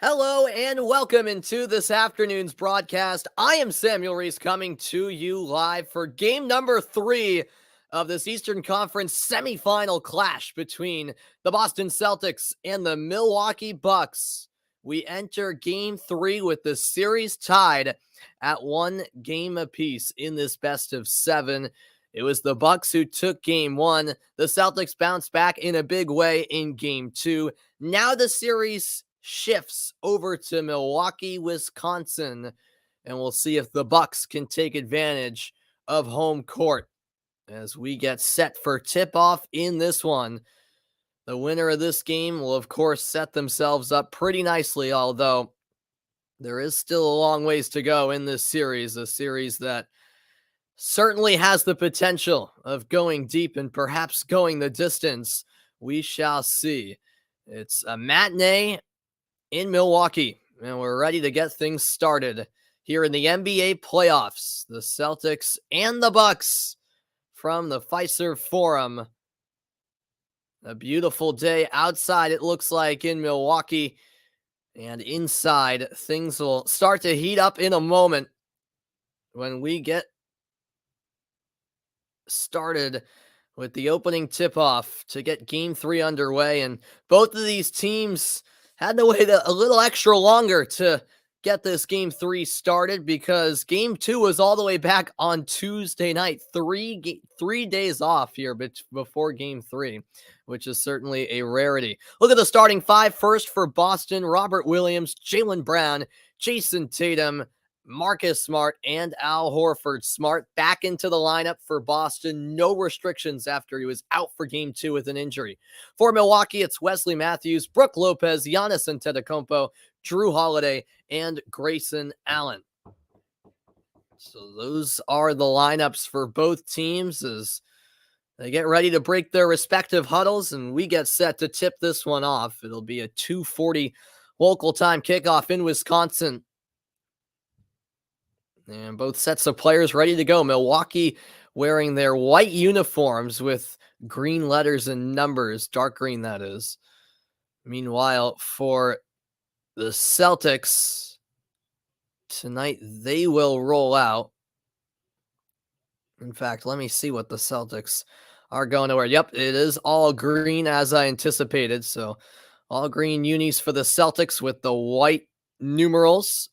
Hello and welcome into this afternoon's broadcast. I am Samuel Reese coming to you live for game number 3 of this Eastern Conference semifinal clash between the Boston Celtics and the Milwaukee Bucks. We enter game 3 with the series tied at 1 game apiece in this best of 7. It was the Bucks who took game 1. The Celtics bounced back in a big way in game 2. Now the series shifts over to Milwaukee, Wisconsin, and we'll see if the Bucks can take advantage of home court as we get set for tip-off in this one. The winner of this game will, of course, set themselves up pretty nicely, although there is still a long ways to go in this series, a series that certainly has the potential of going deep and perhaps going the distance. We shall see. It's a matinee in Milwaukee, and we're ready to get things started here in the NBA playoffs. The Celtics and the Bucks from the Fiserv Forum. A beautiful day outside, it looks like, in Milwaukee, and inside things will start to heat up in a moment when we get started with the opening tip-off to get game 3 underway. And both of these teams had to wait a little extra longer to get this game 3 started because game 2 was all the way back on Tuesday night. 3 days off here before game 3, which is certainly a rarity. Look at the starting five first for Boston: Robert Williams, Jaylen Brown, Jason Tatum, Marcus Smart, and Al Horford. Smart back into the lineup for Boston. No restrictions after he was out for game 2 with an injury. For Milwaukee, it's Wesley Matthews, Brook Lopez, Giannis Antetokounmpo, Drew Holiday, and Grayson Allen. So those are the lineups for both teams as they get ready to break their respective huddles, and we get set to tip this one off. It'll be a 2:40 local time kickoff in Wisconsin. And both sets of players ready to go. Milwaukee wearing their white uniforms with green letters and numbers, dark green that is. Meanwhile, for the Celtics, tonight they will roll out. In fact, let me see what the Celtics are going to wear. Yep, it is all green as I anticipated. So all green unis for the Celtics with the white numerals.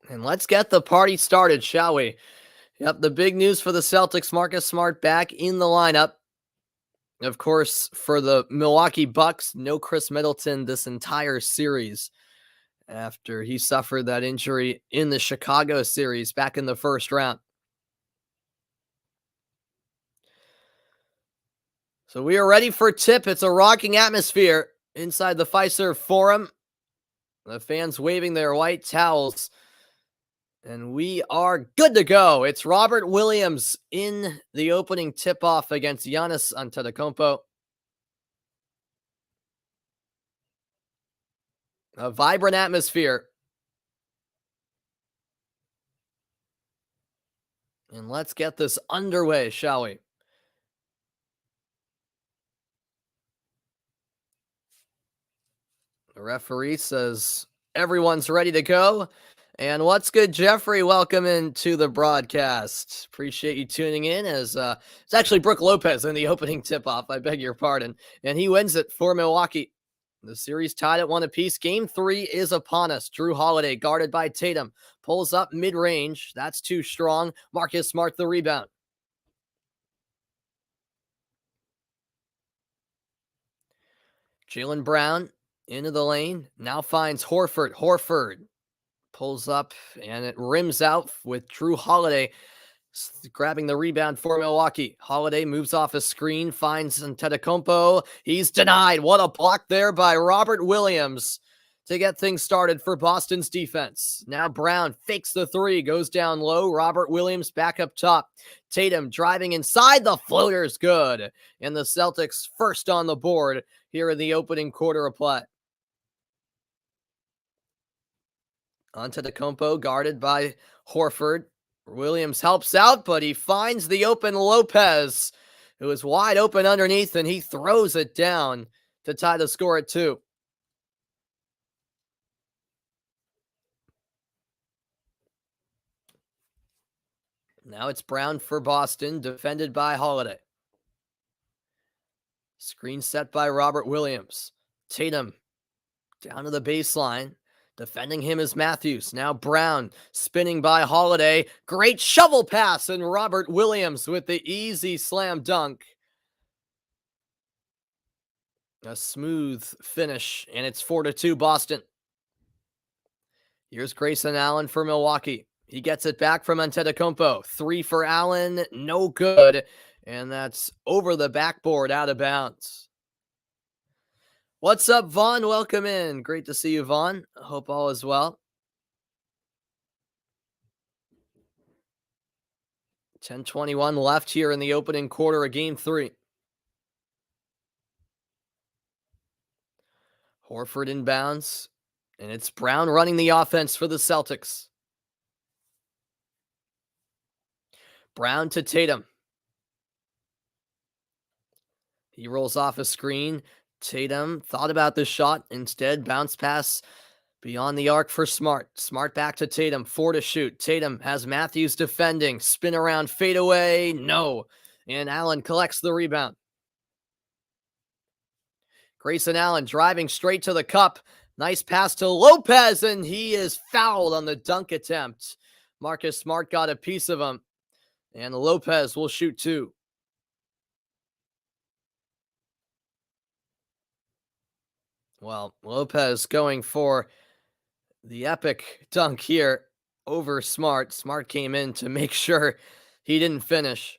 And let's get the party started, shall we? Yep, the big news for the Celtics: Marcus Smart back in the lineup. Of course, for the Milwaukee Bucks, no Chris Middleton this entire series after he suffered that injury in the Chicago series back in the first round. So we are ready for tip. It's a rocking atmosphere inside the Fiserv Forum. The fans waving their white towels. And we are good to go. It's Robert Williams in the opening tip-off against Giannis Antetokounmpo. A vibrant atmosphere. And let's get this underway, shall we? The referee says everyone's ready to go. And what's good, Jeffrey? Welcome into the broadcast. Appreciate you tuning in as it's actually Brook Lopez in the opening tip-off. I beg your pardon. And he wins it for Milwaukee. The series tied at 1 apiece. Game 3 is upon us. Drew Holiday, guarded by Tatum, pulls up mid-range. That's too strong. Marcus Smart the rebound. Jaylen Brown into the lane. Now finds Horford. Horford pulls up, and it rims out with Drew Holiday grabbing the rebound for Milwaukee. Holiday moves off a screen, finds Antetokounmpo. He's denied. What a block there by Robert Williams to get things started for Boston's defense. Now Brown fakes the three, goes down low. Robert Williams back up top. Tatum driving inside. The floater's good. And the Celtics first on the board here in the opening quarter of play. Antetokounmpo guarded by Horford. Williams helps out, but he finds the open Lopez, who is wide open underneath, and he throws it down to tie the score at 2. Now it's Brown for Boston, defended by Holiday. Screen set by Robert Williams. Tatum down to the baseline. Defending him is Matthews. Now Brown spinning by Holiday. Great shovel pass, and Robert Williams with the easy slam dunk. A smooth finish, and it's 4-2 Boston. Here's Grayson Allen for Milwaukee. He gets it back from Antetokounmpo. 3 for Allen, no good. And that's over the backboard, out of bounds. What's up, Vaughn? Welcome in. Great to see you, Vaughn. Hope all is well. 10:21 left here in the opening quarter of Game 3. Horford inbounds, and it's Brown running the offense for the Celtics. Brown to Tatum. He rolls off a screen. Tatum thought about the shot. Instead, bounce pass beyond the arc for Smart. Smart back to Tatum. 4 to shoot. Tatum has Matthews defending. Spin around, fade away. No. And Allen collects the rebound. Grayson Allen driving straight to the cup. Nice pass to Lopez, and he is fouled on the dunk attempt. Marcus Smart got a piece of him, and Lopez will shoot 2. Well, Lopez going for the epic dunk here over Smart. Smart came in to make sure he didn't finish.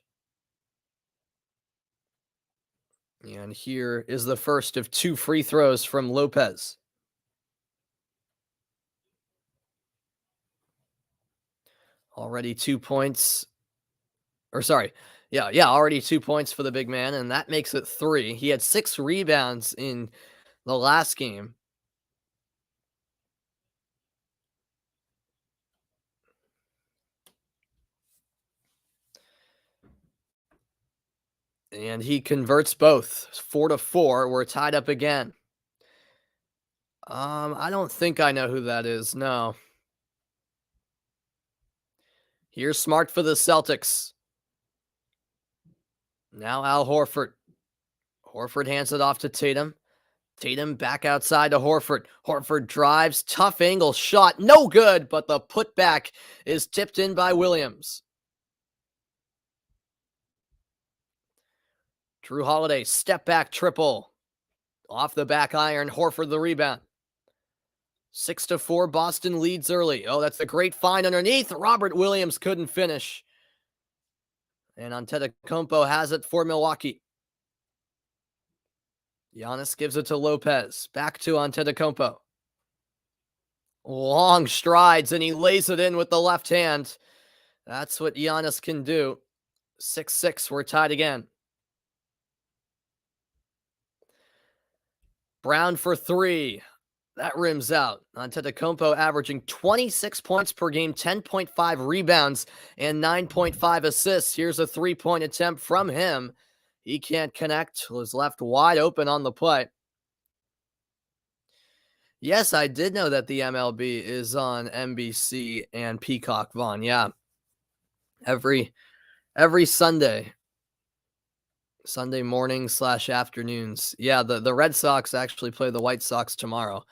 And here is the first of 2 free throws from Lopez. Already 2 points. Already 2 points for the big man, and that makes it 3. He had 6 rebounds in the last game. And he converts both. 4-4. We're tied up again. I don't think I know who that is. No. Here's Smart for the Celtics. Now Al Horford. Horford hands it off to Tatum. Tatum back outside to Horford. Horford drives. Tough angle shot. No good, but the putback is tipped in by Williams. Drew Holiday, step back triple. Off the back iron, Horford the rebound. 6-4, Boston leads early. Oh, that's a great find underneath. Robert Williams couldn't finish. And Antetokounmpo has it for Milwaukee. Giannis gives it to Lopez. Back to Antetokounmpo. Long strides, and he lays it in with the left hand. That's what Giannis can do. 6-6, we're tied again. Brown for 3. That rims out. Antetokounmpo averaging 26 points per game, 10.5 rebounds, and 9.5 assists. Here's a 3-point attempt from him. He can't connect. Was left wide open on the play. Yes, I did know that the MLB is on NBC and Peacock, Vaughn. Yeah. Every Sunday. Sunday morning/afternoons. Yeah, the Red Sox actually play the White Sox tomorrow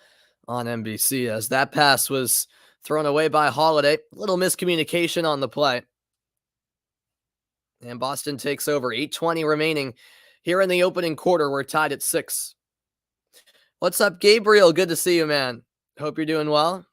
on NBC, as that pass was thrown away by Holiday. Little miscommunication on the play. And Boston takes over. 8:20 remaining here in the opening quarter. We're tied at 6. What's up, Gabriel? Good to see you, man. Hope you're doing well.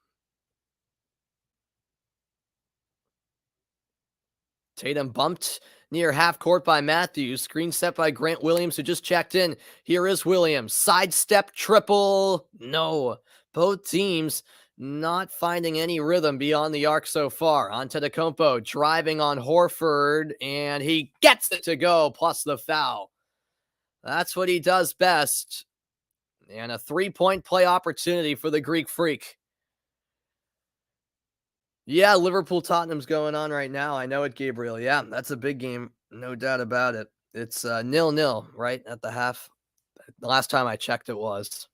Tatum bumped near half court by Matthews. Screen set by Grant Williams, who just checked in. Here is Williams. Sidestep triple. No. Both teams not finding any rhythm beyond the arc so far. Antetokounmpo driving on Horford, and he gets it to go, plus the foul. That's what he does best. And a 3-point play opportunity for the Greek Freak. Yeah, Liverpool-Tottenham's going on right now. I know it, Gabriel. Yeah, that's a big game. No doubt about it. It's 0-0, right, at the half. The last time I checked, it was.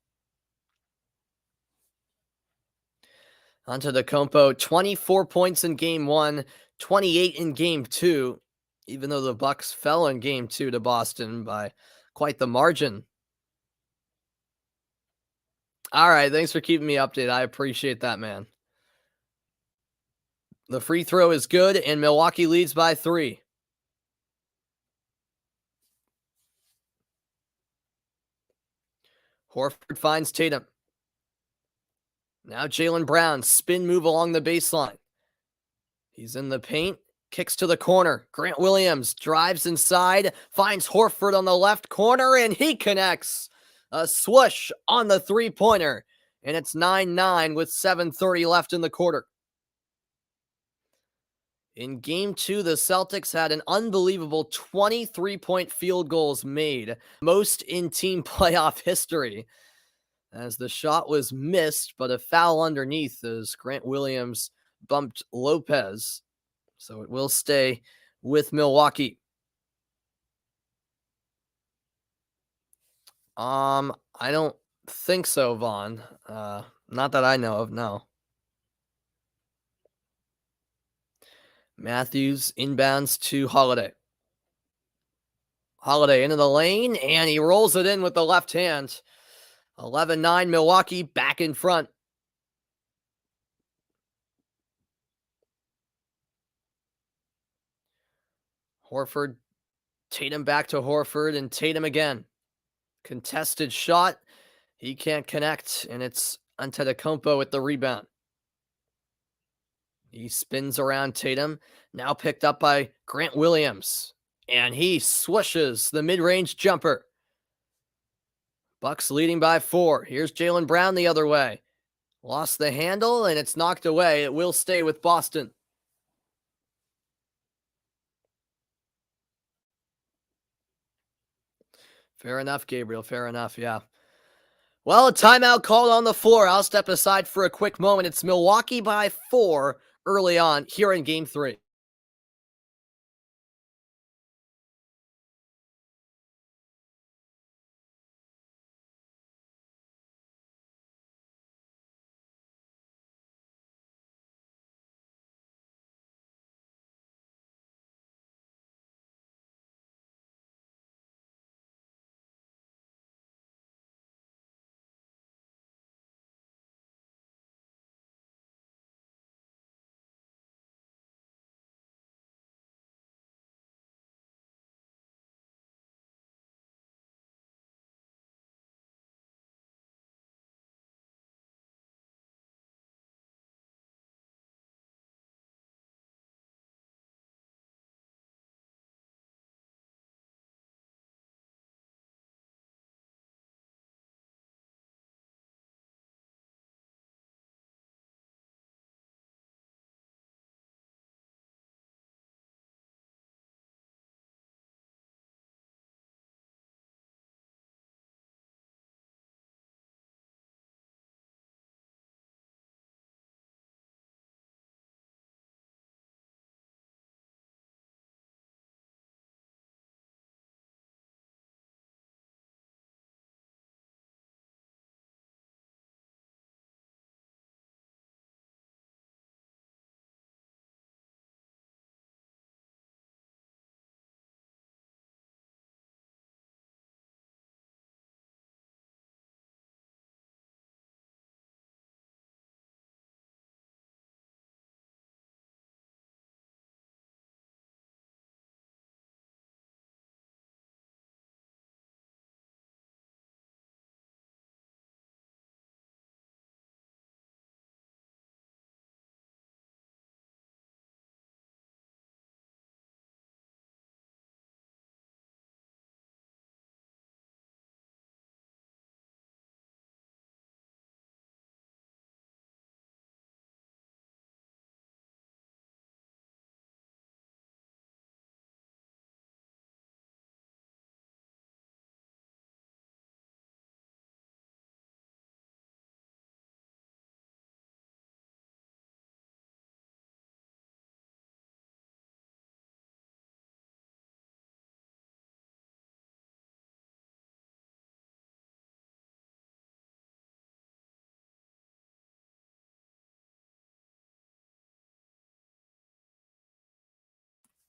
Antetokounmpo, 24 points in game 1, 28 in game 2, even though the Bucks fell in game 2 to Boston by quite the margin. All right, thanks for keeping me updated. I appreciate that, man. The free throw is good, and Milwaukee leads by 3. Horford finds Tatum. Now Jaylen Brown, spin move along the baseline. He's in the paint, kicks to the corner. Grant Williams drives inside, finds Horford on the left corner, and he connects. A swoosh on the three-pointer, and it's 9-9 with 7:30 left in the quarter. In game 2, the Celtics had an unbelievable 23-point field goals made, most in team playoff history, as the shot was missed, but a foul underneath as Grant Williams bumped Lopez. So it will stay with Milwaukee. I don't think so, Vaughn. Not that I know of, no. Matthews inbounds to Holiday. Holiday into the lane, and he rolls it in with the left hand. 11-9 Milwaukee back in front. Horford, Tatum back to Horford, and Tatum again. Contested shot. He can't connect, and it's Antetokounmpo with the rebound. He spins around Tatum, now picked up by Grant Williams, and he swishes the mid-range jumper. Bucks leading by 4. Here's Jaylen Brown the other way. Lost the handle, and it's knocked away. It will stay with Boston. Fair enough, Gabriel. Fair enough, yeah. Well, a timeout called on the floor. I'll step aside for a quick moment. It's Milwaukee by 4 early on here in Game 3.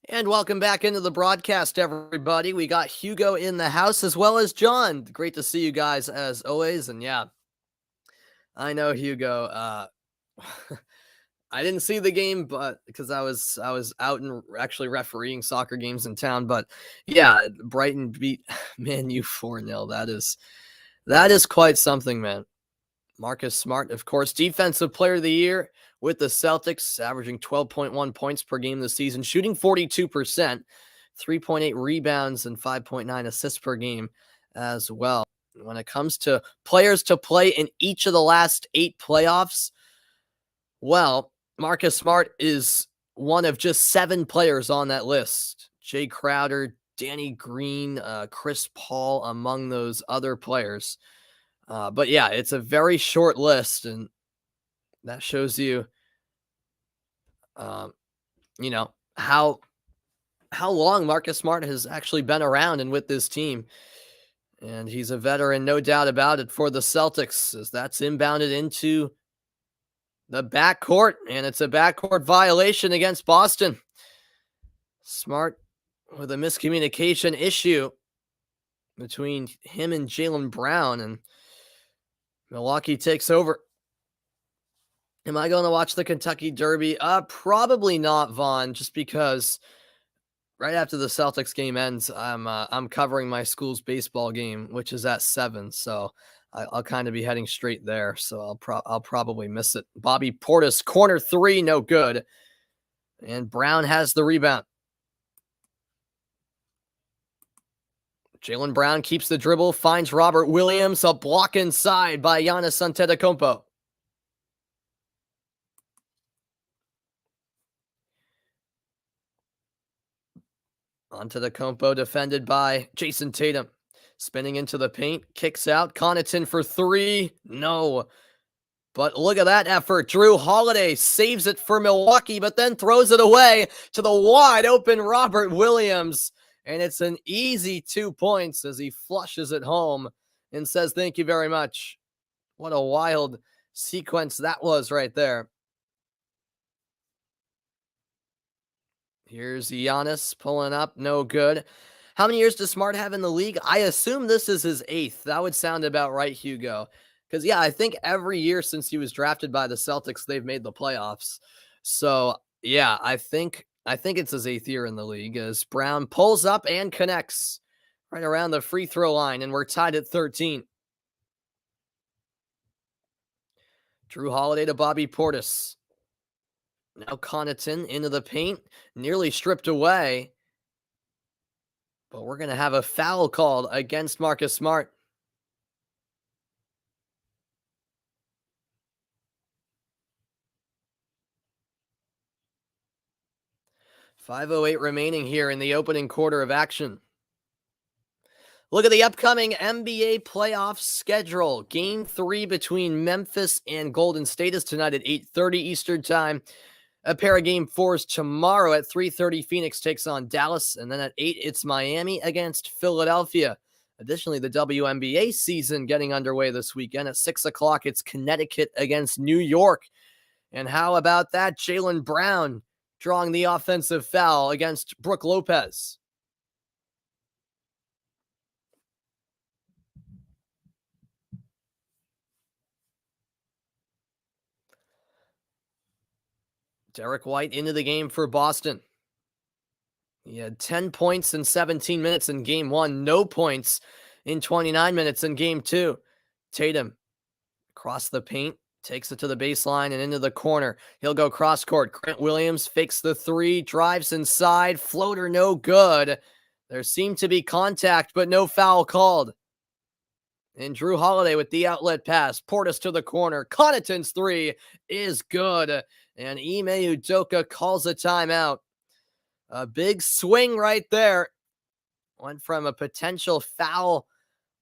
And welcome back into the broadcast, everybody. We got Hugo in the house as well as John. Great to see you guys as always. And yeah, I know Hugo. I didn't see the game, but because I was out and actually refereeing soccer games in town. But yeah, Brighton beat Man U 4-0. That is quite something, man. Marcus Smart, of course, Defensive Player of the Year with the Celtics, averaging 12.1 points per game this season, shooting 42%, 3.8 rebounds, and 5.9 assists per game as well. When it comes to players to play in each of the last 8 playoffs, well, Marcus Smart is one of just 7 players on that list. Jay Crowder, Danny Green, Chris Paul among those other players. But yeah, it's a very short list, and that shows you, um, you know, how long Marcus Smart has actually been around and with this team. And he's a veteran, no doubt about it, for the Celtics, as that's inbounded into the backcourt, and it's a backcourt violation against Boston. Smart with a miscommunication issue between him and Jaylen Brown, and Milwaukee takes over. Am I going to watch the Kentucky Derby? Probably not, Vaughn, just because right after the Celtics game ends, I'm covering my school's baseball game, which is at 7, so I'll kind of be heading straight there. So I'll probably miss it. Bobby Portis, corner 3, no good, and Brown has the rebound. Jaylen Brown keeps the dribble, finds Robert Williams, a block inside by Giannis Antetokounmpo. Antetokounmpo defended by Jason Tatum. Spinning into the paint, kicks out. Connaughton for 3. No. But look at that effort. Drew Holiday saves it for Milwaukee, but then throws it away to the wide open Robert Williams. And it's an easy 2 points as he flushes it home and says, "Thank you very much." What a wild sequence that was right there. Here's Giannis pulling up. No good. How many years does Smart have in the league? I assume this is his 8th. That would sound about right, Hugo. Because, yeah, I think every year since he was drafted by the Celtics, they've made the playoffs. So, yeah, I think it's his 8th year in the league as Brown pulls up and connects right around the free throw line, and we're tied at 13. Drew Holiday to Bobby Portis. Now Connaughton into the paint, nearly stripped away. But we're going to have a foul called against Marcus Smart. .508 remaining here in the opening quarter of action. Look at the upcoming NBA playoff schedule. Game 3 between Memphis and Golden State is tonight at 8:30 Eastern Time. A pair of game 4s tomorrow at 3:30. Phoenix takes on Dallas, and then at 8, it's Miami against Philadelphia. Additionally, the WNBA season getting underway this weekend. At 6 o'clock, it's Connecticut against New York. And how about that? Jaylen Brown drawing the offensive foul against Brooke Lopez. Derek White into the game for Boston. He had 10 points in 17 minutes in game 1. No points in 29 minutes in game 2. Tatum across the paint, takes it to the baseline and into the corner. He'll go cross court. Grant Williams fakes the 3, drives inside. Floater no good. There seemed to be contact, but no foul called. And Drew Holiday with the outlet pass. Portis to the corner. Connaughton's 3 is good. And Ime Udoka calls a timeout. A big swing right there. Went from a potential foul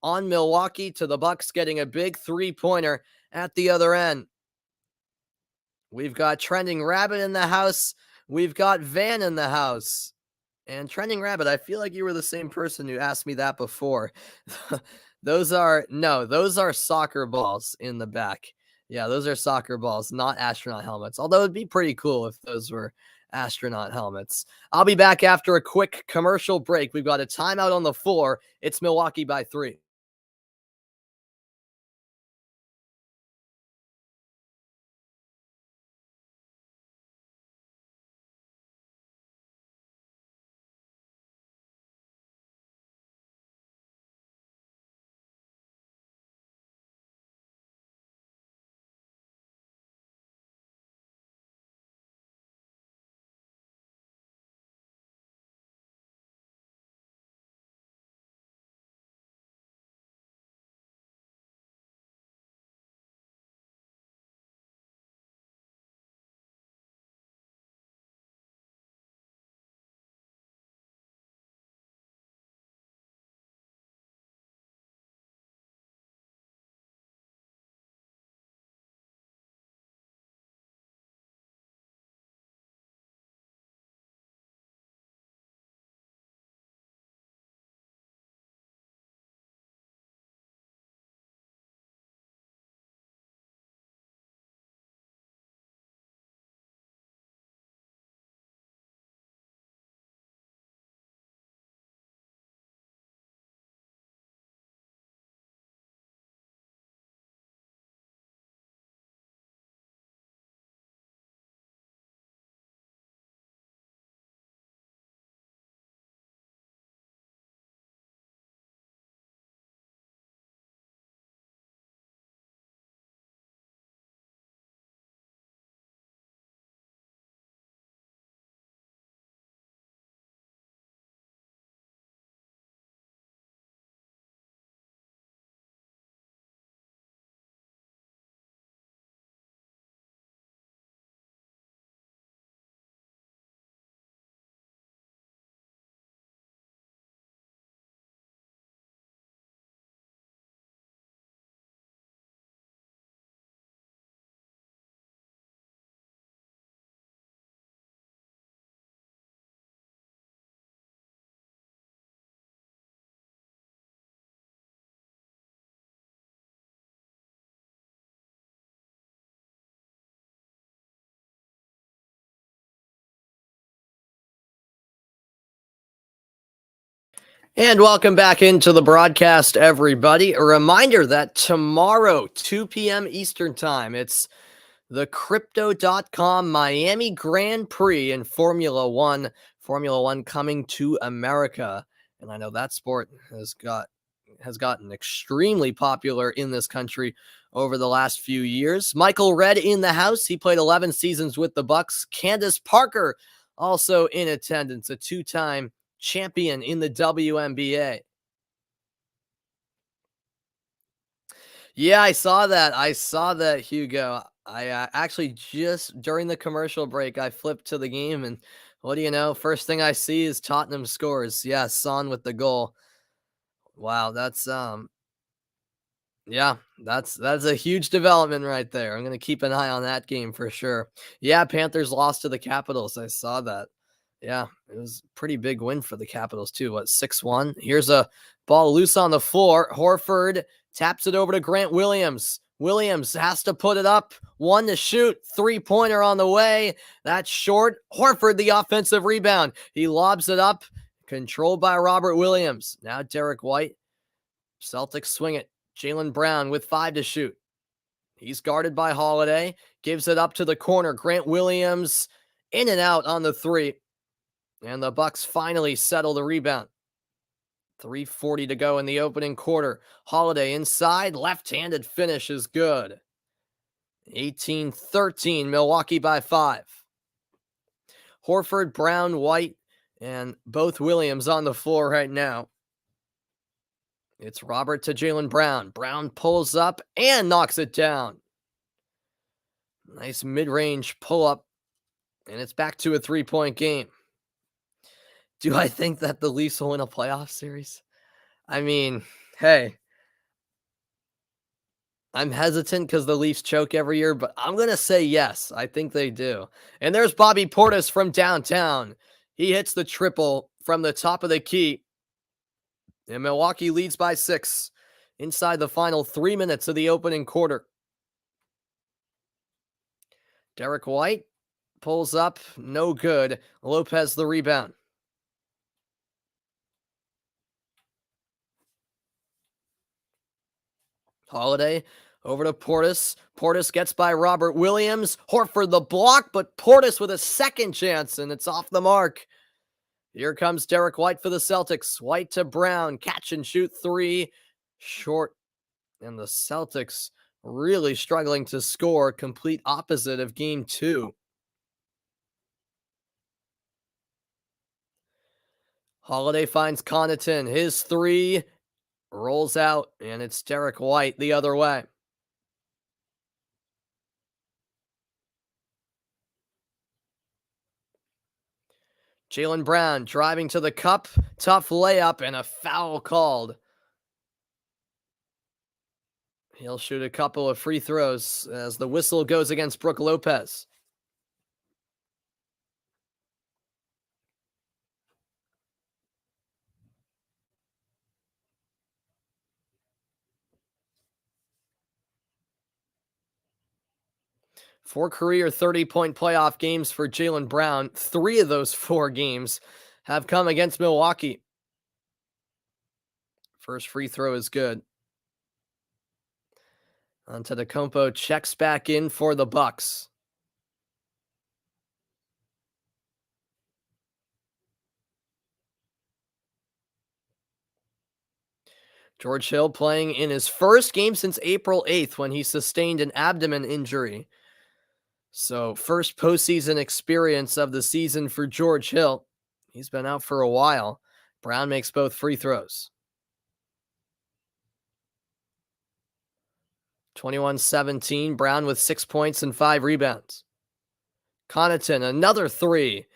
on Milwaukee to the Bucks getting a big 3-pointer at the other end. We've got Trending Rabbit in the house. We've got Van in the house. And Trending Rabbit, I feel like you were the same person who asked me that before. Those are soccer balls in the back. Yeah, those are soccer balls, not astronaut helmets. Although it'd be pretty cool if those were astronaut helmets. I'll be back after a quick commercial break. We've got a timeout on the floor. It's Milwaukee by 3. And welcome back into the broadcast, everybody. A reminder that tomorrow, 2 p.m. Eastern Time, it's the Crypto.com Miami Grand Prix in Formula One. Formula One coming to America. And I know that sport has gotten extremely popular in this country over the last few years. Michael Redd in the house. He played 11 seasons with the Bucks. Candace Parker also in attendance, a two-time champion in the WNBA. Yeah, I saw that. I saw that, Hugo. I actually just during the commercial break, I flipped to the game, and what do you know? First thing I see is Tottenham scores. Yeah, Son with the goal. Wow, yeah, that's a huge development right there. I'm gonna keep an eye on that game for sure. Yeah, Panthers lost to the Capitals. I saw that. Yeah, it was a pretty big win for the Capitals too. What, 6-1? Here's a ball loose on the floor. Horford taps it over to Grant Williams. Williams has to put it up. One to shoot. Three-pointer on the way. That's short. Horford, the offensive rebound. He lobs it up. Controlled by Robert Williams. Now Derek White. Celtics swing it. Jaylen Brown with 5 to shoot. He's guarded by Holiday. Gives it up to the corner. Grant Williams in and out on the three. And the Bucks finally settle the rebound. 3:40 to go in the opening quarter. Holiday inside. Left-handed finish is good. 18-13. Milwaukee by 5. Horford, Brown, White, and both Williams on the floor right now. It's Robert to Jaylen Brown. Brown pulls up and knocks it down. Nice mid-range pull-up, and it's back to a three-point game. Do I think that the Leafs will win a playoff series? I mean, hey, I'm hesitant because the Leafs choke every year, but I'm going to say yes. I think they do. And there's Bobby Portis from downtown. He hits the triple from the top of the key. And Milwaukee leads by 6 inside the final 3 minutes of the opening quarter. Derek White pulls up, no good. Lopez the rebound. Holiday over to Portis. Portis gets by Robert Williams. Horford the block, but Portis with a second chance, and it's off the mark. Here comes Derek White for the Celtics. White to Brown. Catch and shoot three. Short. And the Celtics really struggling to score. Complete opposite of game two. Holiday finds Connaughton. His three rolls out, and it's Derek White the other way. Jaylen Brown driving to the cup. Tough layup and a foul called. He'll shoot a couple of free throws as the whistle goes against Brook Lopez. Four career 30-point playoff games for Jaylen Brown. Three of those four games have come against Milwaukee. First free throw is good. Antetokounmpo checks back in for the Bucks. George Hill playing in his first game since April 8th when he sustained an abdomen injury. So first postseason experience of the season for George Hill. He's been out for a while. Brown makes both free throws. 21-17, Brown with 6 points and 5 rebounds. Connaughton, another three,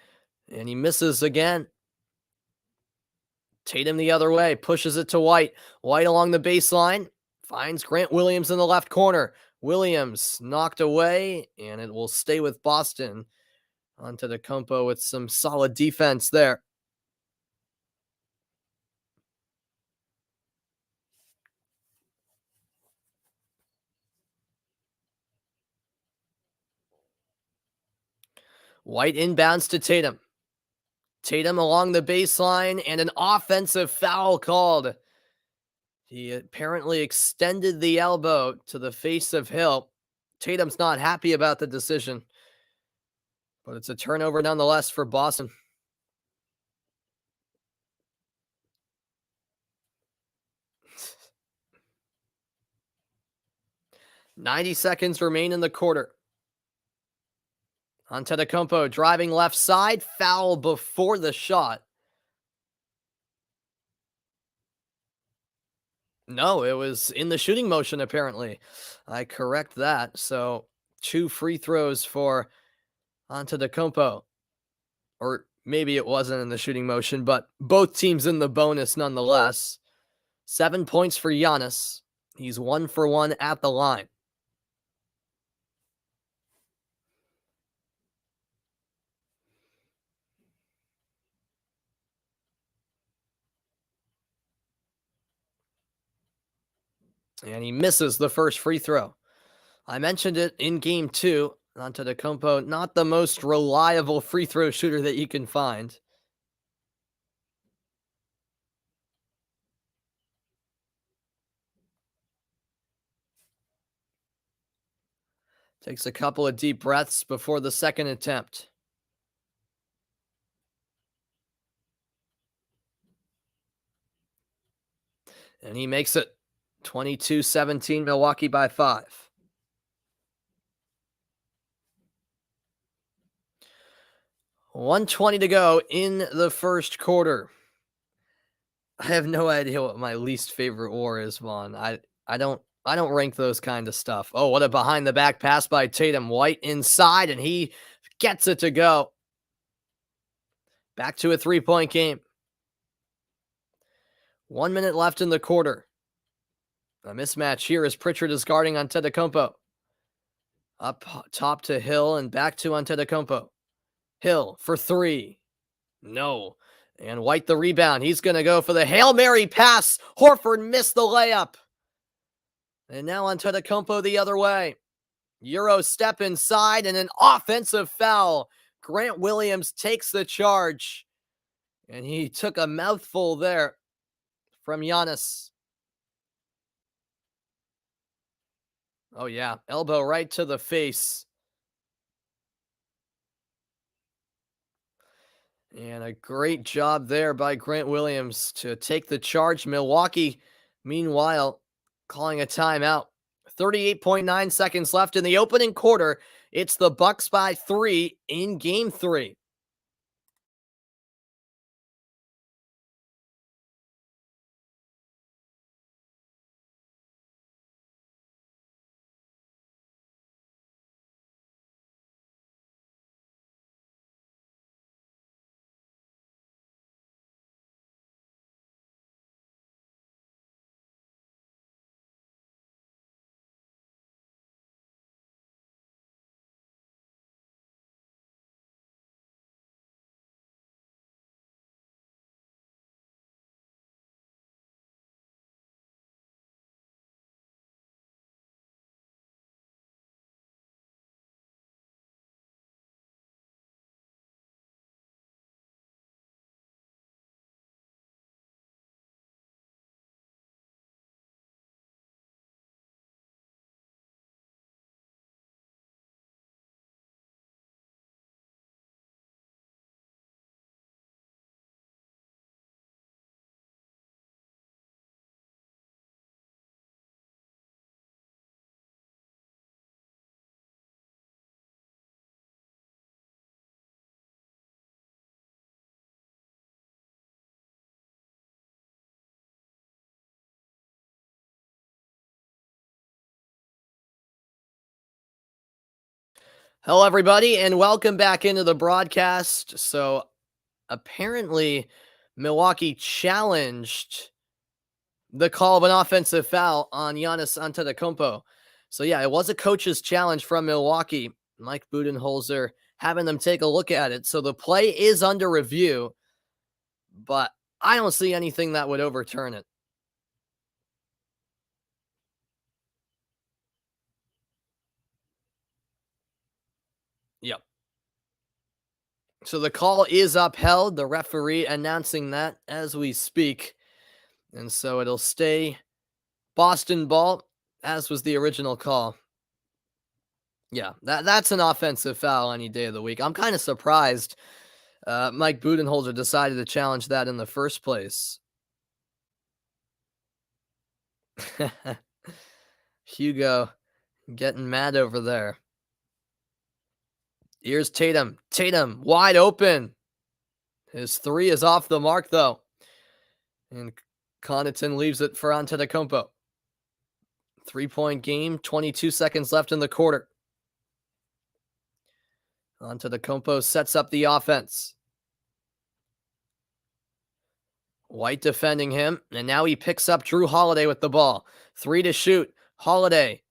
and he misses again. Tatum the other way, pushes it to White. White along the baseline, finds Grant Williams in the left corner. Williams knocked away, and it will stay with Boston. Antetokounmpo with some solid defense there. White inbounds to Tatum. Tatum along the baseline, and an offensive foul called. He apparently extended the elbow to the face of Hill. Tatum's not happy about the decision, but it's a turnover nonetheless for Boston. .90 seconds remain in the quarter. Antetokounmpo driving left side, foul before the shot. No, it was in the shooting motion, apparently. I correct that. So 2 free throws for Antetokounmpo. Or maybe it wasn't in the shooting motion, but both teams in the bonus nonetheless. 7 points for Giannis. He's 1 for 1 at the line. And he misses the first free throw. I mentioned it in game 2. Antetokounmpo, not the most reliable free throw shooter that you can find. Takes a couple of deep breaths before the second attempt. And he makes it. 22-17, Milwaukee by 5. .120 to go in the first quarter. I have no idea what my least favorite war is, Vaughn. I don't rank those kind of stuff. Oh, what a behind the back pass by Tatum. White inside, and he gets it to go. Back to a 3-point game. 1 minute left in the quarter. A mismatch here as Pritchard is guarding Antetokounmpo. Up top to Hill and back to Antetokounmpo. Hill for 3. No. And White the rebound. He's going to go for the Hail Mary pass. Horford missed the layup. And now Antetokounmpo the other way. Euro step inside and an offensive foul. Grant Williams takes the charge, and he took a mouthful there from Giannis. Oh, yeah. Elbow right to the face. And a great job there by Grant Williams to take the charge. Milwaukee, meanwhile, calling a timeout. 38.9 seconds left in the opening quarter. It's the Bucks by 3 in game 3. Hello, everybody, and welcome back into the broadcast. So, apparently, Milwaukee challenged the call of an offensive foul on Giannis Antetokounmpo. So, yeah, it was a coach's challenge from Milwaukee. Mike Budenholzer having them take a look at it. So, the play is under review, but I don't see anything that would overturn it. Yep. So the call is upheld, the referee announcing that as we speak. And so it'll stay Boston ball, as was the original call. Yeah, that's an offensive foul any day of the week. I'm kind of surprised Mike Budenholzer decided to challenge that in the first place. Hugo getting mad over there. Here's Tatum. Tatum wide open. His three is off the mark, though. And Connaughton leaves it for Antetokounmpo. 3-point game, 22 seconds left in the quarter. Antetokounmpo sets up the offense. White defending him, and now he picks up Drew Holiday with the ball. 3 to shoot. Holiday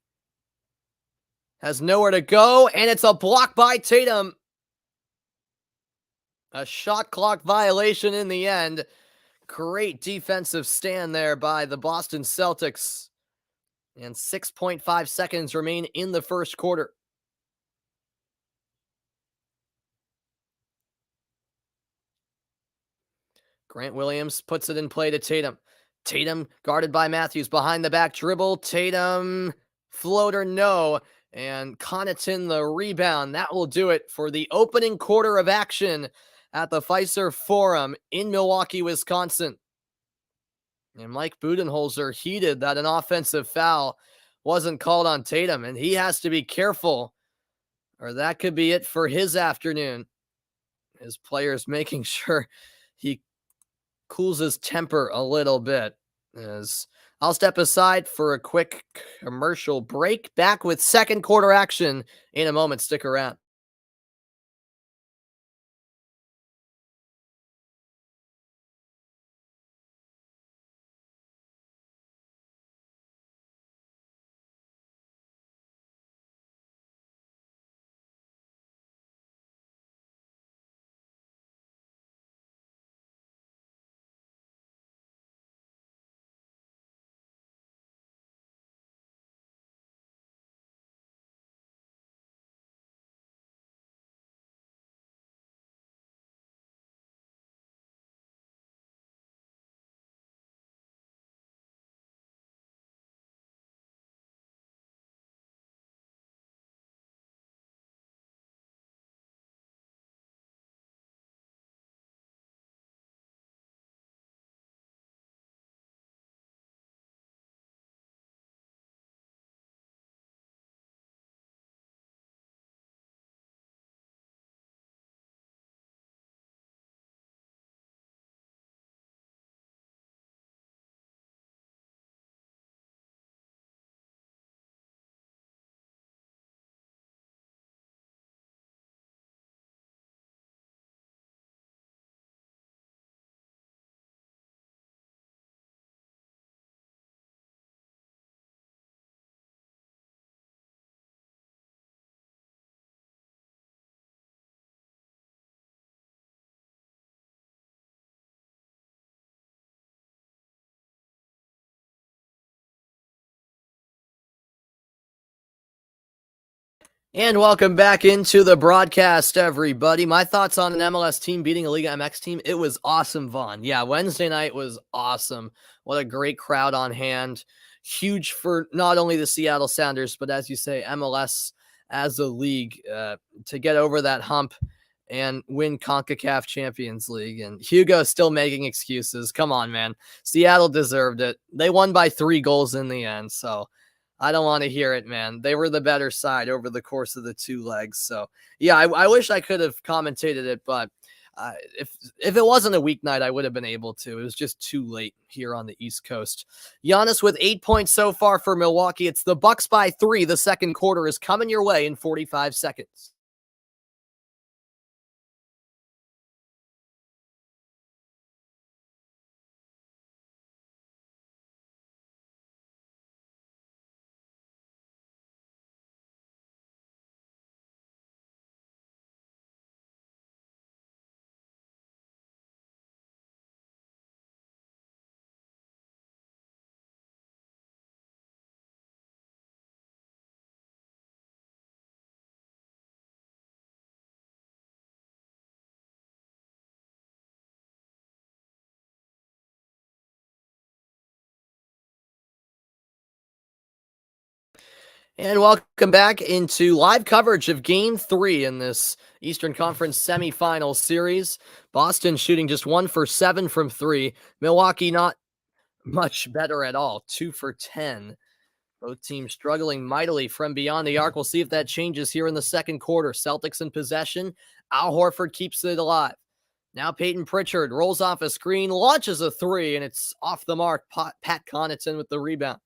has nowhere to go, and it's a block by Tatum. A shot clock violation in the end. Great defensive stand there by the Boston Celtics. And 6.5 seconds remain in the first quarter. Grant Williams puts it in play to Tatum. Tatum guarded by Matthews behind the back dribble. Tatum floater, no. And Connaughton the rebound. That will do it for the opening quarter of action at the Fiserv Forum in Milwaukee, Wisconsin. And Mike Budenholzer heated that an offensive foul wasn't called on Tatum, and he has to be careful, or that could be it for his afternoon. His players making sure he cools his temper a little bit. As I'll step aside for a quick commercial break. Back with second quarter action in a moment. Stick around. And welcome back into the broadcast, everybody. My thoughts on an MLS team beating a Liga MX team. It was awesome, Vaughn. Yeah, Wednesday night was awesome. What a great crowd on hand. Huge for not only the Seattle Sounders, but as you say, MLS as a league to get over that hump and win CONCACAF Champions League. And Hugo's still making excuses. Come on, man. Seattle deserved it. They won by 3 goals in the end, so I don't want to hear it, man. They were the better side over the course of the 2 legs. So, yeah, I wish I could have commentated it, but if it wasn't a weeknight, I would have been able to. It was just too late here on the East Coast. Giannis with 8 points so far for Milwaukee. It's the Bucks by 3. The second quarter is coming your way in 45 seconds. And welcome back into live coverage of Game 3 in this Eastern Conference Semifinals series. Boston shooting just 1 for 7 from 3. Milwaukee not much better at all, 2 for 10. Both teams struggling mightily from beyond the arc. We'll see if that changes here in the second quarter. Celtics in possession. Al Horford keeps it alive. Now Peyton Pritchard rolls off a screen, launches a 3, and it's off the mark. Pat Connaughton with the rebound.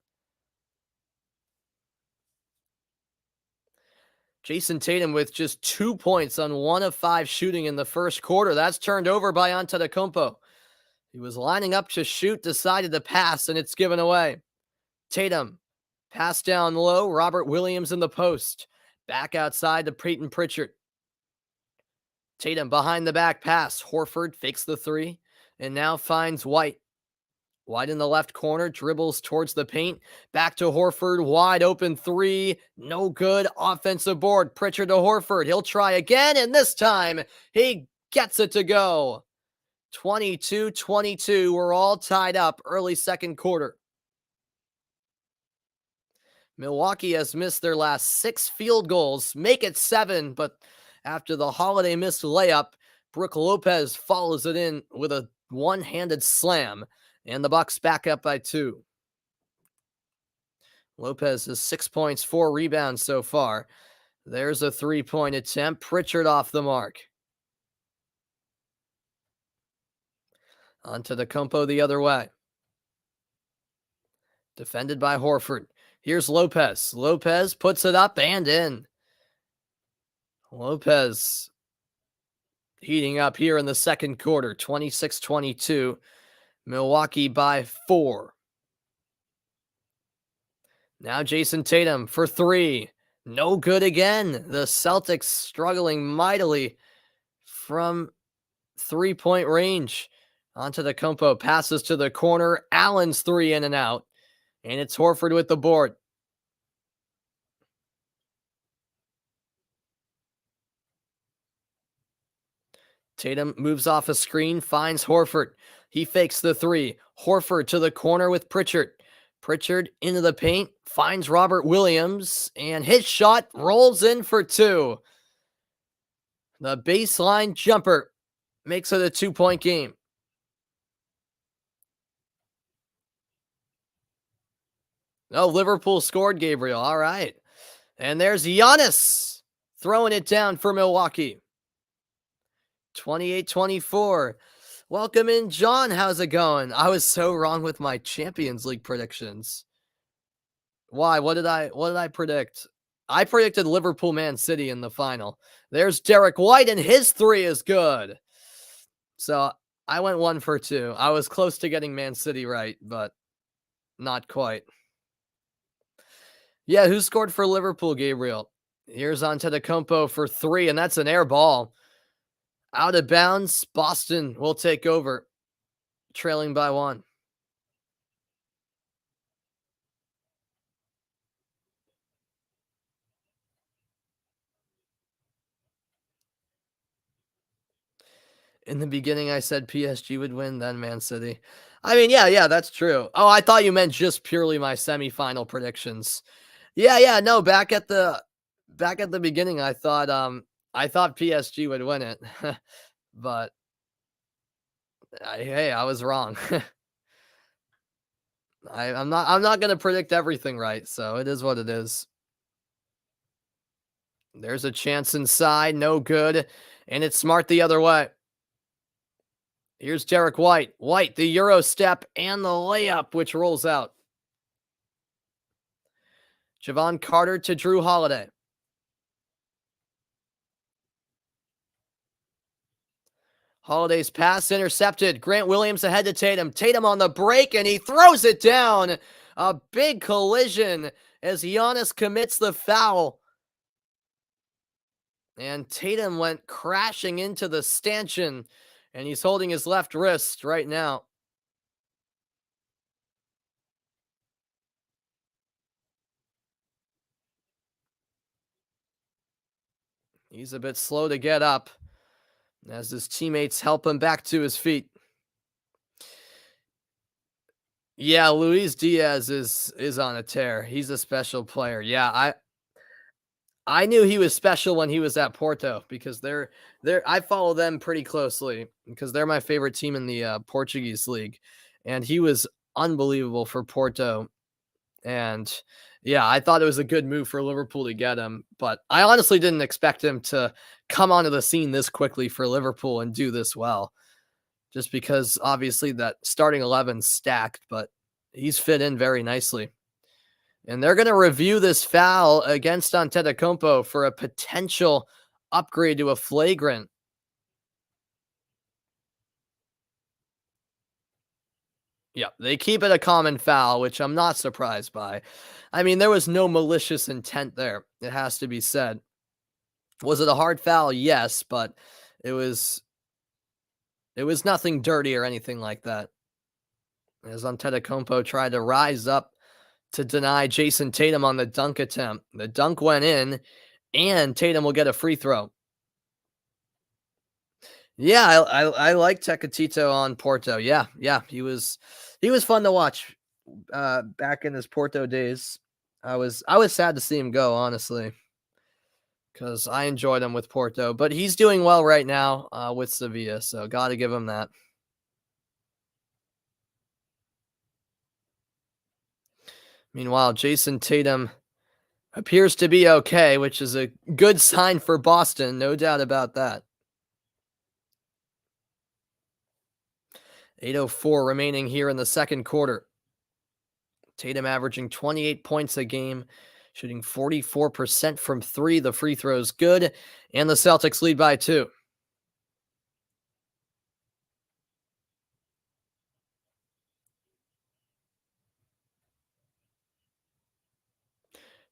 Jason Tatum with just 2 points on 1 of 5 shooting in the first quarter. That's turned over by Antetokounmpo. He was lining up to shoot, decided to pass, and it's given away. Tatum, pass down low. Robert Williams in the post. Back outside to Peyton Pritchard. Tatum behind the back pass. Horford fakes the 3 and now finds White. White in the left corner, dribbles towards the paint. Back to Horford, wide open 3. No good. Offensive board. Pritchard to Horford. He'll try again, and this time he gets it to go. 22-22. We're all tied up early second quarter. Milwaukee has missed their last 6 field goals, make it 7, but after the Holiday missed layup, Brook Lopez follows it in with a one-handed slam, and the Bucks back up by 2. Lopez has 6 points, 4 rebounds so far. There's a 3-point attempt. Pritchard off the mark. Antetokounmpo the other way. Defended by Horford. Here's Lopez. Lopez puts it up and in. Lopez heating up here in the second quarter. 26-22. Milwaukee by 4. Now Jason Tatum for 3. No good again. The Celtics struggling mightily from 3-point range. Antetokounmpo passes to the corner. Allen's 3 in and out. And it's Horford with the board. Tatum moves off a screen, finds Horford. He fakes the 3. Horford to the corner with Pritchard. Pritchard into the paint, finds Robert Williams, and his shot rolls in for 2. The baseline jumper makes it a 2-point game. Oh, Liverpool scored, Gabriel. All right. And there's Giannis throwing it down for Milwaukee. 28-24. Welcome in, John. How's it going? I was so wrong with my Champions League predictions. Why? What did I predict? I predicted Liverpool Man City in the final. There's Derek White, and his 3 is good. So I went 1 for 2. I was close to getting Man City right, but not quite. Yeah, who scored for Liverpool, Gabriel? Here's Antetokounmpo for 3, and that's an air ball. Out of bounds. Boston will take over, trailing by 1. In the beginning, I said PSG would win, then Man City. I mean, yeah, that's true. Oh, I thought you meant just purely my semifinal predictions. Yeah, no, back at the beginning, I thought PSG would win it, but hey, I was wrong. I'm not gonna predict everything right, so it is what it is. There's a chance inside, no good, and it's smart the other way. Here's Derek White. White, the Euro step and the layup, which rolls out. Javon Carter to Drew Holiday. Holiday's pass intercepted. Grant Williams ahead to Tatum. Tatum on the break, and he throws it down. A big collision as Giannis commits the foul. And Tatum went crashing into the stanchion, and he's holding his left wrist right now. He's a bit slow to get up as his teammates help him back to his feet. Yeah, Luis Diaz is on a tear. He's a special player. Yeah, I knew he was special when he was at Porto because they're I follow them pretty closely because they're my favorite team in the Portuguese league, and he was unbelievable for Porto. And yeah, I thought it was a good move for Liverpool to get him, but I honestly didn't expect him to come onto the scene this quickly for Liverpool and do this well. Just because obviously that starting 11's stacked, but he's fit in very nicely. And they're going to review this foul against Antetokounmpo for a potential upgrade to a flagrant. Yeah, they keep it a common foul, which I'm not surprised by. I mean, there was no malicious intent there. It has to be said. Was it a hard foul? Yes, but it was it was nothing dirty or anything like that. As Antetokounmpo tried to rise up to deny Jason Tatum on the dunk attempt. The dunk went in, and Tatum will get a free throw. Yeah, I like Tecatito on Porto. Yeah, he was fun to watch back in his Porto days. I was sad to see him go, honestly, because I enjoyed him with Porto. But he's doing well right now with Sevilla, so got to give him that. Meanwhile, Jason Tatum appears to be okay, which is a good sign for Boston, no doubt about that. 8:04 remaining here in the second quarter. Tatum averaging 28 points a game, shooting 44% from three. The free throw's good, and the Celtics lead by 2.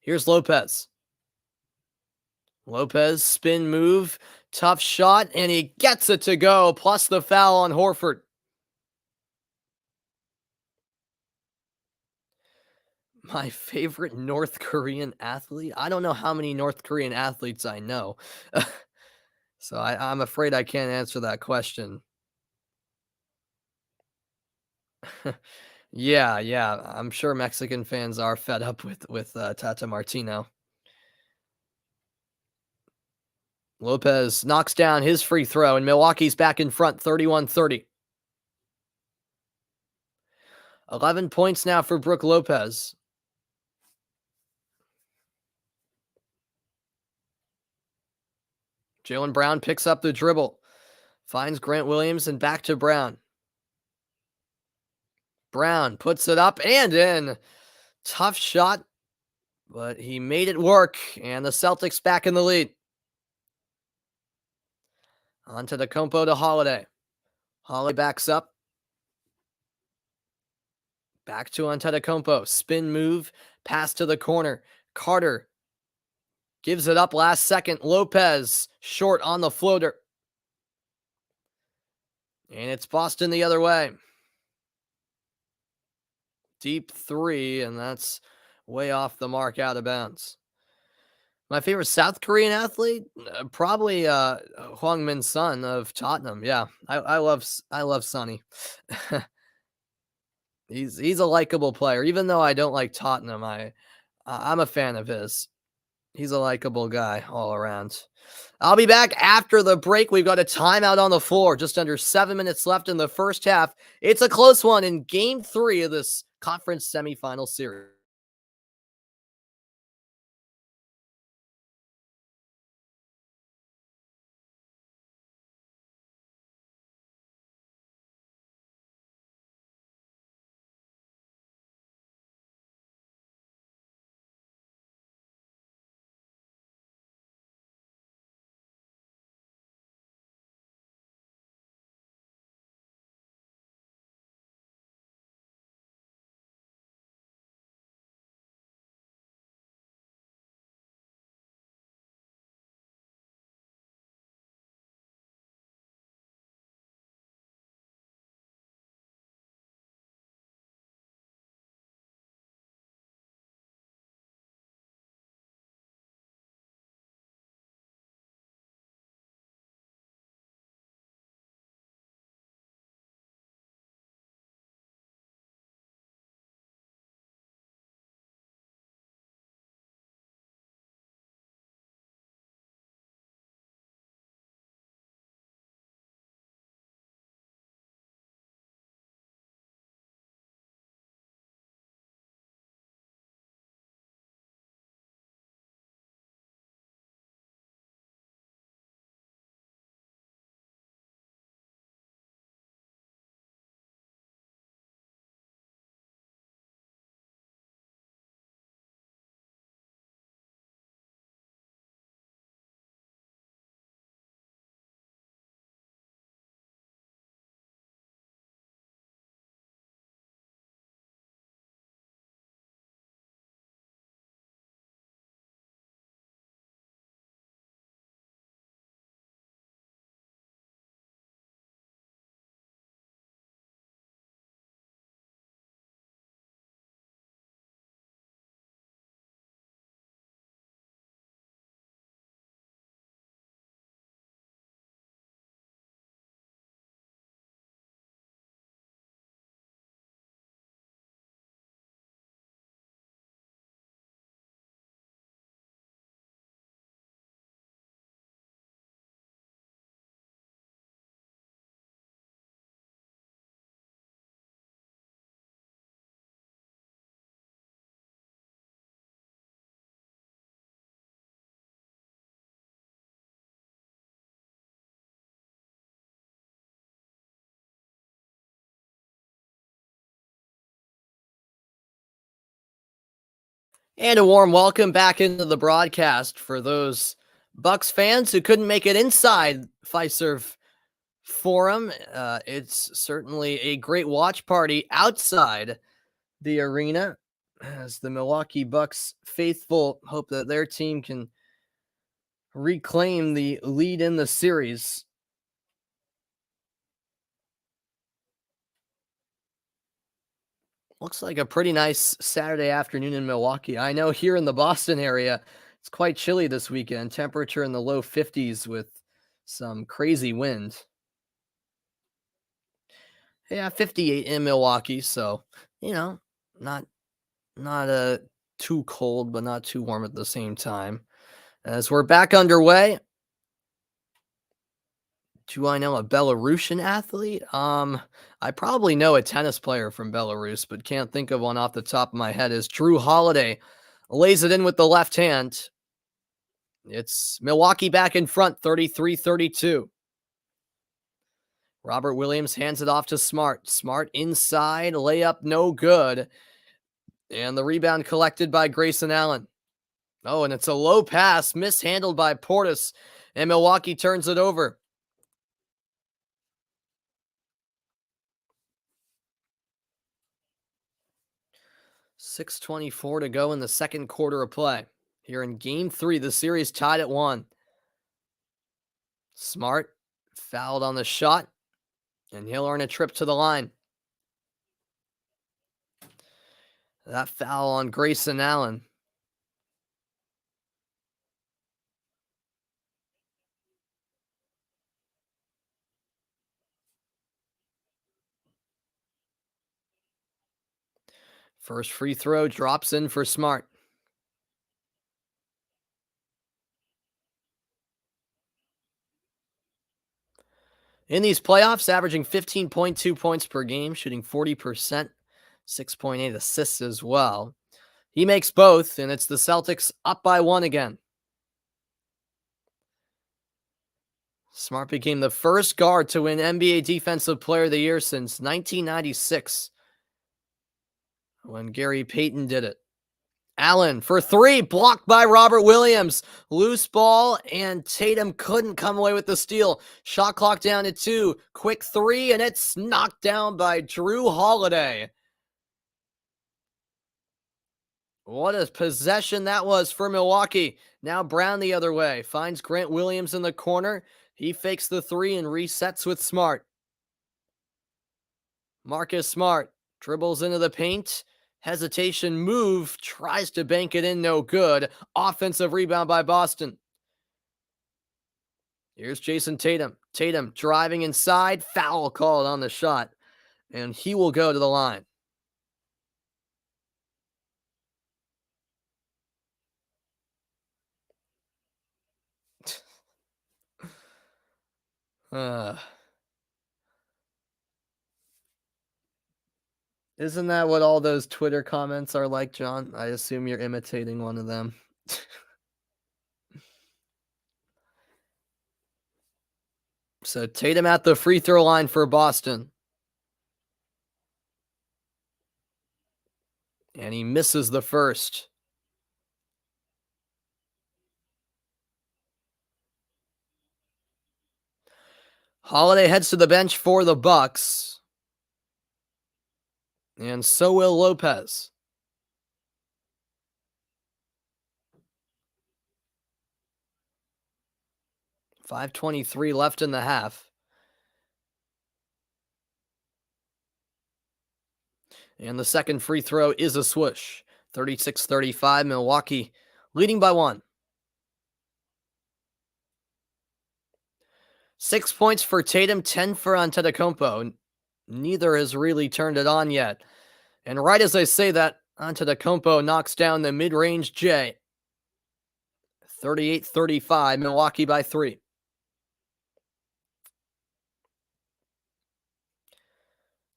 Here's Lopez. Lopez spin move, tough shot, and he gets it to go, plus the foul on Horford. My favorite North Korean athlete? I don't know how many North Korean athletes I know. So I'm afraid I can't answer that question. Yeah. I'm sure Mexican fans are fed up with Tata Martino. Lopez knocks down his free throw, and Milwaukee's back in front 31-30. 11 points now for Brook Lopez. Jaylen Brown picks up the dribble, finds Grant Williams, and back to Brown. Brown puts it up and in. Tough shot, but he made it work, and the Celtics back in the lead. Antetokounmpo to Holiday. Holiday backs up. Back to Antetokounmpo. Spin move, pass to the corner. Carter gives it up last second. Lopez short on the floater. And it's Boston the other way. Deep three, and that's way off the mark, out of bounds. My favorite South Korean athlete? Probably, Heung-min Son of Tottenham, yeah. I love Sonny. He's a likable player, even though I don't like Tottenham, I'm a fan of his. He's a likable guy all around. I'll be back after the break. We've got a timeout on the floor, just under 7 minutes left in the first half. It's a close one in game 3 of this conference semifinal series. And a warm welcome back into the broadcast for those Bucks fans who couldn't make it inside Fiserv Forum. It's certainly a great watch party outside the arena as the Milwaukee Bucks faithful hope that their team can reclaim the lead in the series. Looks like a pretty nice Saturday afternoon in Milwaukee. I know here in the Boston area, it's quite chilly this weekend. Temperature in the low 50s with some crazy wind. Yeah, 58 in Milwaukee, so you know, not not too cold, but not too warm at the same time. As we're back underway, do I know a Belarusian athlete? I probably know a tennis player from Belarus, but can't think of one off the top of my head. Is Drew Holiday lays it in with the left hand. It's Milwaukee back in front, 33-32. Robert Williams hands it off to Smart. Smart inside, layup no good. And the rebound collected by Grayson Allen. Oh, and it's a low pass mishandled by Portis, and Milwaukee turns it over. 6:24 to go in the second quarter of play. Here in game 3, the series tied at 1. Smart fouled on the shot, and he'll earn a trip to the line. That foul on Grayson Allen. First free throw drops in for Smart. In these playoffs, averaging 15.2 points per game, shooting 40%, 6.8 assists as well. He makes both, and it's the Celtics up by one again. Smart became the first guard to win NBA Defensive Player of the Year since 1996, when Gary Payton did it. Allen for three, blocked by Robert Williams. Loose ball, and Tatum couldn't come away with the steal. Shot clock down to 2. Quick three, and it's knocked down by Drew Holiday. What a possession that was for Milwaukee. Now Brown the other way. Finds Grant Williams in the corner. He fakes the three and resets with Smart. Marcus Smart dribbles into the paint. Hesitation move. Tries to bank it in. No good. Offensive rebound by Boston. Here's Jason Tatum. Tatum driving inside. Foul called on the shot. And he will go to the line. Isn't that what all those Twitter comments are like, John? I assume you're imitating one of them. So Tatum at the free throw line for Boston. And he misses the first. Holiday heads to the bench for the Bucks. And so will Lopez. .523 left in the half. And the second free throw is a swoosh. 36-35, Milwaukee leading by 1. 6 points for Tatum, 10 for Antetokounmpo. Neither has really turned it on yet. And right as I say that, Antetokounmpo knocks down the mid-range J. 38-35, Milwaukee by 3.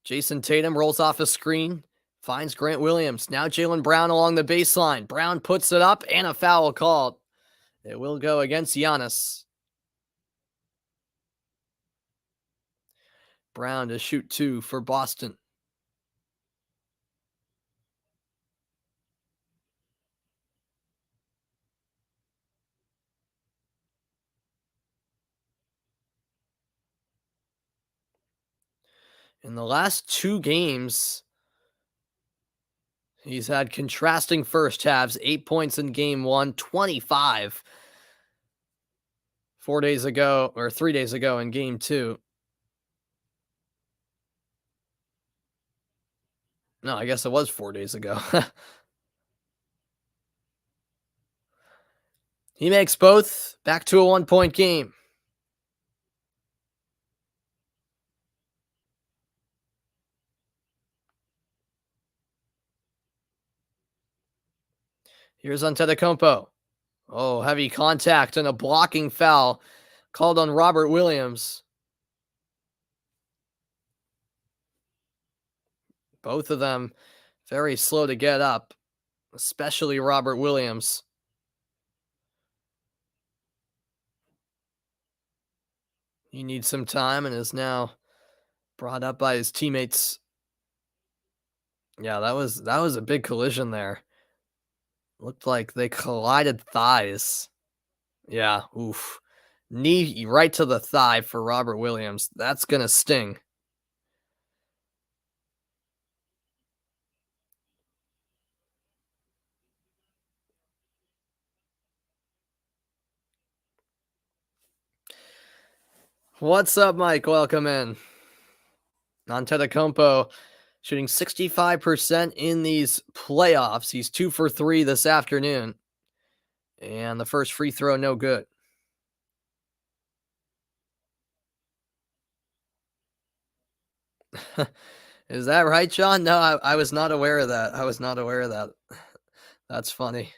Jason Tatum rolls off a screen, finds Grant Williams. Now Jaylen Brown along the baseline. Brown puts it up, and a foul called. It will go against Giannis. Brown to shoot 2 for Boston. In the last 2 games, he's had contrasting first halves. 8 points in game 1, 25 3 days ago in game 2. No, I guess it was 4 days ago. He makes both. Back to a 1-point game. Here's Antetokounmpo. Oh, heavy contact and a blocking foul called on Robert Williams. Both of them very slow to get up, especially Robert Williams. He needs some time and is now brought up by his teammates. Yeah, that was a big collision there. Looked like they collided thighs. Yeah, oof. Knee right to the thigh for Robert Williams. That's going to sting. What's up, Mike? Welcome in. Antetokounmpo shooting 65% in these playoffs. He's 2 for 3 this afternoon. And the first free throw, no good. Is that right, John? No, I was not aware of that. I was not aware of that. That's funny.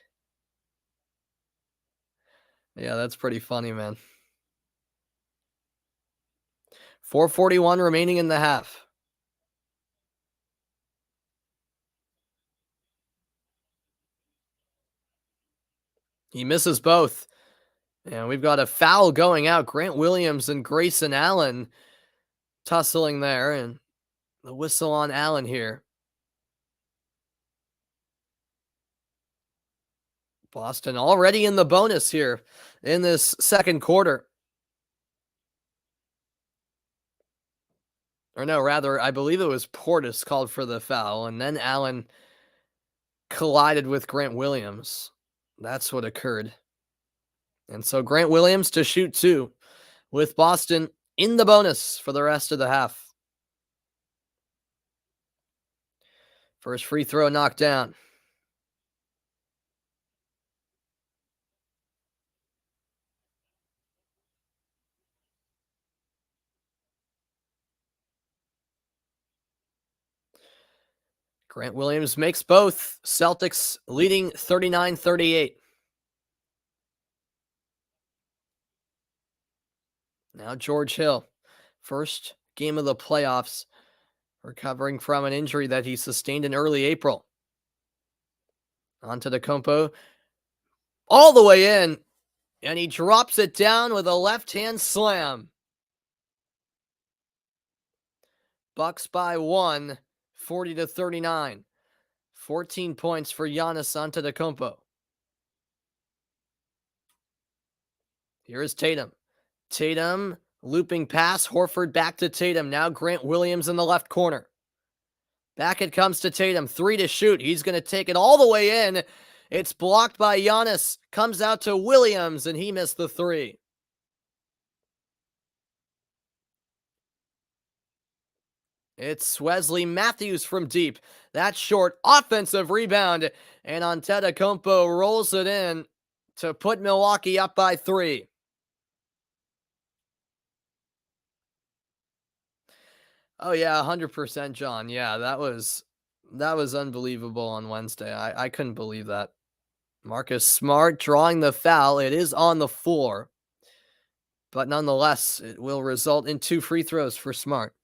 Yeah, that's pretty funny, man. 4:41 remaining in the half. He misses both. And we've got a foul going out. Grant Williams and Grayson Allen tussling there, and the whistle on Allen here. Boston already in the bonus here in this second quarter. Or no, rather, I believe it was Portis called for the foul, and then Allen collided with Grant Williams. That's what occurred. And so Grant Williams to shoot two, with Boston in the bonus for the rest of the half. First free throw knocked down. Grant Williams makes both. Celtics leading 39-38. Now George Hill, first game of the playoffs, recovering from an injury that he sustained in early April. Onto the Compo, all the way in, and he drops it down with a left-hand slam. Bucks by one, 40-39. 14 points for Giannis Antetokounmpo. Here is Tatum. Tatum looping pass, Horford back to Tatum. Now Grant Williams in the left corner. Back it comes to Tatum. 3 to shoot. He's going to take it all the way in. It's blocked by Giannis. Comes out to Williams, and he missed the 3. It's Wesley Matthews from deep. That short offensive rebound, and Antetokounmpo rolls it in to put Milwaukee up by 3. Oh yeah, 100%, John. Yeah, that was unbelievable on Wednesday. I couldn't believe that. Marcus Smart drawing the foul. It is on the floor, but nonetheless, it will result in 2 free throws for Smart.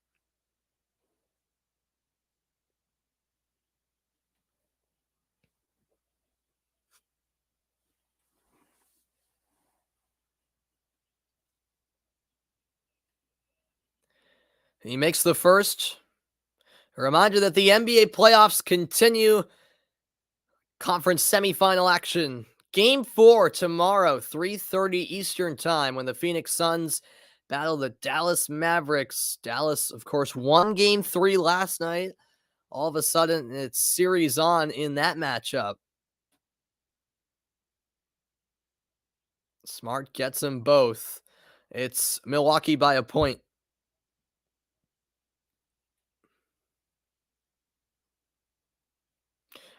He makes the first. A reminder that the NBA playoffs continue. Conference semifinal action. Game 4 tomorrow, 3:30 Eastern time, when the Phoenix Suns battle the Dallas Mavericks. Dallas, of course, won Game 3 last night. All of a sudden, it's series on in that matchup. Smart gets them both. It's Milwaukee by a point.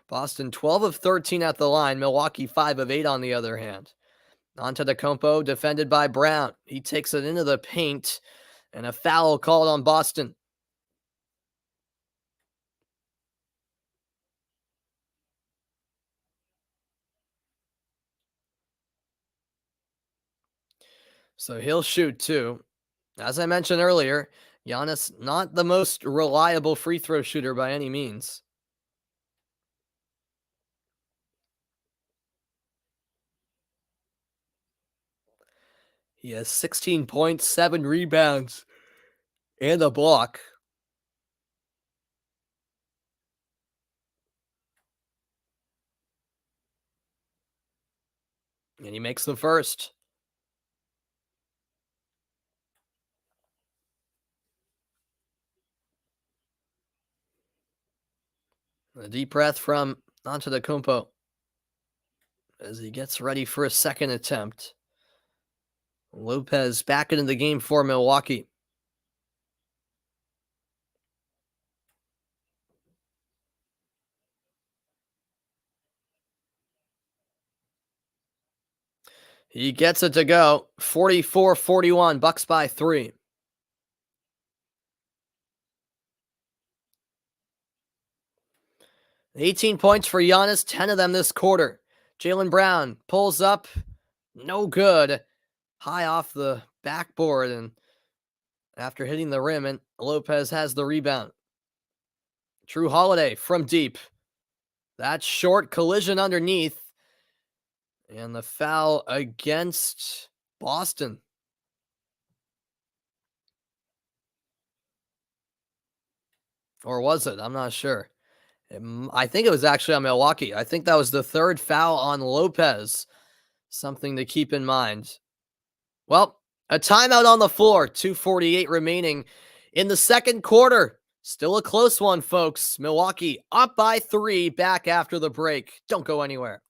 Boston 12 of 13 at the line. Milwaukee 5 of 8 on the other hand. Antetokounmpo defended by Brown. He takes it into the paint, and a foul called on Boston. So he'll shoot too. As I mentioned earlier, Giannis not the most reliable free throw shooter by any means. He has 16 points, 7 rebounds, and a block. And he makes the first. A deep breath from Antetokounmpo as he gets ready for a second attempt. Lopez back into the game for Milwaukee. He gets it to go. 44-41, Bucks by 3. 18 points for Giannis, 10 of them this quarter. Jaylen Brown pulls up, no good. High off the backboard, and after hitting the rim, and Lopez has the rebound. Drew Holiday from deep. That short collision underneath. And the foul against Boston. Or was it? I'm not sure. I think it was actually on Milwaukee. I think that was the third foul on Lopez. Something to keep in mind. Well, a timeout on the floor. 2:48 remaining in the second quarter. Still a close one, folks. Milwaukee up by 3, back after the break. Don't go anywhere.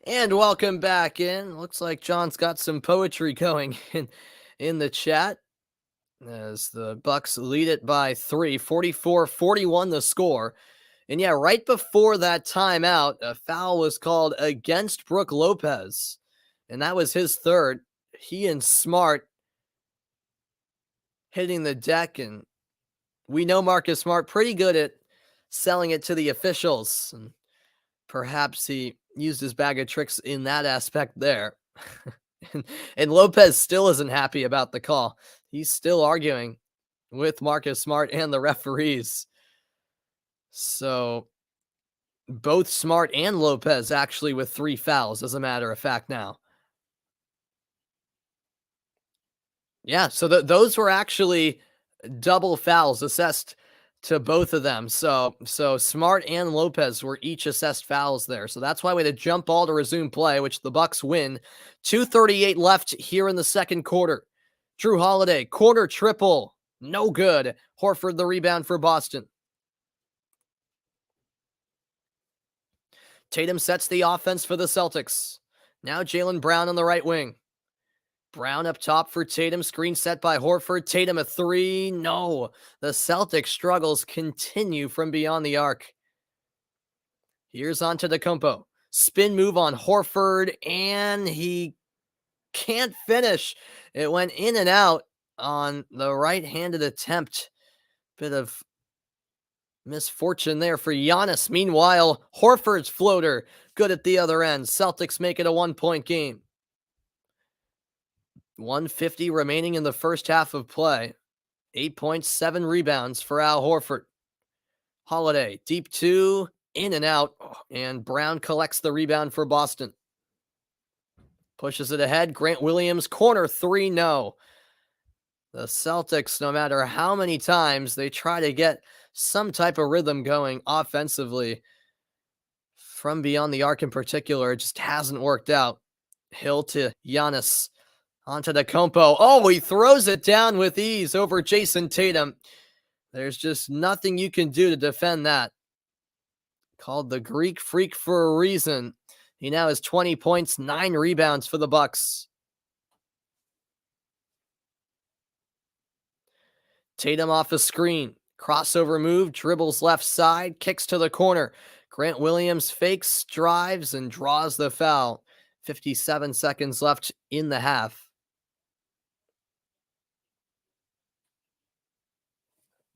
And welcome back in. Looks like John's got some poetry going in the chat as the Bucks lead it by 3, 44-41 the score. And yeah, right before that timeout, a foul was called against Brook Lopez, and that was his third. He and Smart hitting the deck, and we know Marcus Smart pretty good at selling it to the officials, and perhaps he used his bag of tricks in that aspect there. and Lopez still isn't happy about the call. He's still arguing with Marcus Smart and the referees. So both Smart and Lopez actually with 3 fouls, as a matter of fact now. Yeah, so those were actually double fouls assessed to both of them. So Smart and Lopez were each assessed fouls there. So that's why we had a jump ball to resume play, which the Bucks win. 2:38 left here in the second quarter. Drew Holiday, corner triple, no good. Horford the rebound for Boston. Tatum sets the offense for the Celtics. Now Jaylen Brown on the right wing. Brown up top for Tatum. Screen set by Horford. Tatum a three. No. The Celtics struggles continue from beyond the arc. Here's on to Antetokounmpo. Spin move on Horford, and he can't finish. It went in and out on the right-handed attempt. Bit of misfortune there for Giannis. Meanwhile, Horford's floater good at the other end. Celtics make it a 1-point game. 150 remaining in the first half of play. 8 points, 7 rebounds for Al Horford. Holiday, deep two, in and out, and Brown collects the rebound for Boston. Pushes it ahead. Grant Williams, corner three, no. The Celtics, no matter how many times they try to get some type of rhythm going offensively, from beyond the arc in particular, it just hasn't worked out. Hill to Giannis. Onto the Antetokounmpo. Oh, he throws it down with ease over Jason Tatum. There's just nothing you can do to defend that. Called the Greek Freak for a reason. He now has 20 points, 9 rebounds for the Bucks. Tatum off a screen. Crossover move, dribbles left side, kicks to the corner. Grant Williams fakes, drives, and draws the foul. 57 seconds left in the half.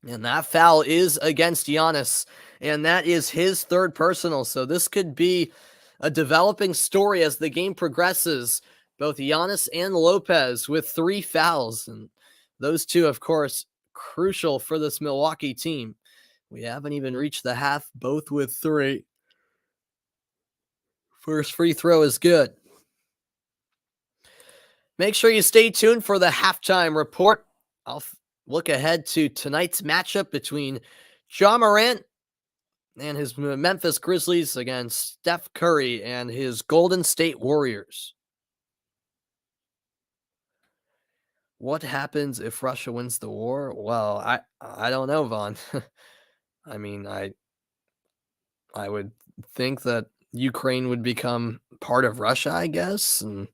And that foul is against Giannis, and that is his third personal. So this could be a developing story as the game progresses. Both Giannis and Lopez with 3 fouls, and those two, of course, crucial for this Milwaukee team. We haven't even reached the half, both with 3. First free throw is good. Make sure you stay tuned for the halftime report. I'll look ahead to tonight's matchup between Ja Morant and his Memphis Grizzlies against Steph Curry and his Golden State Warriors. What happens if Russia wins the war? Well, I don't know, Vaughn. I mean, I would think that Ukraine would become part of Russia, I guess, and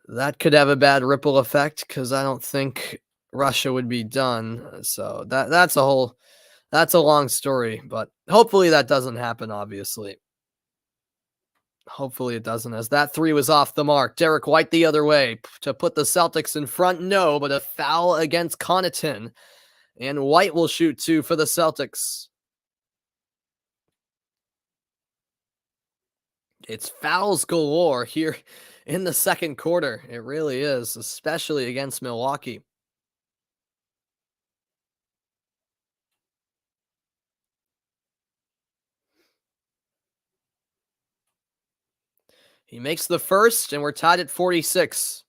that could have a bad ripple effect because I don't think Russia would be done. So that's a long story, but hopefully that doesn't happen, obviously. Hopefully it doesn't, as that 3 was off the mark. Derek White the other way to put the Celtics in front. No, but a foul against Connaughton. And White will shoot 2 for the Celtics. It's fouls galore here in the second quarter. It really is, especially against Milwaukee. He makes the first, and we're tied at 46.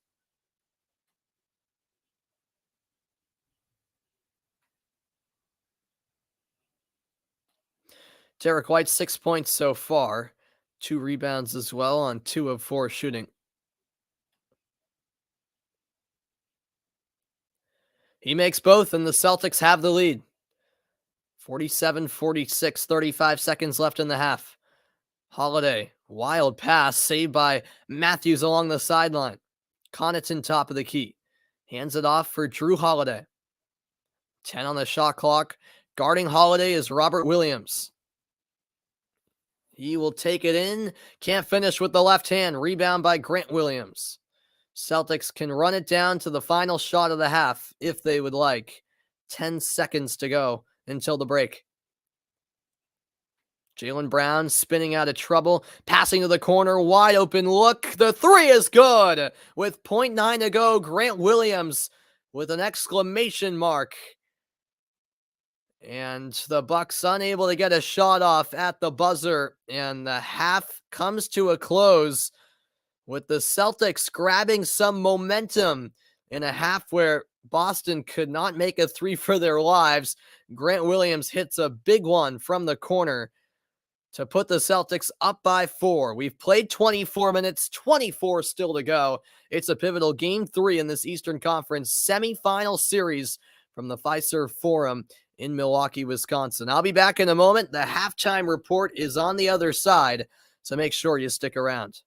Derek White, 6 points so far. 2 rebounds as well on 2 of 4 shooting. He makes both, and the Celtics have the lead. 47-46, 35 seconds left in the half. Holiday, wild pass, saved by Matthews along the sideline. Connaughton top of the key. Hands it off for Drew Holiday. 10 on the shot clock. Guarding Holiday is Robert Williams. He will take it in. Can't finish with the left hand. Rebound by Grant Williams. Celtics can run it down to the final shot of the half if they would like. 10 seconds to go until the break. Jaylen Brown spinning out of trouble, passing to the corner, wide open look. The 3 is good. With 0.9 to go, Grant Williams with an exclamation mark. And the Bucks unable to get a shot off at the buzzer, and the half comes to a close with the Celtics grabbing some momentum in a half where Boston could not make a 3 for their lives. Grant Williams hits a big one from the corner to put the Celtics up by 4. We've played 24 minutes, 24 still to go. It's a pivotal Game 3 in this Eastern Conference semifinal series from the Fiserv Forum in Milwaukee, Wisconsin. I'll be back in a moment. The halftime report is on the other side, so make sure you stick around.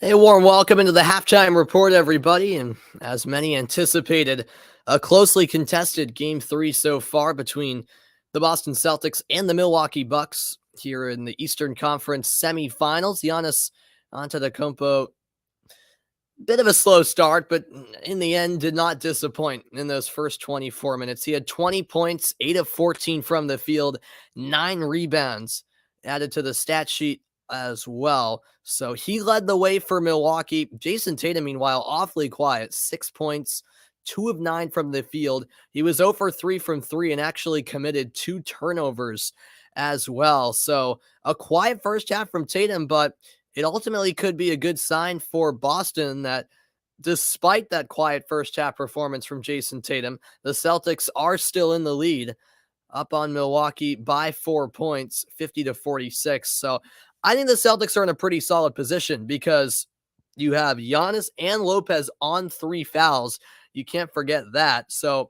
A warm welcome into the halftime report, everybody. And as many anticipated, a closely contested game three so far between the Boston Celtics and the Milwaukee Bucks here in the Eastern Conference Semifinals. Giannis Antetokounmpo, bit of a slow start, but in the end did not disappoint in those first 24 minutes. He had 20 points, 8 of 14 from the field, 9 rebounds added to the stat sheet as well. So he led the way for Milwaukee. Jason Tatum, meanwhile, awfully quiet, 6 points, 2 of 9 from the field. He was 0 for 3 from 3 and actually committed 2 turnovers as well. So a quiet first half from Tatum, but it ultimately could be a good sign for Boston that despite that quiet first half performance from Jason Tatum, the Celtics are still in the lead up on Milwaukee by 4 points, 50-46. So I think the Celtics are in a pretty solid position because you have Giannis and Lopez on 3 fouls. You can't forget that. So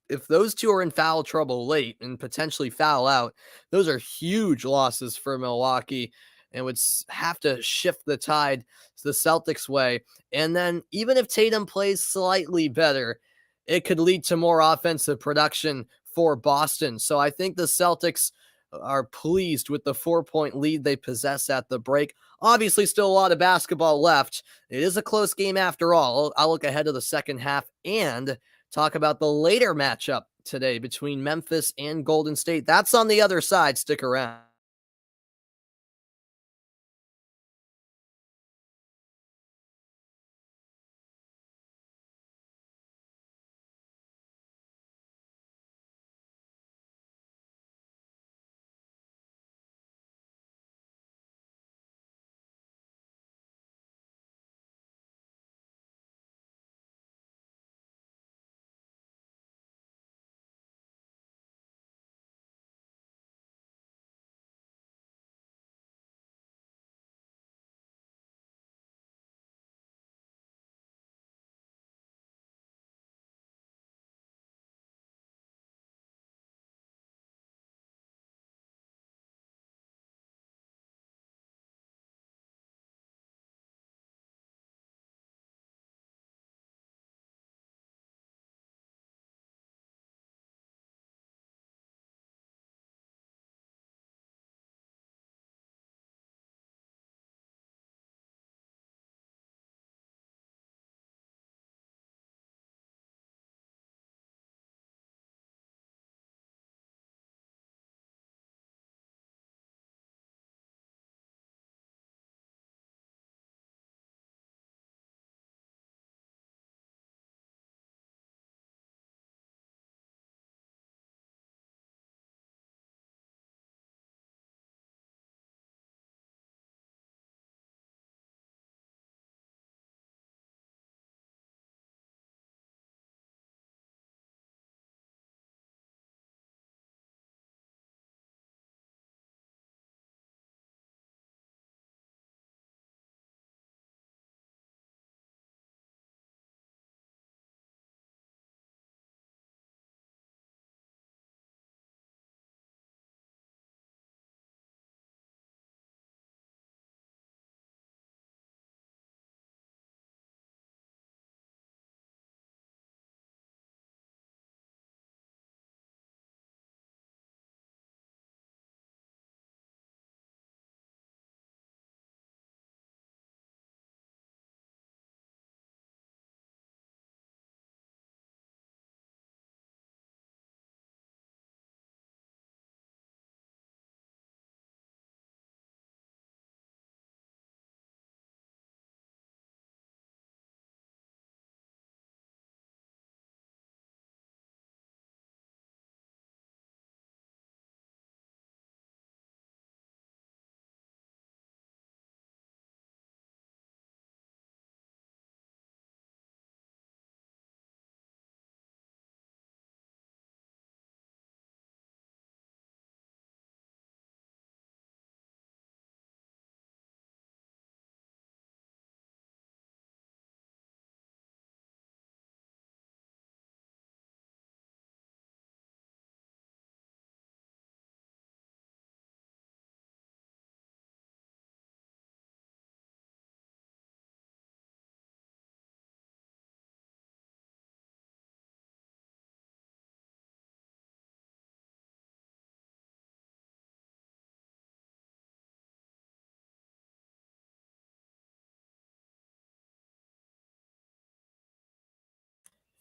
if those two are in foul trouble late and potentially foul out, those are huge losses for Milwaukee and would have to shift the tide to the Celtics' way. And then even if Tatum plays slightly better, it could lead to more offensive production for Boston. So I think the Celtics are pleased with the 4-point lead they possess at the break. Obviously, still a lot of basketball left. It is a close game after all. I'll look ahead to the second half and talk about the later matchup today between Memphis and Golden State. That's on the other side. Stick around.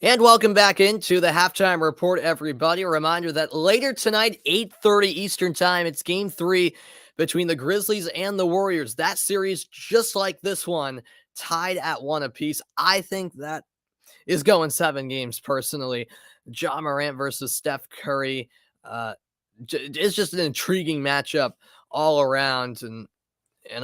And welcome back into the halftime report, everybody. A reminder that later tonight, 8:30 Eastern time, it's game 3 between the Grizzlies and the Warriors. That series, just like this one, tied at 1 apiece. I think that is going 7 games personally. Ja Morant versus Steph Curry. Uh, it's just an intriguing matchup all around. And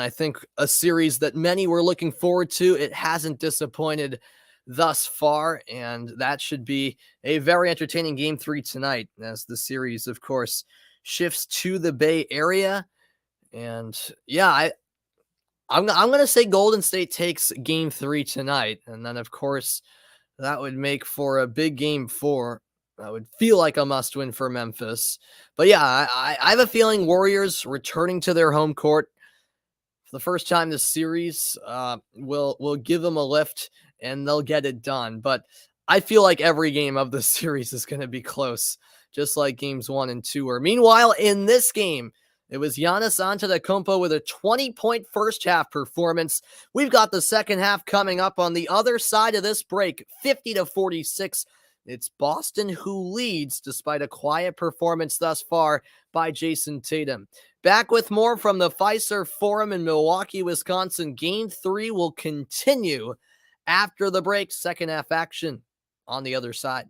I think a series that many were looking forward to. It hasn't disappointed thus far, and that should be a very entertaining game 3 tonight as the series, of course, shifts to the Bay Area. And yeah, I'm gonna say Golden State takes game 3 tonight, and then of course that would make for a big game 4. That would feel like a must win for Memphis. But yeah, I have a feeling Warriors returning to their home court for the first time this series will give them a lift and they'll get it done. But I feel like every game of the series is going to be close, just like games 1 and 2 were. Meanwhile, in this game, it was Giannis Antetokounmpo with a 20-point first half performance. We've got the second half coming up on the other side of this break, 50-46. It's Boston who leads despite a quiet performance thus far by Jason Tatum. Back with more from the Fiserv Forum in Milwaukee, Wisconsin. Game 3 will continue after the break. Second half action on the other side.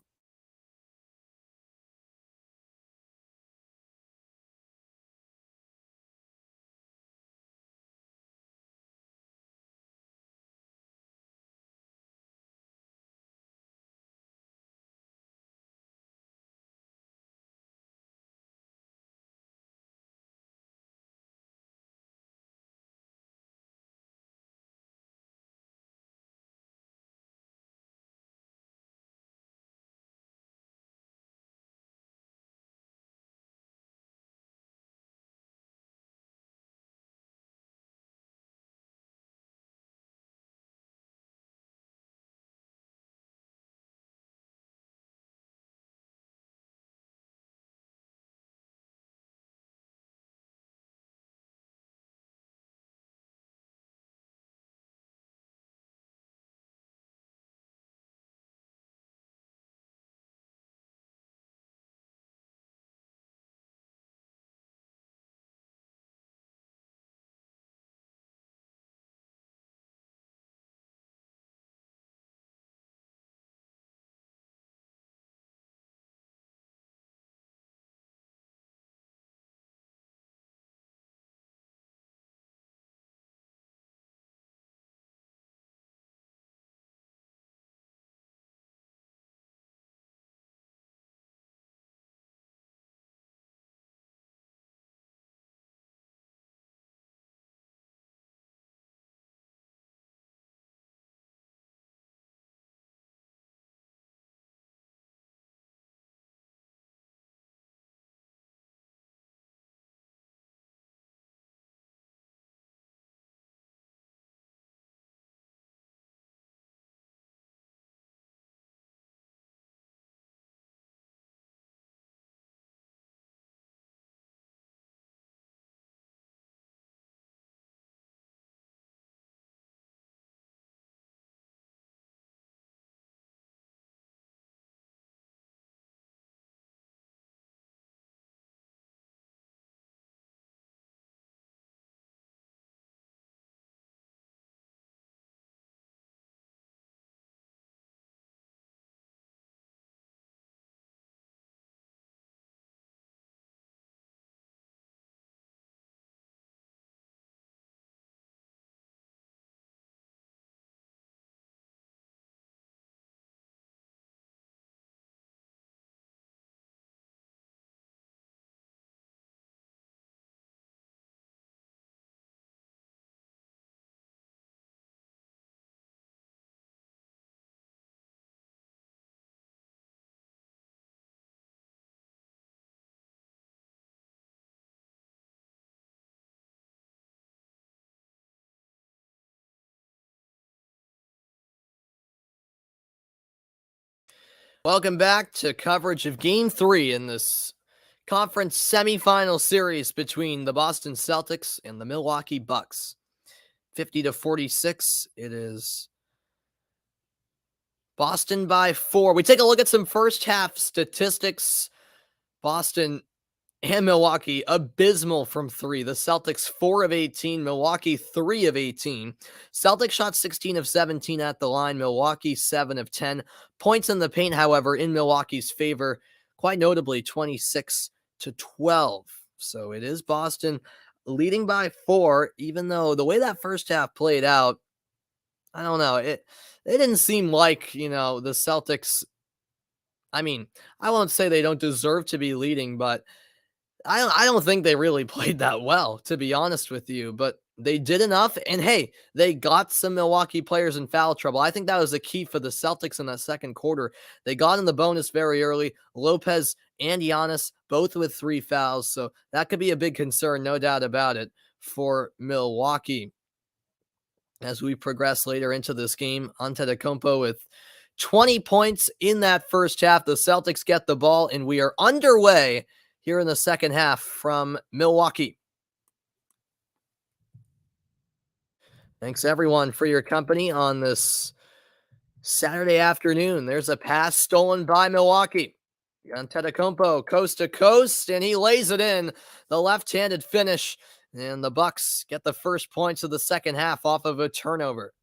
Welcome back to coverage of Game 3 in this conference semifinal series between the Boston Celtics and the Milwaukee Bucks. 50-46. It is Boston by 4. We take a look at some first half statistics. Boston and Milwaukee abysmal from 3. The Celtics 4 of 18, Milwaukee 3 of 18. Celtics shot 16 of 17 at the line, Milwaukee 7 of 10. Points in the paint, however, in Milwaukee's favor, quite notably 26 to 12. So it is Boston leading by 4, even though the way that first half played out, I don't know. It didn't seem like, the Celtics. I mean, I won't say they don't deserve to be leading, but I don't think they really played that well, to be honest with you, but they did enough. And hey, they got some Milwaukee players in foul trouble. I think that was the key for the Celtics in that second quarter. They got in the bonus very early. Lopez and Giannis both with 3 fouls. So that could be a big concern, no doubt about it, for Milwaukee. As we progress later into this game, Antetokounmpo with 20 points in that first half. The Celtics get the ball, and we are underway here in the second half from Milwaukee. Thanks, everyone, for your company on this Saturday afternoon. There's a pass stolen by Milwaukee. Antetokounmpo coast to coast, and he lays it in. The left-handed finish, and the Bucks get the first points of the second half off of a turnover.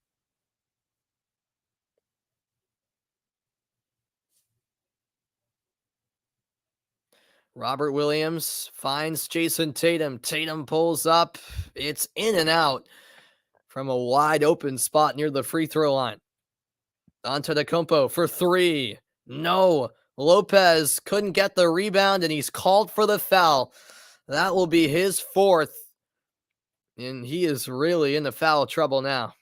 Robert Williams finds Jason Tatum. Tatum pulls up. It's in and out from a wide open spot near the free throw line. Antetokounmpo for 3. No. Lopez couldn't get the rebound, and he's called for the foul. That will be his 4th, and he is really in the foul trouble now.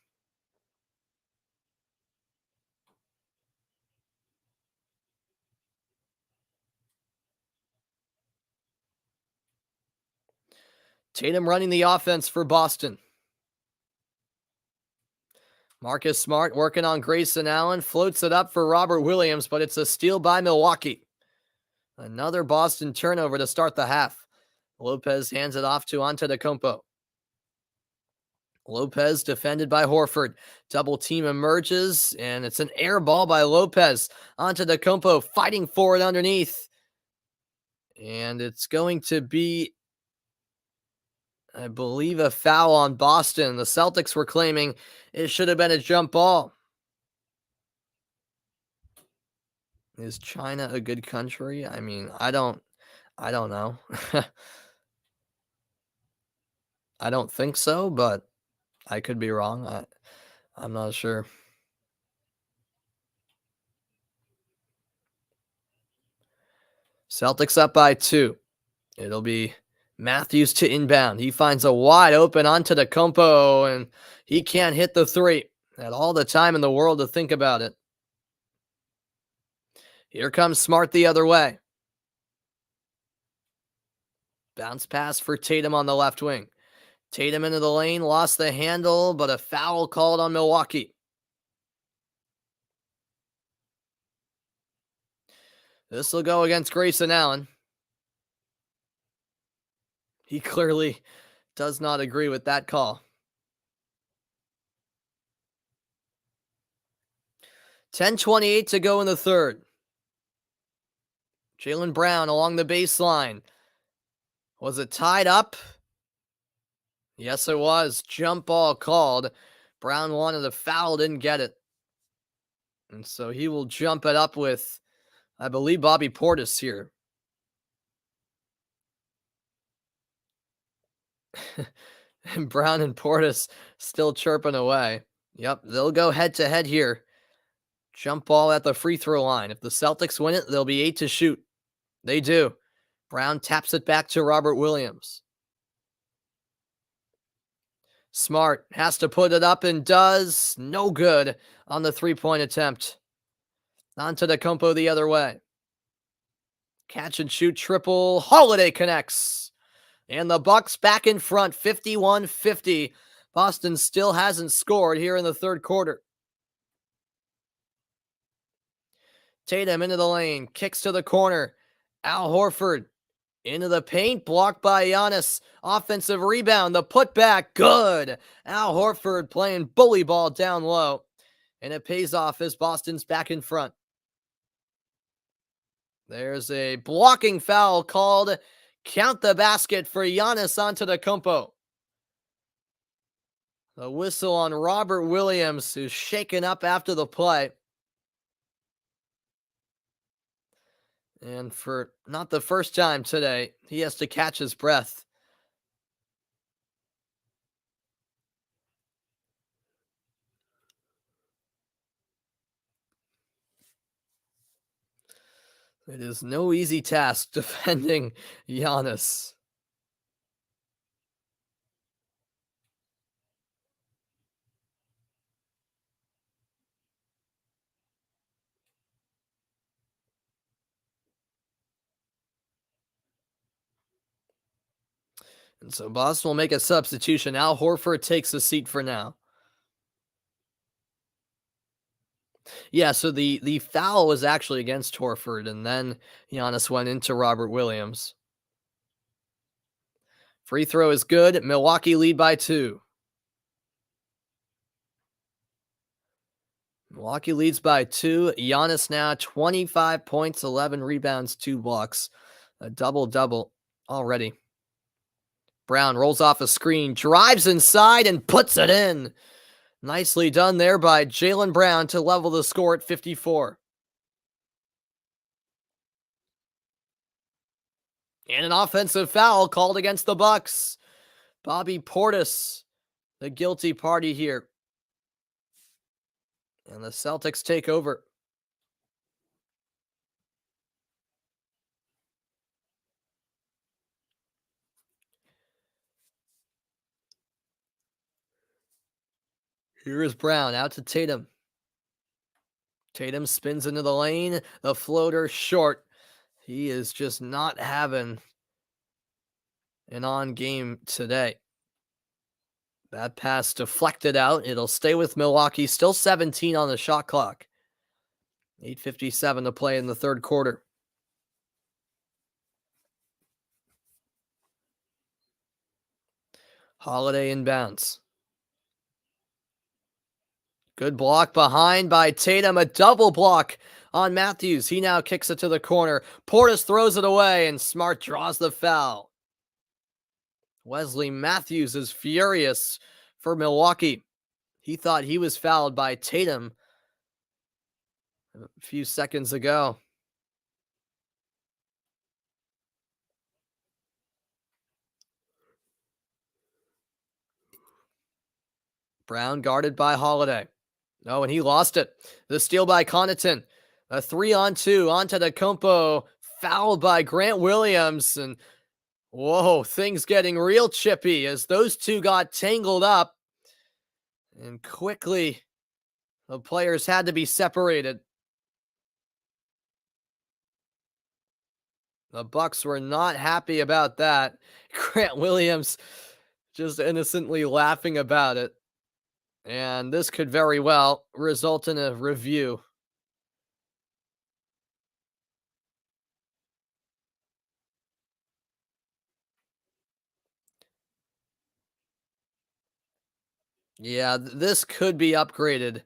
Tatum running the offense for Boston. Marcus Smart working on Grayson Allen, floats it up for Robert Williams, but it's a steal by Milwaukee. Another Boston turnover to start the half. Lopez hands it off to Antetokounmpo. Lopez defended by Horford. Double team emerges, and it's an air ball by Lopez. Antetokounmpo fighting for it underneath. And it's going to be, I believe, a foul on Boston. The Celtics were claiming it should have been a jump ball. Is China a good country? I mean, I don't know. I don't think so, but I could be wrong. I'm not sure. Celtics up by 2. It'll be Matthews to inbound. He finds a wide open Antetokounmpo, and he can't hit the 3. Had all the time in the world to think about it. Here comes Smart the other way. Bounce pass for Tatum on the left wing. Tatum into the lane, lost the handle, but a foul called on Milwaukee. This will go against Grayson Allen. He clearly does not agree with that call. 10:28 to go in the third. Jaylen Brown along the baseline. Was it tied up? Yes, it was. Jump ball called. Brown wanted a foul, didn't get it. And so he will jump it up with, I believe, Bobby Portis here. And Brown and Portis still chirping away. Yep, they'll go head-to-head here. Jump ball at the free throw line. If the Celtics win it, they'll be 8 to shoot. They do. Brown taps it back to Robert Williams. Smart has to put it up and does. No good on the three-point attempt. Antetokounmpo the other way. Catch and shoot triple. Holiday connects. And the Bucks back in front, 51-50. Boston still hasn't scored here in the third quarter. Tatum into the lane, kicks to the corner. Al Horford into the paint, blocked by Giannis. Offensive rebound, the putback, good. Al Horford playing bully ball down low. And it pays off as Boston's back in front. There's a blocking foul called. Count the basket for Giannis Antetokounmpo. The whistle on Robert Williams, who's shaken up after the play. And for not the first time today, he has to catch his breath. It is no easy task defending Giannis. And so Boston will make a substitution. Al Horford takes a seat for now. Yeah, so the foul was actually against Horford, and then Giannis went into Robert Williams. Free throw is good. Milwaukee lead by 2. Milwaukee leads by 2. Giannis now 25 points, 11 rebounds, 2 blocks. A double-double already. Brown rolls off a screen, drives inside, and puts it in. Nicely done there by Jaylen Brown to level the score at 54. And an offensive foul called against the Bucks. Bobby Portis, the guilty party here. And the Celtics take over. Here is Brown out to Tatum. Tatum spins into the lane. The floater short. He is just not having an on game today. That pass deflected out. It'll stay with Milwaukee. Still 17 on the shot clock. 8:57 to play in the third quarter. Holiday inbounds. Good block behind by Tatum. A double block on Matthews. He now kicks it to the corner. Portis throws it away, and Smart draws the foul. Wesley Matthews is furious for Milwaukee. He thought he was fouled by Tatum a few seconds ago. Brown guarded by Holiday. Oh, and he lost it. The steal by Connaughton. A 3-on-2 onto the Antetokounmpo. Fouled by Grant Williams. And whoa, things getting real chippy as those two got tangled up. And quickly, the players had to be separated. The Bucks were not happy about that. Grant Williams just innocently laughing about it. And this could very well result in a review. Yeah, this could be upgraded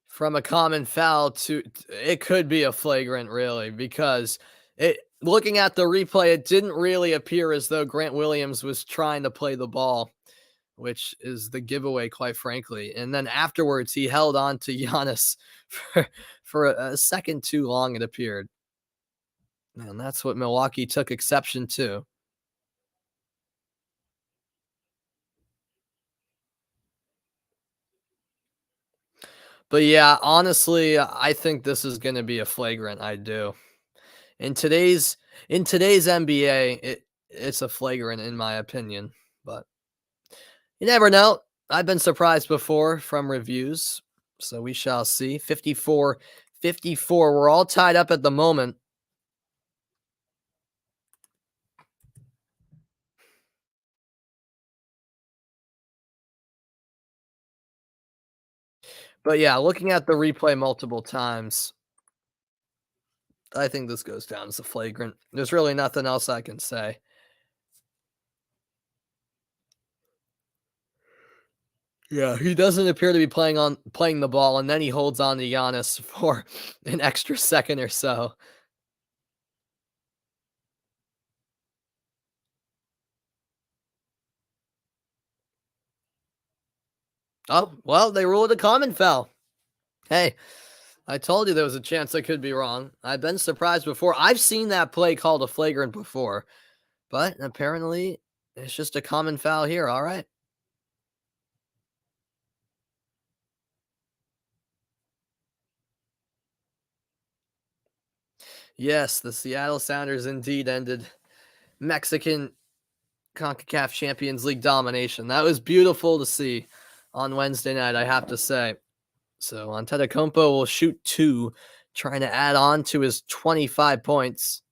from a common foul to it could be a flagrant, really, because looking at the replay, it didn't really appear as though Grant Williams was trying to play the ball, which is the giveaway, quite frankly. And then afterwards, he held on to Giannis for a second too long, it appeared. And that's what Milwaukee took exception to. But yeah, honestly, I think this is going to be a flagrant. I do. In today's NBA, it's a flagrant in my opinion, but you never know. I've been surprised before from reviews, so we shall see. 54-54. We're all tied up at the moment. But yeah, looking at the replay multiple times, I think this goes down as a flagrant. There's really nothing else I can say. Yeah, he doesn't appear to be playing the ball, and then he holds on to Giannis for an extra second or so. Oh, well, they ruled a common foul. Hey, I told you there was a chance I could be wrong. I've been surprised before. I've seen that play called a flagrant before, but apparently it's just a common foul here. All right. Yes, the Seattle Sounders indeed ended Mexican CONCACAF Champions League domination. That was beautiful to see on Wednesday night, I have to say. So Antetokounmpo will shoot two, trying to add on to his 25 points.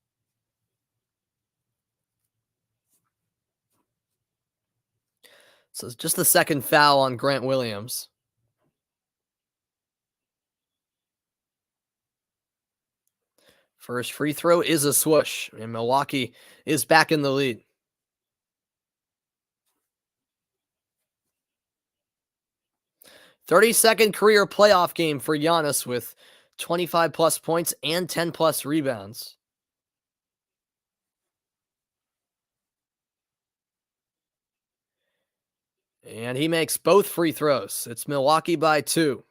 So it's just the second foul on Grant Williams. First free throw is a swoosh, and Milwaukee is back in the lead. 32nd career playoff game for Giannis with 25 plus points and 10 plus rebounds. And he makes both free throws. It's Milwaukee by two.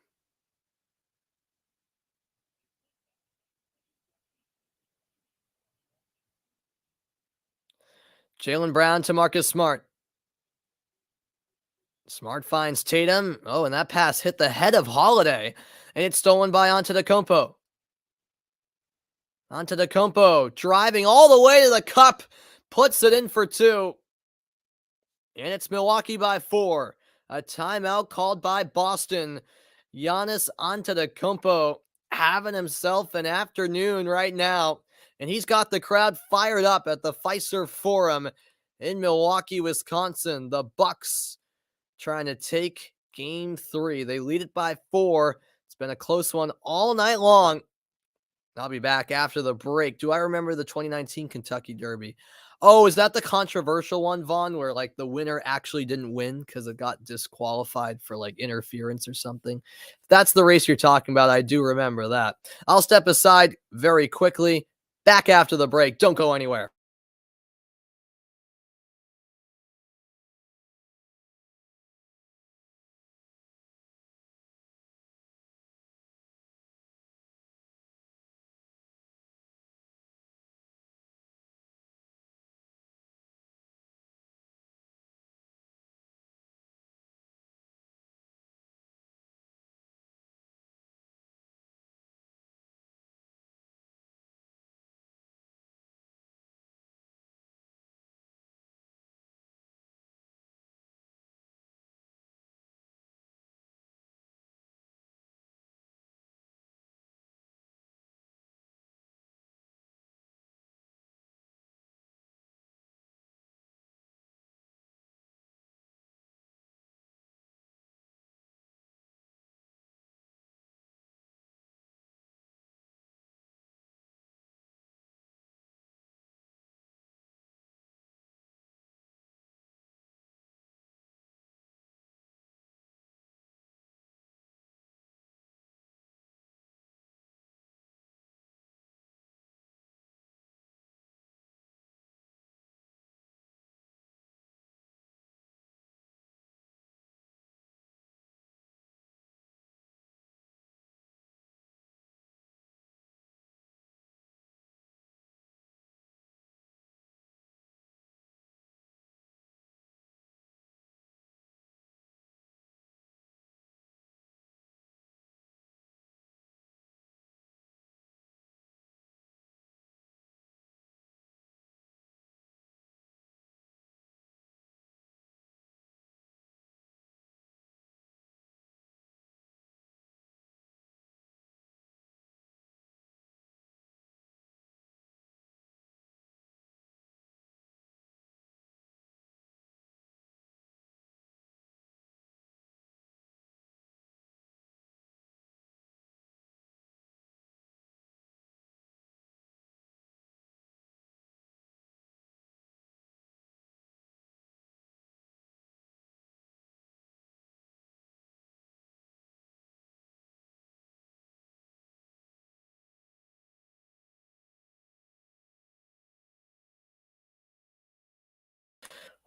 Jalen Brown to Marcus Smart. Smart finds Tatum. Oh, and that pass hit the head of Holiday, and it's stolen by Antetokounmpo. Antetokounmpo driving all the way to the cup, puts it in for two, and it's Milwaukee by four. A timeout called by Boston. Giannis Antetokounmpo having himself an afternoon right now, and he's got the crowd fired up at the Fiserv Forum in Milwaukee, Wisconsin. The Bucks trying to take game three. They lead it by four. It's been a close one all night long. I'll be back after the break. Do I remember the 2019 Kentucky Derby? Oh, is that the controversial one, Vaughn, where like the winner actually didn't win because it got disqualified for like interference or something? If that's the race you're talking about, I do remember that. I'll step aside very quickly. Back after the break. Don't go anywhere.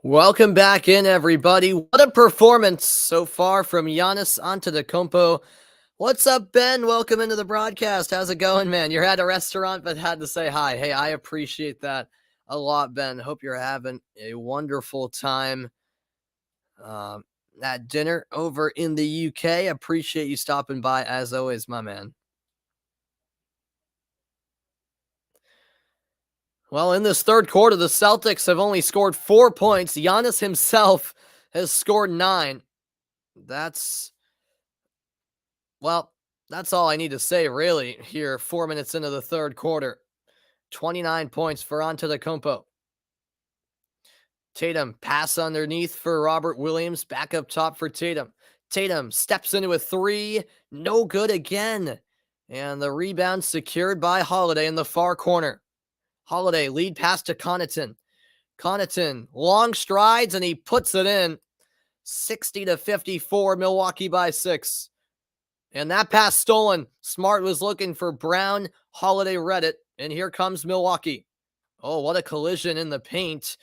Welcome back in, everybody. What a performance so far from Giannis Antetokounmpo. What's up, Ben? Welcome into the broadcast. How's it going, man? You're at a restaurant, but had to say hi. Hey, I appreciate that a lot, Ben. Hope you're having a wonderful time um, at dinner over in the UK. Appreciate you stopping by, as always, my man. Well, in this third quarter, the Celtics have only scored 4 points. Giannis himself has scored 9. That's Well, that's all I need to say, really, here, 4 minutes into the third quarter. 29 points for Antetokounmpo. Tatum, pass underneath for Robert Williams, back up top for Tatum. Tatum steps into a three, no good again. And the rebound secured by Holiday in the far corner. Holiday, lead pass to Connaughton. Connaughton, long strides, and he puts it in. 60-54, Milwaukee by 6. And that pass stolen. Smart was looking for Brown. Holiday read it. And here comes Milwaukee. Oh, what a collision in the paint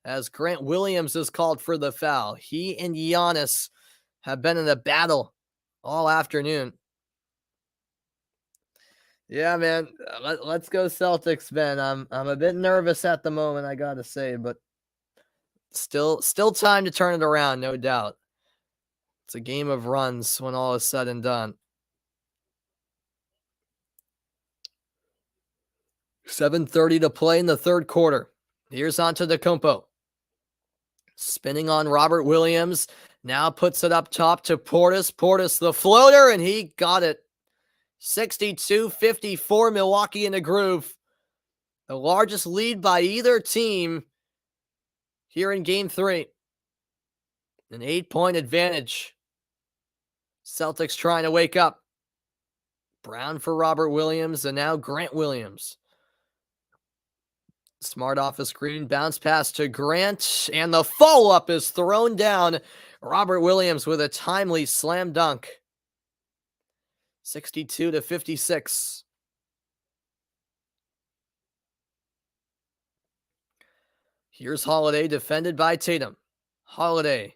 as Grant Williams is called for the foul. He and Giannis have been in a battle all afternoon. Yeah, man. Let's go Celtics, Ben. I'm a bit nervous at the moment, I gotta say, but still time to turn it around, no doubt. It's a game of runs when all is said and done. 7:30 to play in the third quarter. Here's Antetokounmpo. Spinning on Robert Williams. Now puts it up top to Portis. Portis the floater, and he got it. 62-54, Milwaukee in the groove. The largest lead by either team here in game 3. An 8-point advantage. Celtics trying to wake up. Brown for Robert Williams, and now Grant Williams. Smart off a screen, bounce pass to Grant, and the follow-up is thrown down. Robert Williams with a timely slam dunk. 62-56. Here's Holiday, defended by Tatum. Holiday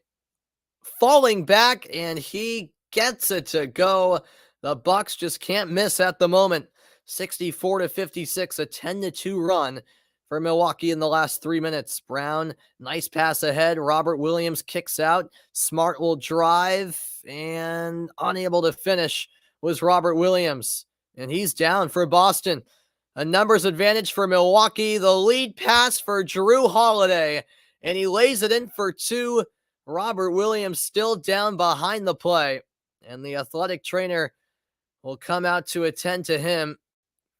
falling back, and he gets it to go. The Bucks just can't miss at the moment. 64-56, a 10-2 run for Milwaukee in the last 3 minutes. Brown, nice pass ahead. Robert Williams kicks out. Smart will drive, and unable to finish was Robert Williams. And he's down for Boston. A numbers advantage for Milwaukee. The lead pass for Jrue Holiday, and he lays it in for 2. Robert Williams still down behind the play, and the athletic trainer will come out to attend to him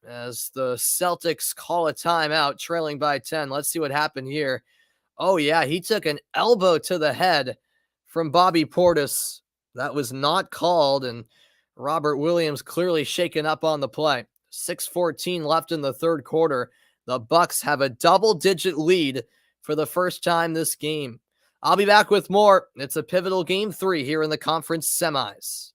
as the Celtics call a timeout, trailing by 10. Let's see what happened here. Oh, yeah, he took an elbow to the head from Bobby Portis. That was not called, and Robert Williams clearly shaken up on the play. 6:14 left in the third quarter. The Bucks have a double-digit lead for the first time this game. I'll be back with more. It's a pivotal game 3 here in the conference semis.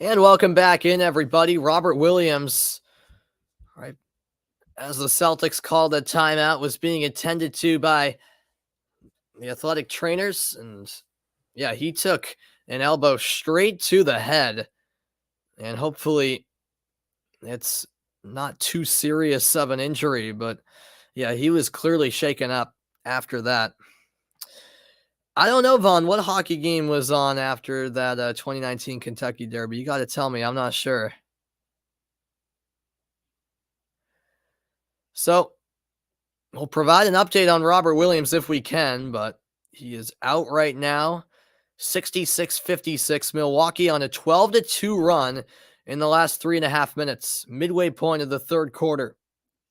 And welcome back in, everybody. Robert Williams, right, as the Celtics called a timeout, was being attended to by the athletic trainers. And yeah, he took an elbow straight to the head. And hopefully it's not too serious of an injury. But yeah, he was clearly shaken up after that. I don't know, Vaughn, what hockey game was on after that 2019 Kentucky Derby? You got to tell me. I'm not sure. So we'll provide an update on Robert Williams if we can, but he is out right now. 66-56, Milwaukee on a 12-2 run in the last 3.5 minutes. Midway point of the third quarter.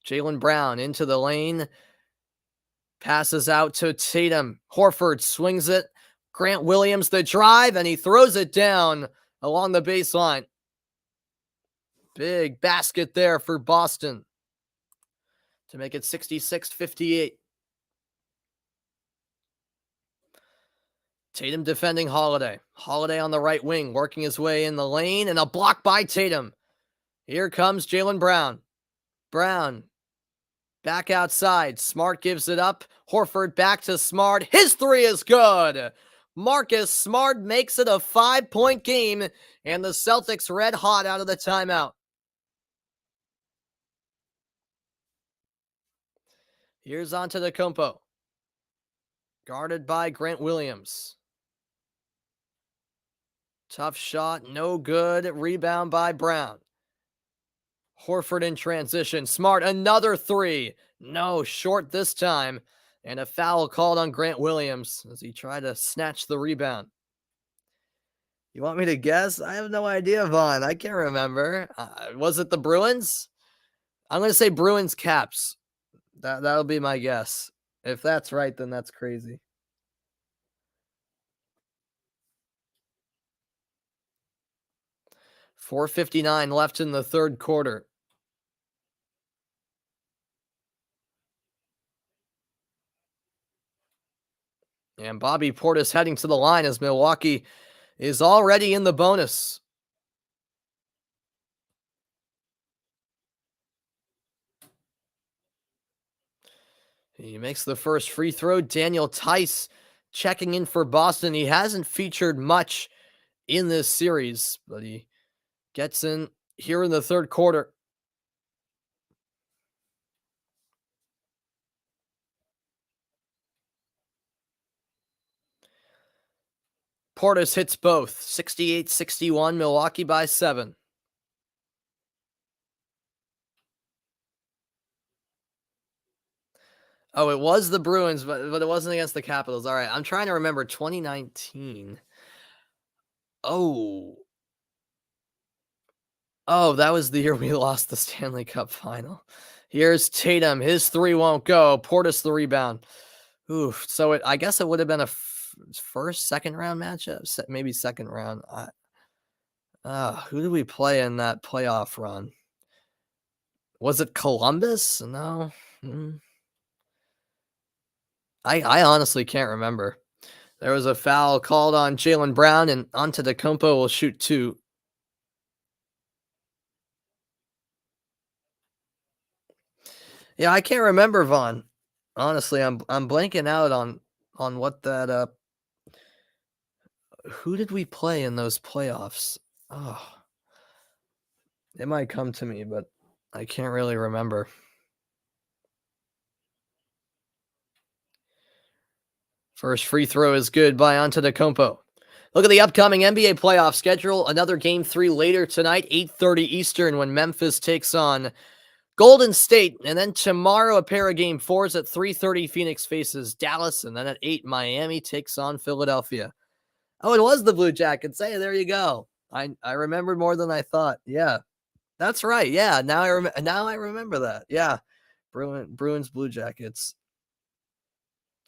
Jaylen Brown into the lane. Passes out to Tatum. Horford swings it. Grant Williams the drive, and he throws it down along the baseline. Big basket there for Boston to make it 66-58. Tatum defending Holiday. Holiday on the right wing, working his way in the lane, and a block by Tatum. Here comes Jaylen Brown. Brown back outside. Smart gives it up. Horford back to Smart. His three is good. Marcus Smart makes it a 5-point game, and the Celtics red hot out of the timeout. Here's Antetokounmpo. Guarded by Grant Williams. Tough shot, no good. Rebound by Brown. Horford in transition. Smart, another three. No, short this time. And a foul called on Grant Williams as he tried to snatch the rebound. You want me to guess? I have no idea, Vaughn. I can't remember. Was it the Bruins? I'm going to say Bruins Caps. That'll be my guess. If that's right, then that's crazy. .459 left in the third quarter. And Bobby Portis heading to the line as Milwaukee is already in the bonus. He makes the first free throw. Daniel Tice checking in for Boston. He hasn't featured much in this series, but he gets in here in the third quarter. Portis hits both. 68-61, Milwaukee by 7. Oh, it was the Bruins, but it wasn't against the Capitals. All right, I'm trying to remember 2019. Oh, that was the year we lost the Stanley Cup final. Here's Tatum. His three won't go. Portis the rebound. Oof. So I guess it would have been a first, second round matchup. Maybe second round. Who did we play in that playoff run? Was it Columbus? No. I honestly can't remember. There was a foul called on Jaylen Brown, and Antetokounmpo will shoot 2. Yeah, I can't remember, Vaughn. Honestly, I'm blanking out on what that who did we play in those playoffs? Oh. It might come to me, but I can't really remember. First free throw is good by Antetokounmpo. Look at the upcoming NBA playoff schedule. Another game 3 later tonight, 8:30 Eastern, when Memphis takes on Golden State. And then tomorrow, a pair of game 4s at 3:30. Phoenix faces Dallas. And then at 8, Miami takes on Philadelphia. Oh, it was the Blue Jackets. Hey, there you go. I remembered more than I thought. Yeah, that's right. Yeah, now I remember that. Yeah, Bruins Blue Jackets.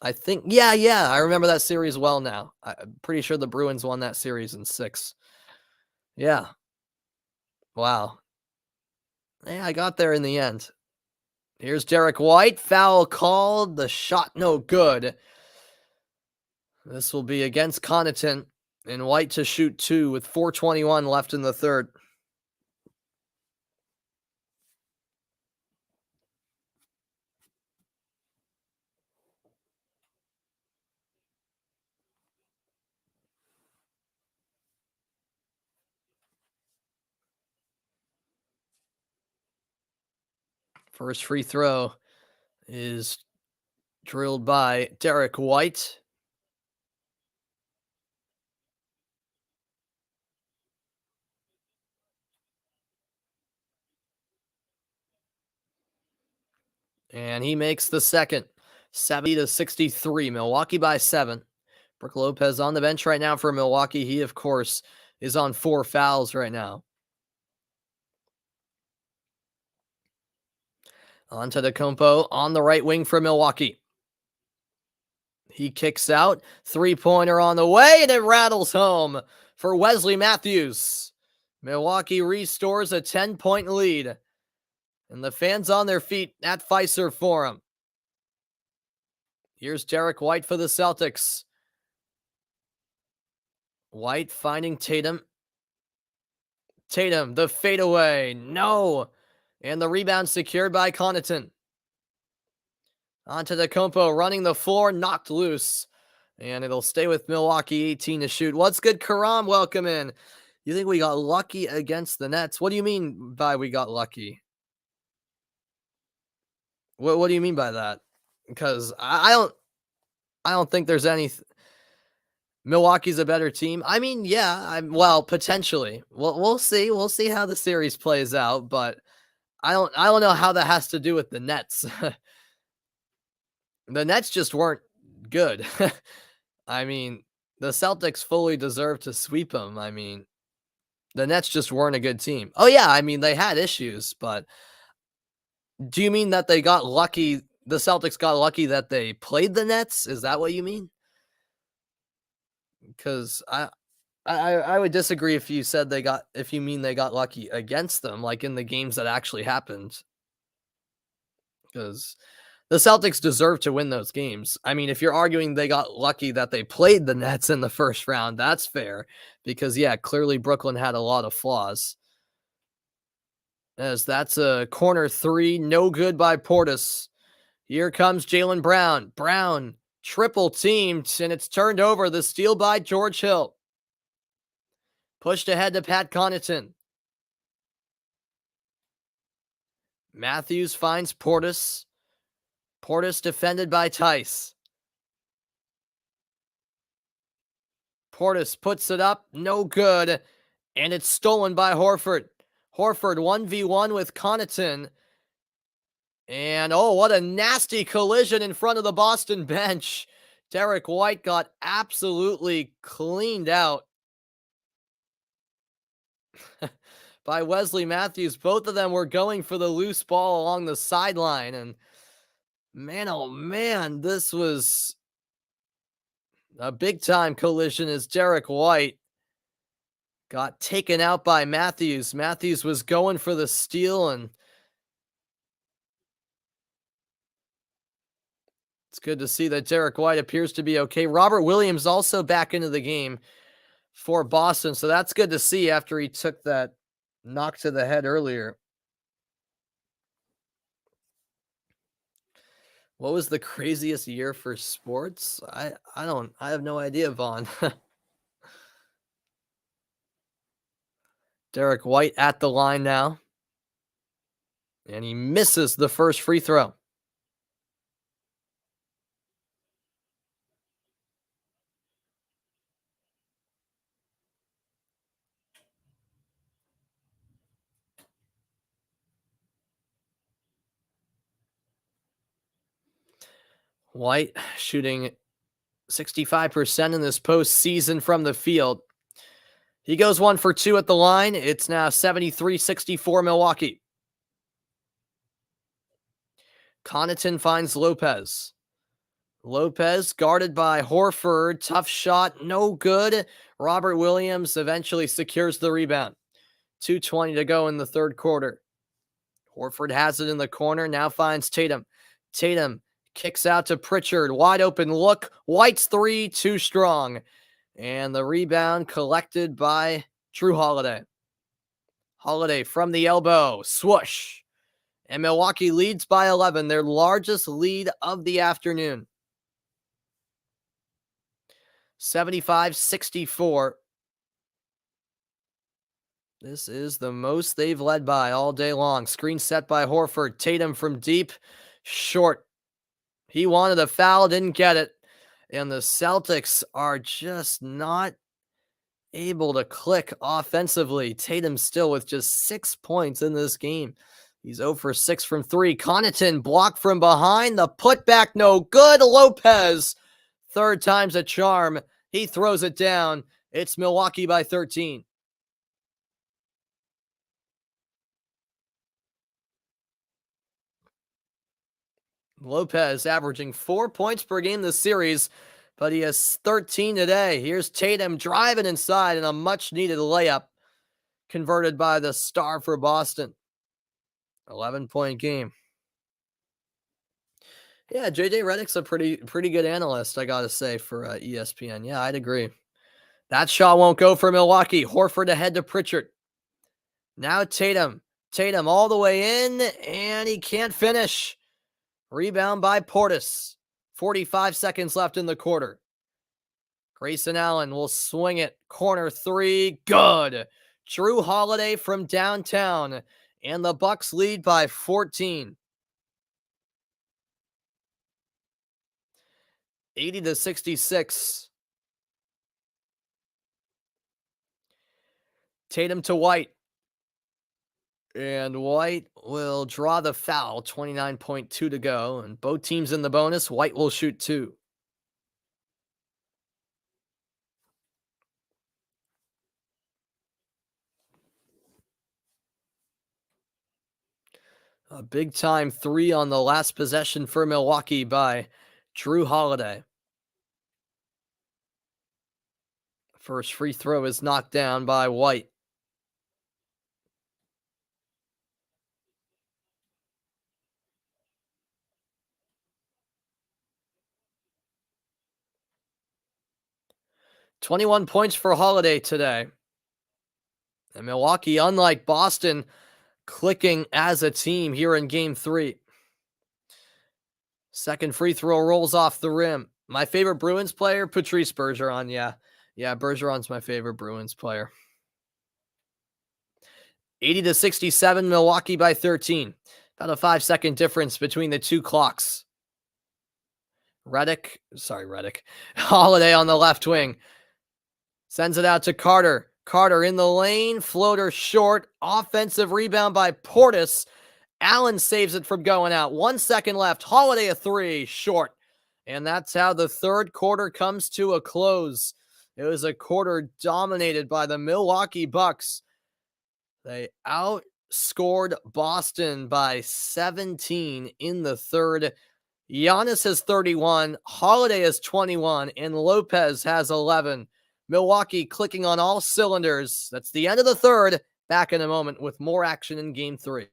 I think, yeah, I remember that series well now. I'm pretty sure the Bruins won that series in 6. Yeah. Wow. Yeah, I got there in the end. Here's Derek White. Foul called. The shot no good. This will be against Connaughton. And White to shoot 2 with 4:21 left in the third. First free throw is drilled by Derek White. And he makes the second. 70-63. Milwaukee by 7. Brook Lopez on the bench right now for Milwaukee. He, of course, is on 4 fouls right now. Antetokounmpo on the right wing for Milwaukee. He kicks out. Three-pointer on the way, and it rattles home for Wesley Matthews. Milwaukee restores a 10-point lead. And the fans on their feet at Fiserv Forum. Here's Derek White for the Celtics. White finding Tatum. Tatum, the fadeaway. No. And the rebound secured by Connaughton. Antetokounmpo running the floor, knocked loose. And it'll stay with Milwaukee, 18 to shoot. What's good, Karam? Welcome in. You think we got lucky against the Nets? What do you mean by we got lucky? What do you mean by that? Because I don't think there's any. Milwaukee's a better team. I mean, yeah. Well, potentially. We'll see. We'll see how the series plays out. But I don't know how that has to do with the Nets. The Nets just weren't good. I mean, the Celtics fully deserve to sweep them. I mean, the Nets just weren't a good team. Oh yeah, I mean they had issues, but do you mean that they got lucky? The Celtics got lucky that they played the Nets? Is that what you mean? Because I would disagree if you said if you mean they got lucky against them, like in the games that actually happened. Because the Celtics deserve to win those games. I mean, if you're arguing they got lucky that they played the Nets in the first round, that's fair. Because, yeah, clearly Brooklyn had a lot of flaws. As that's a corner three, no good by Portis. Here comes Jaylen Brown. Brown, triple teamed, and it's turned over. The steal by George Hill. Pushed ahead to Pat Connaughton. Matthews finds Portis. Portis defended by Tice. Portis puts it up, no good, and it's stolen by Horford. Horford 1v1 with Connaughton. And oh, what a nasty collision in front of the Boston bench. Derek White got absolutely cleaned out by Wesley Matthews. Both of them were going for the loose ball along the sideline. And man, oh man, this was a big-time collision as Derek White got taken out by Matthews. Matthews was going for the steal, and it's good to see that Derek White appears to be okay. Robert Williams also back into the game for Boston, so that's good to see after he took that knock to the head earlier. What was the craziest year for sports? I have no idea, Vaughn. Derek White at the line now. And he misses the first free throw. White shooting 65% in this postseason from the field. He goes 1 for 2 at the line. It's now 73-64 Milwaukee. Connaughton finds Lopez. Lopez guarded by Horford. Tough shot, no good. Robert Williams eventually secures the rebound. 2:20 to go in the third quarter. Horford has it in the corner, now finds Tatum. Tatum kicks out to Pritchard. Wide open look. White's three, too strong. And the rebound collected by Drew Holiday. Holiday from the elbow, swoosh. And Milwaukee leads by 11, their largest lead of the afternoon. 75-64. This is the most they've led by all day long. Screen set by Horford. Tatum from deep, short. He wanted a foul, didn't get it. And the Celtics are just not able to click offensively. Tatum still with just 6 points in this game. He's 0 for 6 from 3. Connaughton blocked from behind. The putback no good. Lopez, third time's a charm. He throws it down. It's Milwaukee by 13. Lopez averaging 4 points per game this series, but he has 13 today. Here's Tatum driving inside and a much-needed layup converted by the star for Boston. 11-point game. Yeah, JJ Redick's a pretty good analyst, I gotta say, for ESPN. Yeah, I'd agree. That shot won't go for Milwaukee. Horford ahead to Pritchard. Now Tatum. Tatum all the way in, and he can't finish. Rebound by Portis. 45 seconds left in the quarter. Grayson Allen will swing it. Corner three. Good. Drew Holiday from downtown. And the Bucks lead by 14. 80-66. Tatum to White. And White will draw the foul. 29.2 to go. And both teams in the bonus. White will shoot 2. A big time 3 on the last possession for Milwaukee by Drew Holiday. First free throw is knocked down by White. "21 points for Holiday today." And Milwaukee, unlike Boston, clicking as a team here in game 3. Second free throw rolls off the rim. My favorite Bruins player, Patrice Bergeron. Yeah, Bergeron's my favorite Bruins player. 80-67, Milwaukee by 13. About a 5-second difference between the two clocks. Redick. Holiday on the left wing. Sends it out to Carter. Carter in the lane. Floater short. Offensive rebound by Portis. Allen saves it from going out. 1 second left. Holiday a 3. Short. And that's how the third quarter comes to a close. It was a quarter dominated by the Milwaukee Bucks. They outscored Boston by 17 in the third. Giannis has 31, Holiday has 21, and Lopez has 11. Milwaukee clicking on all cylinders. That's the end of the third. Back in a moment with more action in game 3.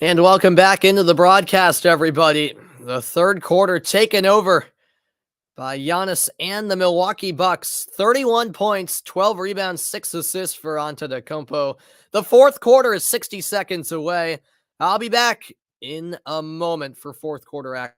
And welcome back into the broadcast, everybody. The third quarter taken over by Giannis and the Milwaukee Bucks. 31 points, 12 rebounds, 6 assists for Antetokounmpo. The fourth quarter is 60 seconds away. I'll be back in a moment for fourth quarter action.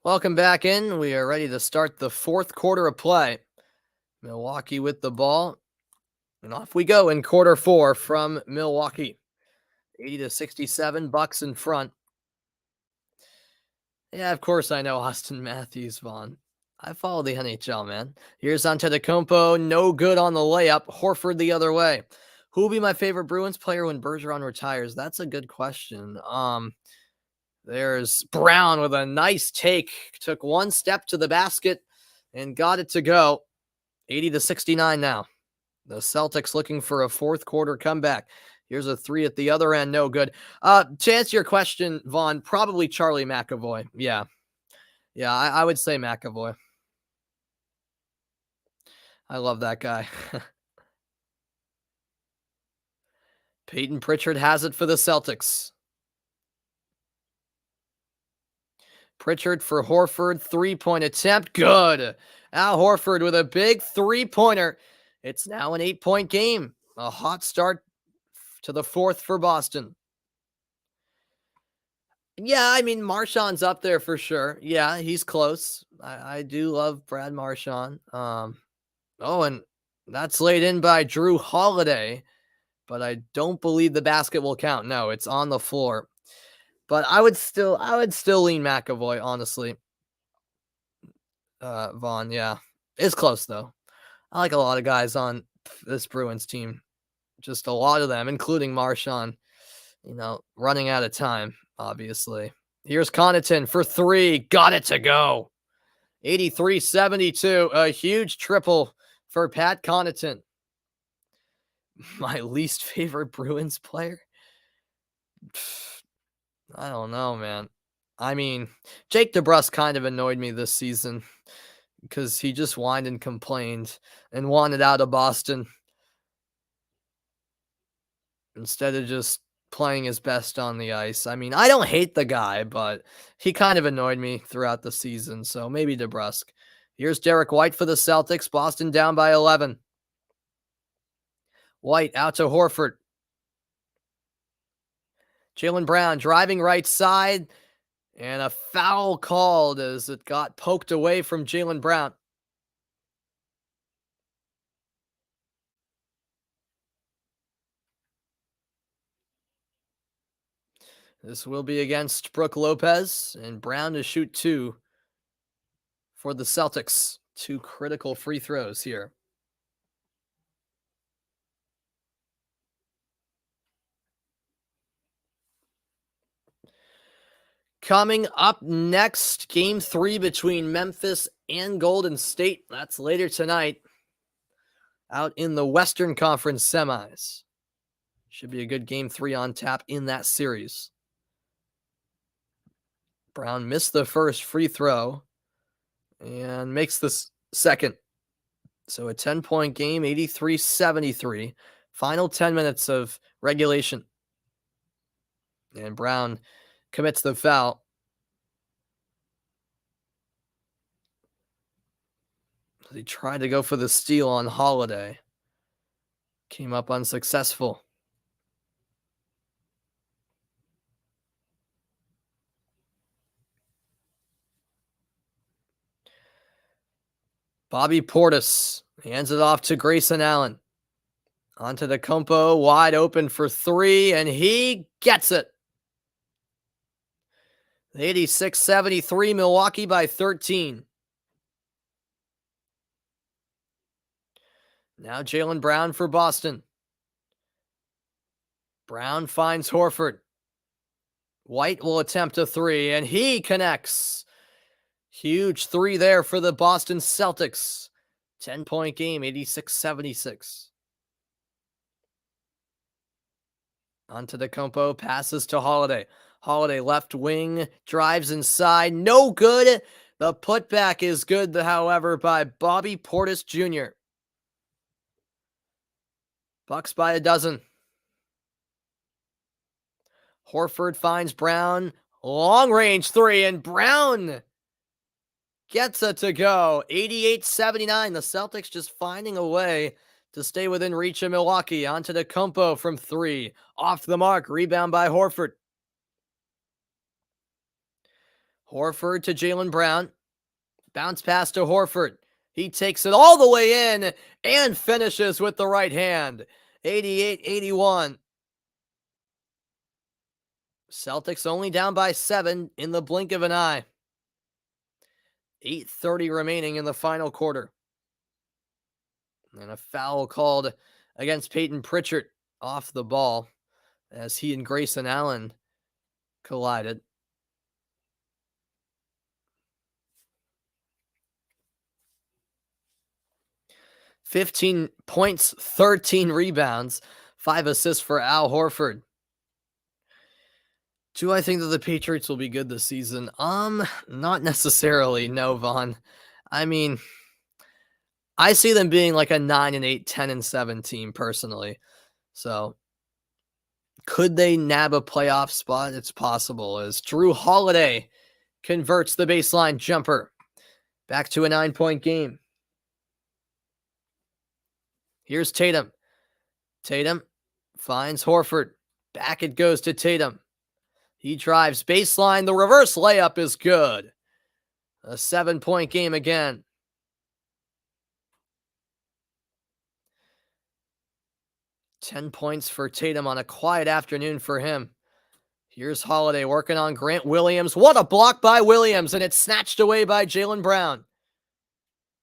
Welcome back in. We are ready to start the fourth quarter of play. Milwaukee with the ball. And off we go in quarter four from Milwaukee. 80-67, Bucks in front. Yeah, of course I know Austin Matthews, Vaughn. I follow the NHL, man. Here's Antetokounmpo, no good on the layup. Horford the other way. Who will be my favorite Bruins player when Bergeron retires? That's a good question. There's Brown with a nice take. Took one step to the basket and got it to go. 80-69 now. The Celtics looking for a fourth quarter comeback. Here's a three at the other end. No good. To answer your question, Vaughn, probably Charlie McAvoy. Yeah. Yeah, I would say McAvoy. I love that guy. Peyton Pritchard has it for the Celtics. Pritchard for Horford. 3-point attempt. Good. Al Horford with a big 3-pointer. It's now an 8-point game. A hot start to the fourth for Boston. Yeah, I mean, Marchand's up there for sure. Yeah, he's close. I do love Brad Marchand. Oh, and that's laid in by Drew Holiday, but I don't believe the basket will count. No, it's on the floor. But I would still lean McAvoy, honestly. Vaughn, yeah. It's close though. I like a lot of guys on this Bruins team. Just a lot of them, including Marchand, running out of time, obviously. Here's Connaughton for three. Got it to go. 83-72. A huge triple for Pat Connaughton. My least favorite Bruins player? I don't know, man. I mean, Jake DeBrusk kind of annoyed me this season because he just whined and complained and wanted out of Boston instead of just playing his best on the ice. I mean, I don't hate the guy, but he kind of annoyed me throughout the season, so maybe DeBrusk. Here's Derek White for the Celtics. Boston down by 11. White out to Horford. Jaylen Brown driving right side, and a foul called as it got poked away from Jaylen Brown. This will be against Brook Lopez, and Brown to shoot two for the Celtics. Two critical free throws here. Coming up next, game 3 between Memphis and Golden State. That's later tonight out in the Western Conference Semis. Should be a good game 3 on tap in that series. Brown missed the first free throw and makes the second. So a 10-point game, 83-73. Final 10 minutes of regulation. And Brown commits the foul. He tried to go for the steal on Holiday. Came up unsuccessful. Bobby Portis hands it off to Grayson Allen. Onto the Compo, wide open for three, and he gets it. 86-73, Milwaukee by 13. Now Jaylen Brown for Boston. Brown finds Horford. White will attempt a three, and he connects. Huge three there for the Boston Celtics. 10-point game, 86-76. Onto the Compo, passes to Holiday. Holiday left wing, drives inside, no good. The putback is good, however, by Bobby Portis Jr. Bucks by a dozen. Horford finds Brown, long range three, and Brown gets it to go. 88-79, the Celtics just finding a way to stay within reach of Milwaukee. Onto the Compo from three, off the mark, rebound by Horford. Horford to Jaylen Brown. Bounce pass to Horford. He takes it all the way in and finishes with the right hand. 88-81. Celtics only down by 7 in the blink of an eye. 8:30 remaining in the final quarter. And a foul called against Peyton Pritchard off the ball as he and Grayson Allen collided. 15 points, 13 rebounds, 5 assists for Al Horford. Do I think that the Patriots will be good this season? Not necessarily, no, Vaughn. I mean, I see them being like a 9-8, 10-7 team personally. So, could they nab a playoff spot? It's possible as Drew Holiday converts the baseline jumper. Back to a 9-point game. Here's Tatum. Tatum finds Horford. Back it goes to Tatum. He drives baseline. The reverse layup is good. A 7-point game again. Ten points for Tatum on a quiet afternoon for him. Here's Holiday working on Grant Williams. What a block by Williams, and it's snatched away by Jaylen Brown.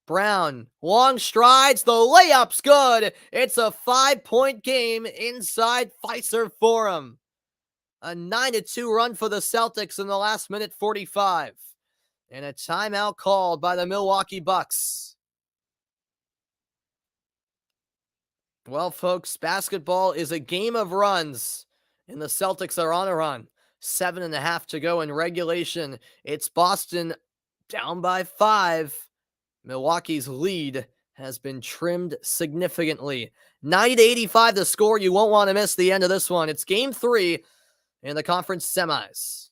Brown, long strides, the layup's good. It's a 5-point game inside Fiserv Forum. A 9-2 run for the Celtics in the last minute 45. And a timeout called by the Milwaukee Bucks. Well, folks, basketball is a game of runs, and the Celtics are on a run. 7.5 to go in regulation. It's Boston down by 5. Milwaukee's lead has been trimmed significantly. 90-85 the score. You won't want to miss the end of this one. It's game 3 in the conference semis.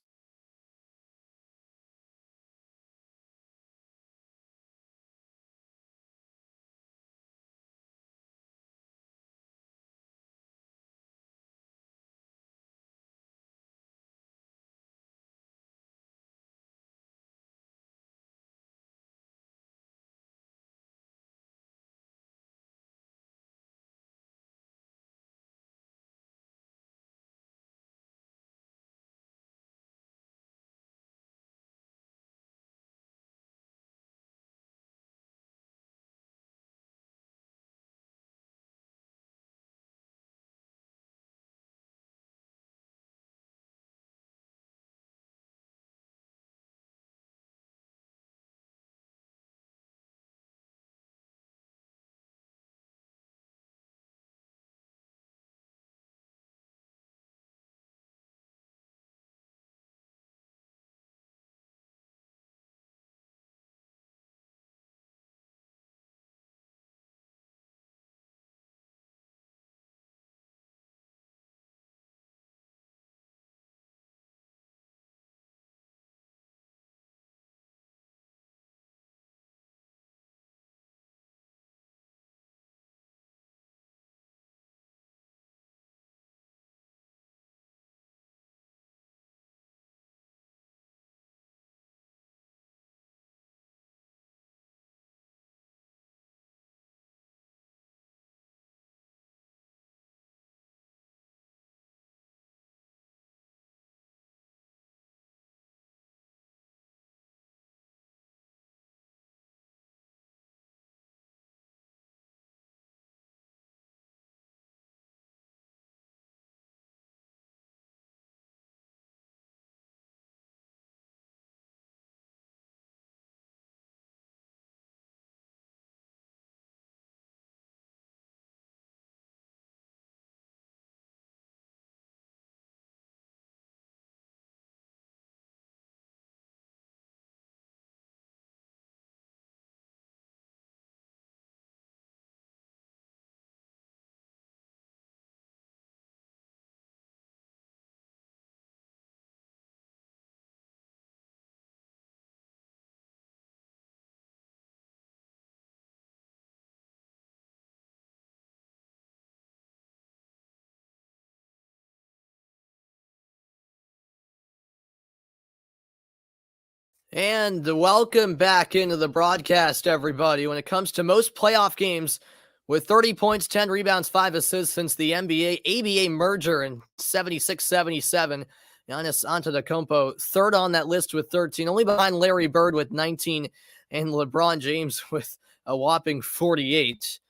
And welcome back into the broadcast, everybody. When it comes to most playoff games with 30 points, 10 rebounds, 5 assists since the NBA-ABA merger in 76-77, Giannis Antetokounmpo third on that list with 13, only behind Larry Bird with 19 and LeBron James with a whopping 48.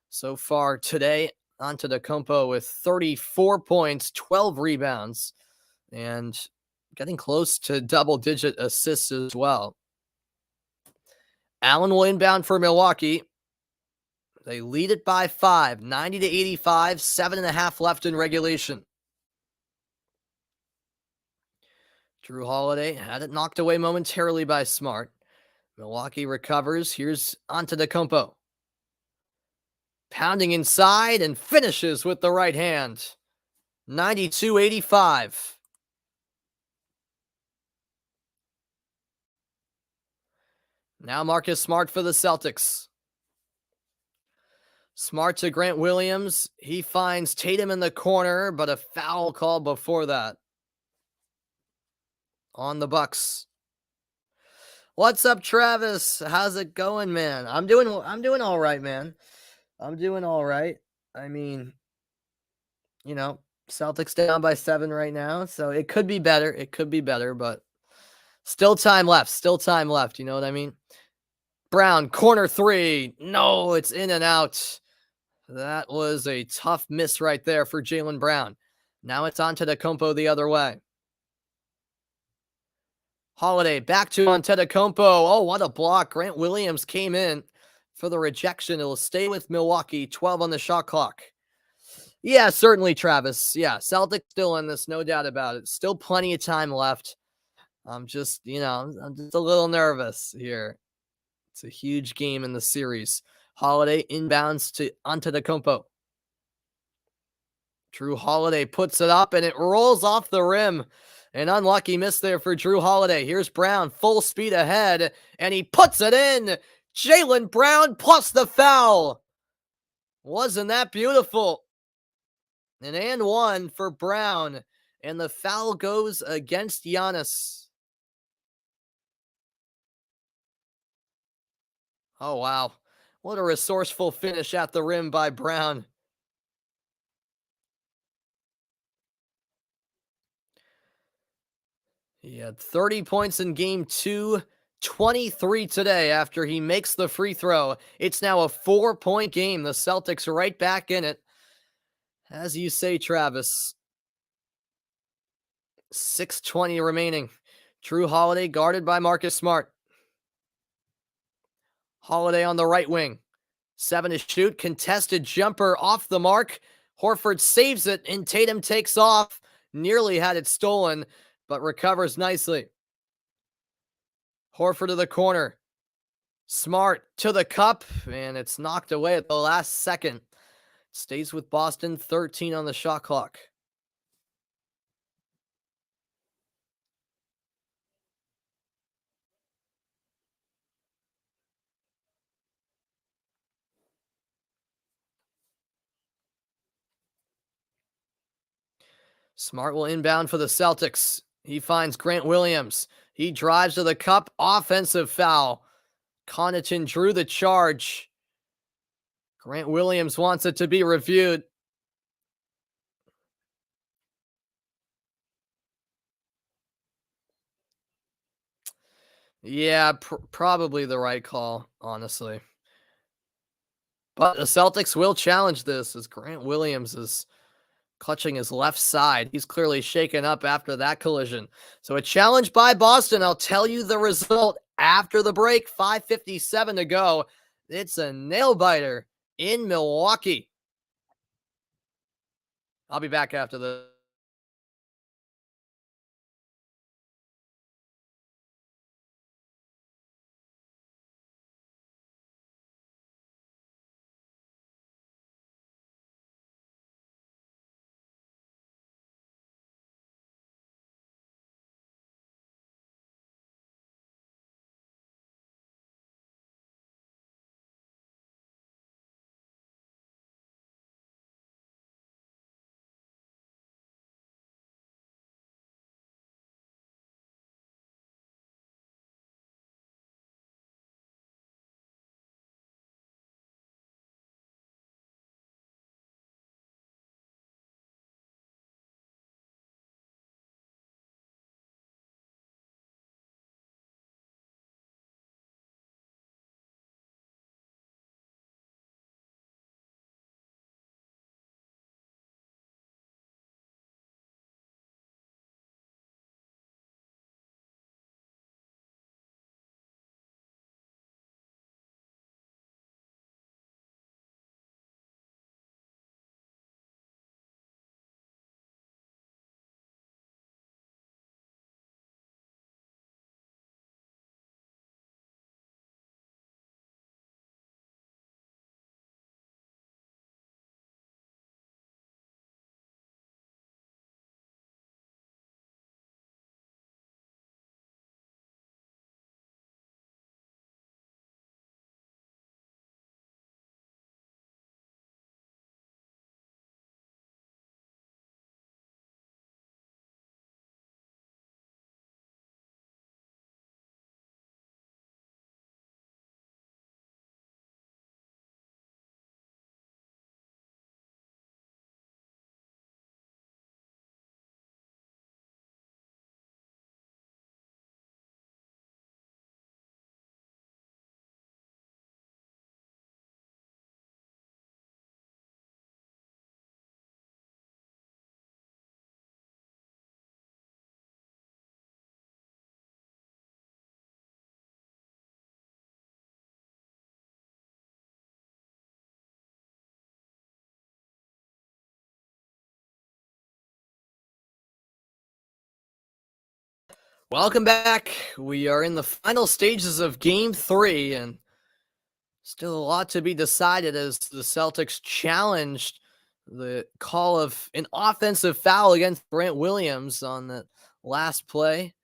So far today, Antetokounmpo with 34 points, 12 rebounds, and getting close to double-digit assists as well. Allen will inbound for Milwaukee. They lead it by 5, 90-85, 7.5 left in regulation. Drew Holiday had it knocked away momentarily by Smart. Milwaukee recovers. Here's Antetokounmpo. Pounding inside and finishes with the right hand. 92-85. Now Marcus Smart for the Celtics. Smart to Grant Williams. He finds Tatum in the corner, but a foul call before that on the Bucks. What's up, Travis? How's it going, man? I'm doing all right, man. I'm doing all right. I mean, Celtics down by 7 right now, so it could be better. It could be better, but still time left. Still time left, you know what I mean? Brown, corner 3. No, it's in and out. That was a tough miss right there for Jaylen Brown. Now it's on to Antetokounmpo the other way. Holiday back to Antetokounmpo. Oh, what a block. Grant Williams came in for the rejection. It'll stay with Milwaukee. 12 on the shot clock. Yeah, certainly, Travis. Yeah, Celtics still in this, no doubt about it. Still plenty of time left. I'm just a little nervous here. It's a huge game in the series. Holiday inbounds to Antetokounmpo. Drew Holiday puts it up and it rolls off the rim. An unlucky miss there for Drew Holiday. Here's Brown, full speed ahead, and he puts it in. Jaylen Brown plus the foul. Wasn't that beautiful? An and one for Brown, and the foul goes against Giannis. Oh, wow. What a resourceful finish at the rim by Brown. He had 30 points in game 2, 23 today after he makes the free throw. It's now a 4-point game. The Celtics are right back in it. As you say, Travis. 6:20 remaining. Drew Holiday guarded by Marcus Smart. Holiday on the right wing. 7 to shoot. Contested jumper off the mark. Horford saves it, and Tatum takes off. Nearly had it stolen, but recovers nicely. Horford to the corner. Smart to the cup, and it's knocked away at the last second. Stays with Boston, 13 on the shot clock. Smart will inbound for the Celtics. He finds Grant Williams. He drives to the cup. Offensive foul. Connaughton drew the charge. Grant Williams wants it to be reviewed. Yeah, probably the right call, honestly. But the Celtics will challenge this as Grant Williams is clutching his left side. He's clearly shaken up after that collision. So a challenge by Boston. I'll tell you the result after the break. 5:57 to go. It's a nail biter in Milwaukee. I'll be back after the Welcome back. We are in the final stages of game three, and still a lot to be decided as the Celtics challenged the call of an offensive foul against Grant Williams on the last play.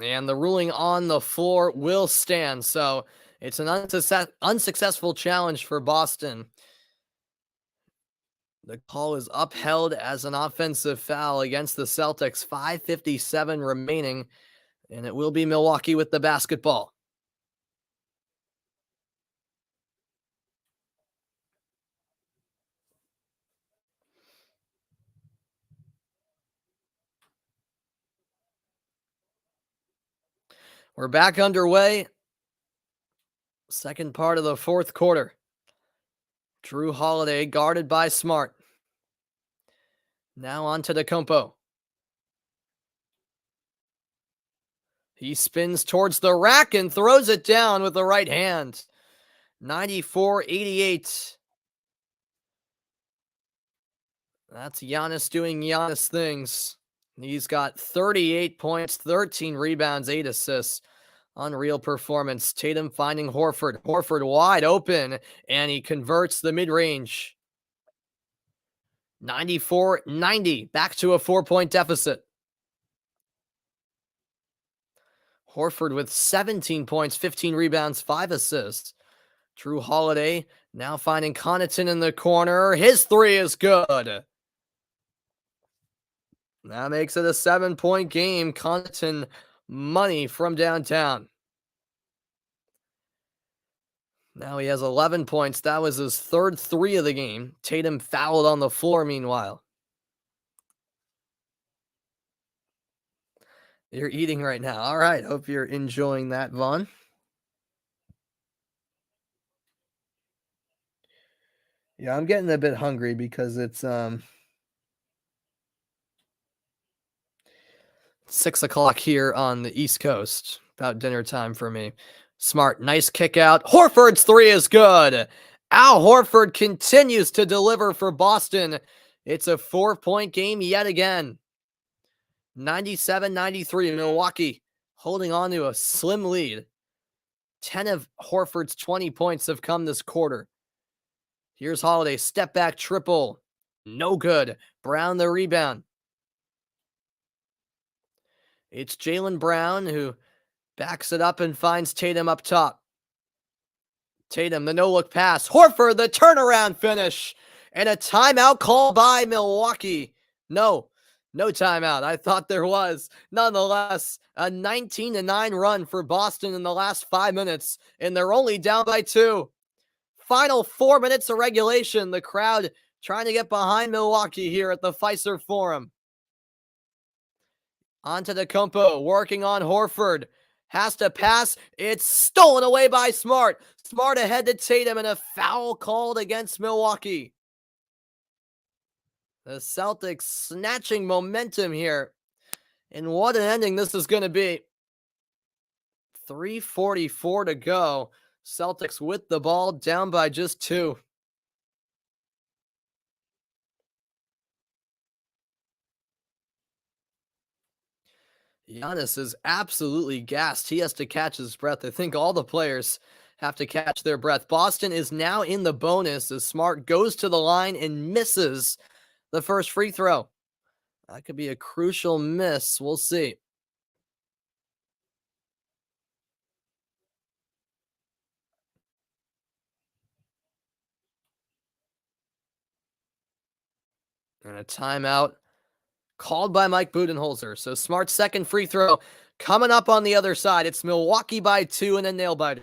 And the ruling on the floor will stand. So it's an unsuccessful challenge for Boston. The call is upheld as an offensive foul against the Celtics. 5:57 remaining, and it will be Milwaukee with the basketball. We're back underway. Second part of the fourth quarter. Drew Holiday guarded by Smart. Now on to DeCompo. He spins towards the rack and throws it down with the right hand. 94-88. That's Giannis doing Giannis things. He's got 38 points, 13 rebounds, 8 assists. Unreal performance. Tatum finding Horford. Horford wide open, and he converts the mid-range. 94-90. Back to a 4-point deficit. Horford with 17 points, 15 rebounds, 5 assists. Drew Holiday now finding Connaughton in the corner. His three is good. That makes it a 7-point game. Connaughton money from downtown. Now he has 11 points. That was his third three of the game. Tatum fouled on the floor meanwhile. You're eating right now. All right. Hope you're enjoying that, Vaughn. Yeah, I'm getting a bit hungry because it's 6 o'clock here on the East Coast. About dinner time for me. Smart, nice kick out. Horford's three is good. Al Horford continues to deliver for Boston. It's a 4-point game yet again. 97-93. Milwaukee holding on to a slim lead. 10 of Horford's 20 points have come this quarter. Here's Holiday, step back triple. No good. Brown the rebound. It's Jaylen Brown who backs it up and finds Tatum up top. Tatum, the no-look pass. Horford, the turnaround finish. And a timeout called by Milwaukee. No timeout. I thought there was. Nonetheless, a 19-9 run for Boston in the last 5 minutes, and they're only down by 2. Final 4 minutes of regulation. The crowd trying to get behind Milwaukee here at the Fiserv Forum. Onto the DeCompo, working on Horford. Has to pass. It's stolen away by Smart. Smart ahead to Tatum, and a foul called against Milwaukee. The Celtics snatching momentum here. And what an ending this is going to be. 3:44 to go. Celtics with the ball, down by just 2. Giannis is absolutely gassed. He has to catch his breath. I think all the players have to catch their breath. Boston is now in the bonus as Smart goes to the line and misses the first free throw. That could be a crucial miss. We'll see. And a timeout called by Mike Budenholzer. So Smart's second free throw coming up on the other side. It's Milwaukee by 2 and a nail biter.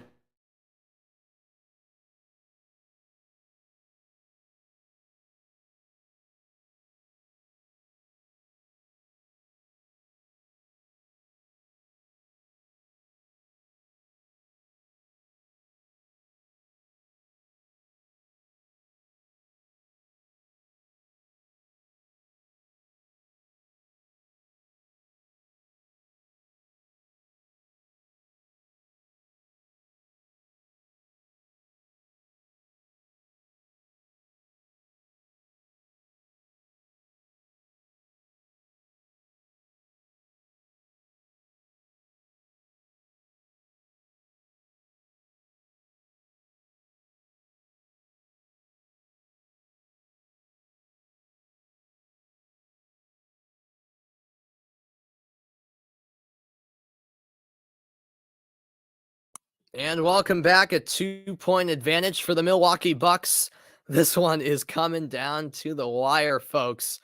And welcome back. A 2-point advantage for the Milwaukee Bucks. This one is coming down to the wire, folks.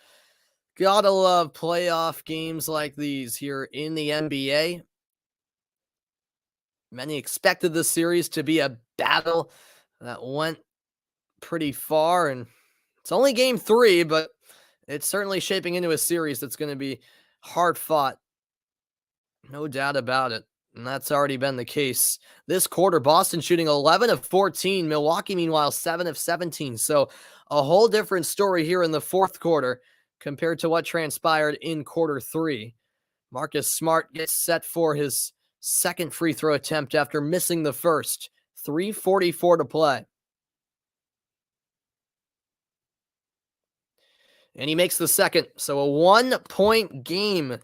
Gotta love playoff games like these here in the NBA. Many expected this series to be a battle that went pretty far, and it's only game 3, but it's certainly shaping into a series that's going to be hard fought. No doubt about it. And that's already been the case. This quarter, Boston shooting 11 of 14. Milwaukee, meanwhile, 7 of 17. So a whole different story here in the fourth quarter compared to what transpired in quarter 3. Marcus Smart gets set for his second free throw attempt after missing the first. 3:44 to play. And he makes the second. So a 1-point game.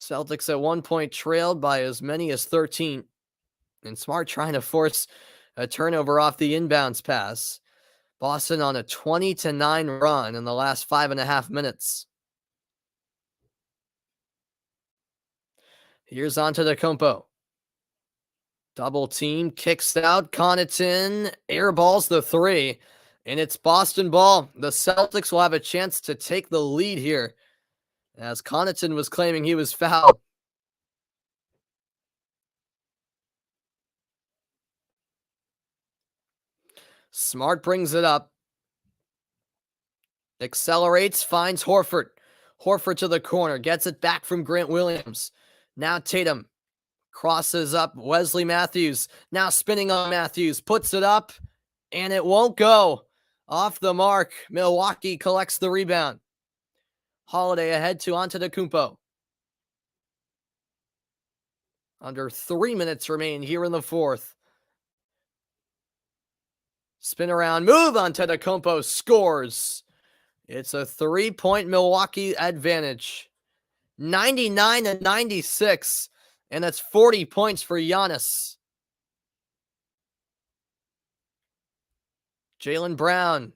Celtics at 1 point trailed by as many as 13. And Smart trying to force a turnover off the inbounds pass. Boston on a 20-9 run in the last 5.5 minutes. Here's Antetokounmpo. Double team, kicks out. Connaughton airballs the 3. And it's Boston ball. The Celtics will have a chance to take the lead here, as Connaughton was claiming he was fouled. Smart brings it up. Accelerates, finds Horford. Horford to the corner, gets it back from Grant Williams. Now Tatum crosses up Wesley Matthews. Now spinning on Matthews, puts it up, and it won't go. Off the mark, Milwaukee collects the rebound. Holiday ahead to Antetokounmpo. Under 3 minutes remain here in the fourth. Spin around, move. Antetokounmpo scores. It's a 3-point Milwaukee advantage. 99-96, and that's 40 points for Giannis. Jaylen Brown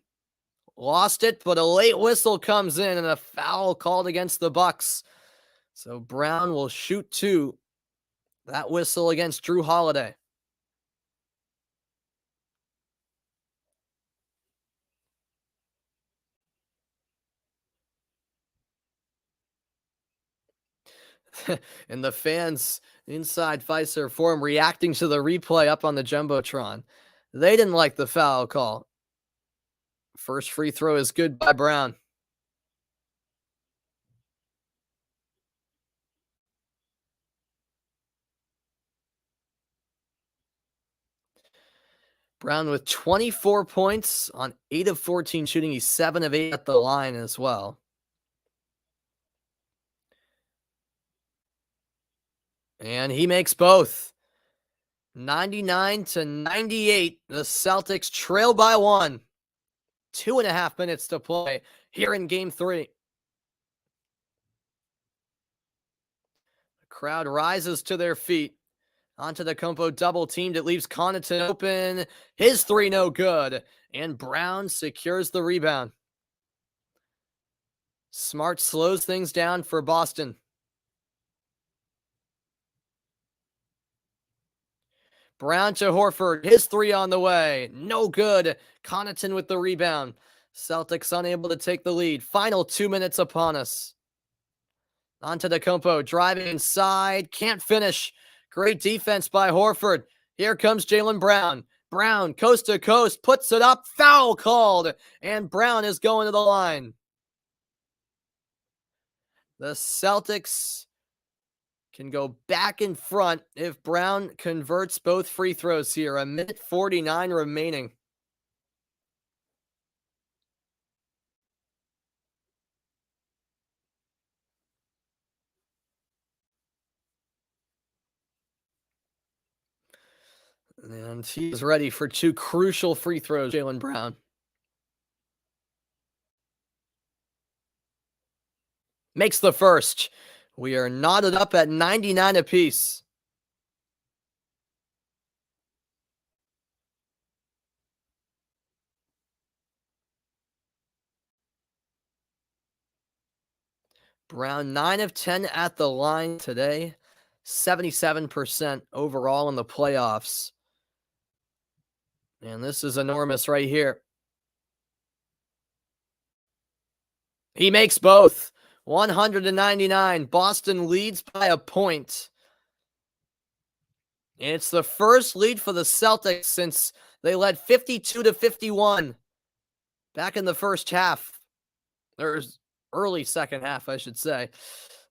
lost it, but a late whistle comes in and a foul called against the Bucks. So Brown will shoot 2. That whistle against Drew Holiday. And the fans inside Fiserv Forum reacting to the replay up on the Jumbotron. They didn't like the foul call. First free throw is good by Brown. Brown with 24 points on 8 of 14 shooting. He's 7 of 8 at the line as well. And he makes both. 99-98. The Celtics trail by 1. 2.5 minutes to play here in game 3. The crowd rises to their feet. Antetokounmpo double teamed. It leaves Connaughton open. His 3 no good. And Brown secures the rebound. Smart slows things down for Boston. Brown to Horford. His 3 on the way. No good. Connaughton with the rebound. Celtics unable to take the lead. Final 2 minutes upon us. Antetokounmpo driving inside. Can't finish. Great defense by Horford. Here comes Jaylen Brown. Brown, coast to coast, puts it up. Foul called. And Brown is going to the line. The Celtics can go back in front if Brown converts both free throws here. 1:49 remaining. And he's ready for 2 crucial free throws, Jaylen Brown. Makes the first. We are knotted up at 99 apiece. Brown 9 of 10 at the line today. 77% overall in the playoffs. And this is enormous right here. He makes both. 199. Boston leads by a point. And it's the first lead for the Celtics since they led 52-51 back in the first half. Or early second half, I should say.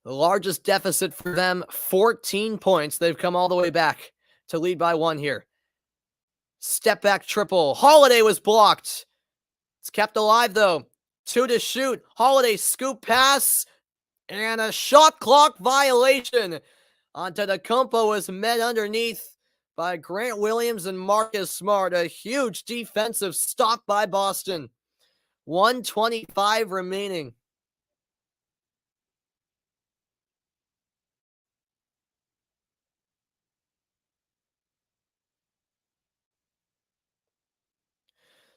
The largest deficit for them, 14 points. They've come all the way back to lead by one here. Step back triple. Holiday was blocked. It's kept alive, though. 2 to shoot. Holiday scoop pass. And a shot clock violation. Antetokounmpo was met underneath by Grant Williams and Marcus Smart. A huge defensive stop by Boston. 1:25 remaining.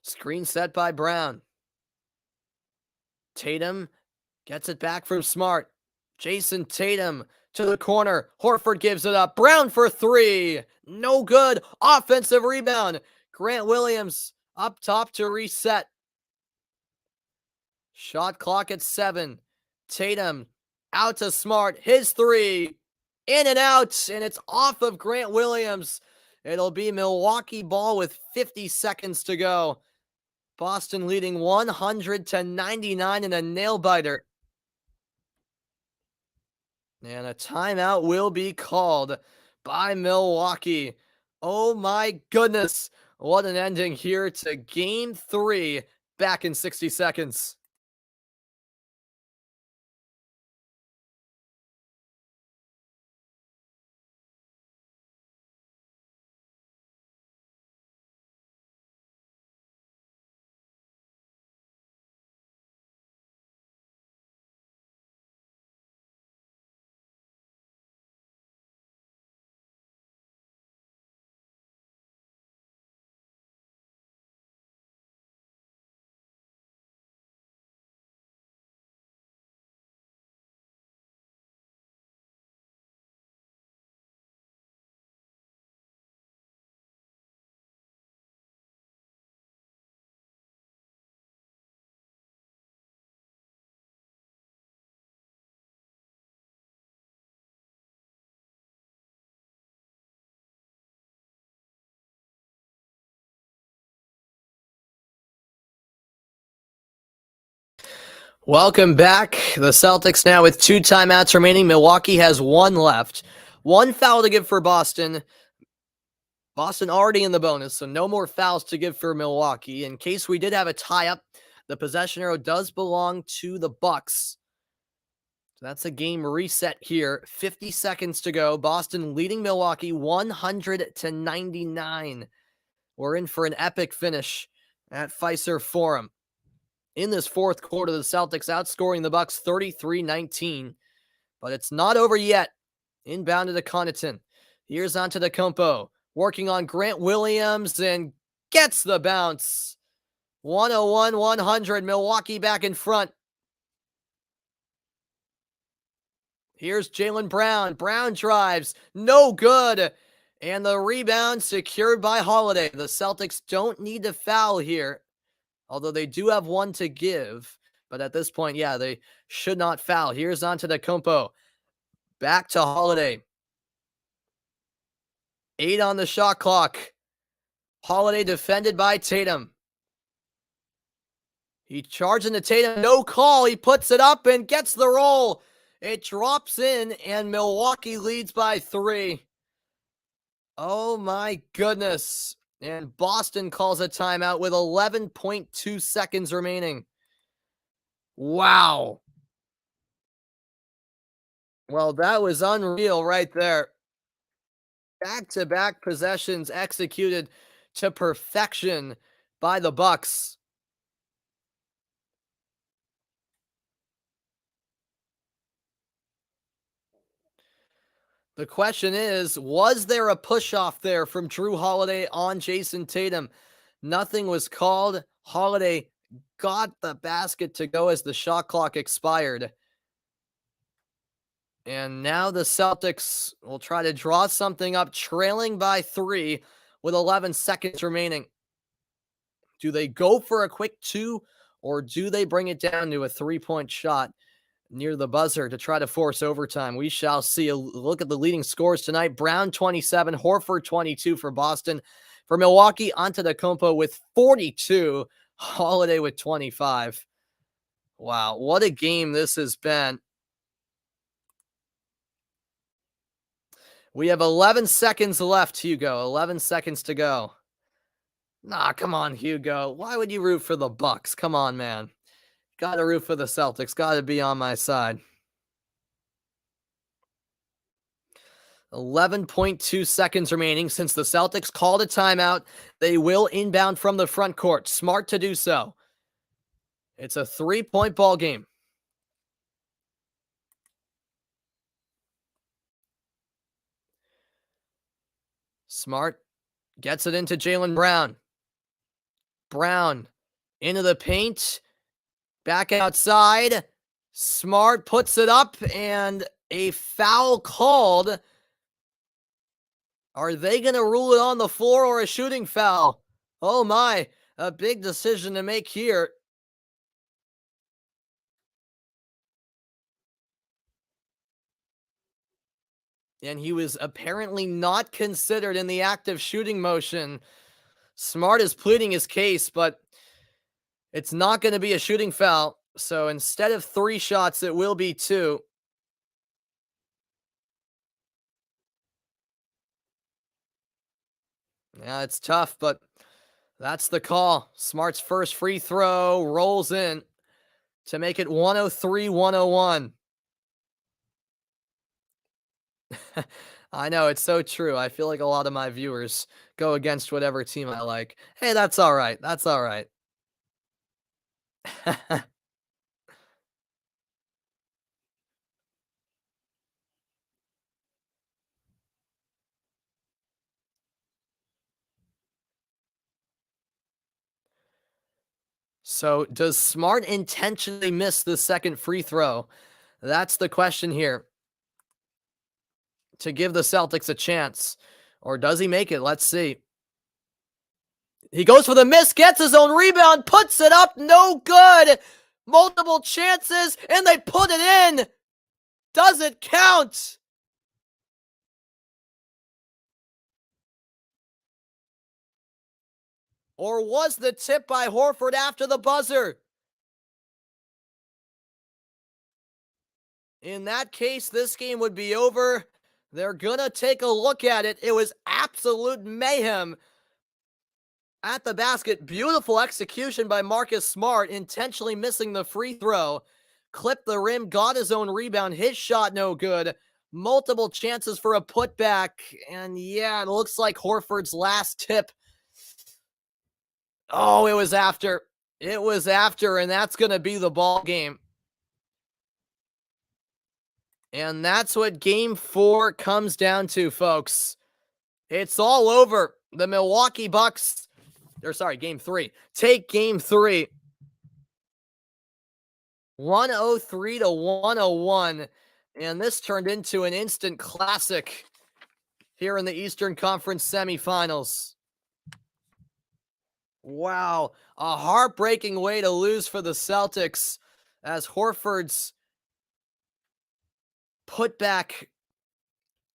Screen set by Brown. Tatum gets it back from Smart. Jason Tatum to the corner. Horford gives it up. Brown for three. No good. Offensive rebound. Grant Williams up top to reset. Shot clock at 7. Tatum out to Smart. His three. In and out. And it's off of Grant Williams. It'll be Milwaukee ball with 50 seconds to go. Boston leading 100-99 in a nail-biter. And a timeout will be called by Milwaukee. Oh my goodness. What an ending here to Game 3 back in 60 seconds. Welcome back. The Celtics now with 2 timeouts remaining. Milwaukee has 1 left. 1 foul to give for Boston. Boston already in the bonus, so no more fouls to give for Milwaukee. In case we did have a tie-up, the possession arrow does belong to the Bucks. So that's a game reset here. 50 seconds to go. Boston leading Milwaukee 100-99. We're in for an epic finish at Fiserv Forum. In this fourth quarter, the Celtics outscoring the Bucks 33-19. But it's not over yet. Inbound to the Connaughton. Here's Antetokounmpo. Working on Grant Williams and gets the bounce. 101-100. Milwaukee back in front. Here's Jaylen Brown. Brown drives. No good. And the rebound secured by Holiday. The Celtics don't need to foul here. Although they do have 1 to give. But at this point, yeah, they should not foul. Here's Antetokounmpo. Back to Holiday. 8 on the shot clock. Holiday defended by Tatum. He charged into Tatum. No call. He puts it up and gets the roll. It drops in, and Milwaukee leads by 3. Oh my goodness. And Boston calls a timeout with 11.2 seconds remaining. Wow. Well, that was unreal right there. Back-to-back possessions executed to perfection by the Bucks. The question is, was there a push-off there from Jrue Holiday on Jason Tatum? Nothing was called. Holiday got the basket to go as the shot clock expired. And now the Celtics will try to draw something up, trailing by 3 with 11 seconds remaining. Do they go for a quick 2, or do they bring it down to a 3-point shot near the buzzer to try to force overtime? We shall see. A look at the leading scores tonight. Brown 27, Horford 22 for Boston. For Milwaukee, Antetokounmpo with 42, Holiday with 25. Wow, what a game this has been. We have 11 seconds left, Hugo. 11 seconds to go. Nah, come on, Hugo. Why would you root for the Bucks? Come on, man. Gotta root for the Celtics. Gotta be on my side. 11.2 seconds remaining. Since the Celtics called a timeout, they will inbound from the front court. Smart to do so. It's a 3-point ball game. Smart gets it into Jaylen Brown. Brown into the paint. Back outside. Smart puts it up, and a foul called. Are they going to rule it on the floor or a shooting foul? Oh my, a big decision to make here. And he was apparently not considered in the active shooting motion. Smart is pleading his case, but it's not going to be a shooting foul. So instead of 3 shots, it will be 2. Yeah, it's tough, but that's the call. Smart's first free throw rolls in to make it 103-101. I know, it's so true. I feel like a lot of my viewers go against whatever team I like. Hey, that's all right. That's all right. So, does Smart intentionally miss the second free throw? That's the question here. To give the Celtics a chance. Or does he make it? Let's see. He goes for the miss, gets his own rebound, puts it up, no good. Multiple chances, and they put it in. Does it count? Or was the tip by Horford after the buzzer? In that case, this game would be over. They're going to take a look at it. It was absolute mayhem at the basket. Beautiful execution by Marcus Smart, intentionally missing the free throw. Clipped the rim, got his own rebound. His shot no good. Multiple chances for a putback. And yeah, it looks like Horford's last tip. Oh, it was after. It was after, and that's going to be the ball game. And that's what game 4 comes down to, folks. It's all over. The Milwaukee Bucks, game 3. Take game 3. 103-101. And this turned into an instant classic here in the Eastern Conference Semifinals. Wow. A heartbreaking way to lose for the Celtics as Horford's put back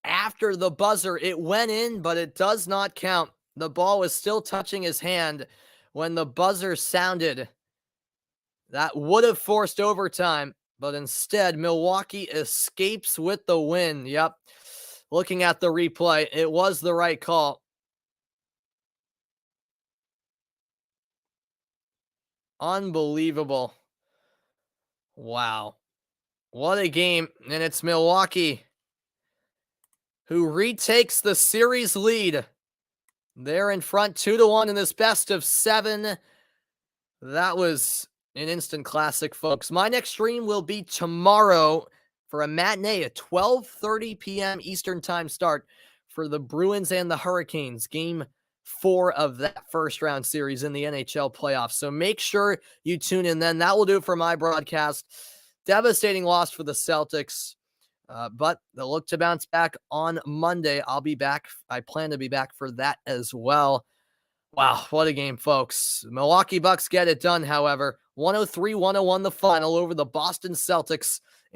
after the buzzer. It went in, but it does not count. The ball was still touching his hand when the buzzer sounded. That would have forced overtime, but instead, Milwaukee escapes with the win. Yep. Looking at the replay, it was the right call. Unbelievable. Wow. What a game. And it's Milwaukee who retakes the series lead. They're in front 2-1 in this best of 7. That was an instant classic, folks. My next stream will be tomorrow for a matinee at 12:30 p.m. Eastern time start for the Bruins and the Hurricanes. Game 4 of that first round series in the NHL playoffs. So make sure you tune in then. That will do it for my broadcast. Devastating loss for the Celtics. but they'll look to bounce back on Monday. I'll be back. I plan to be back for that as well. Wow, what a game, folks. Milwaukee Bucks get it done, however. 103-101 the final over the Boston Celtics.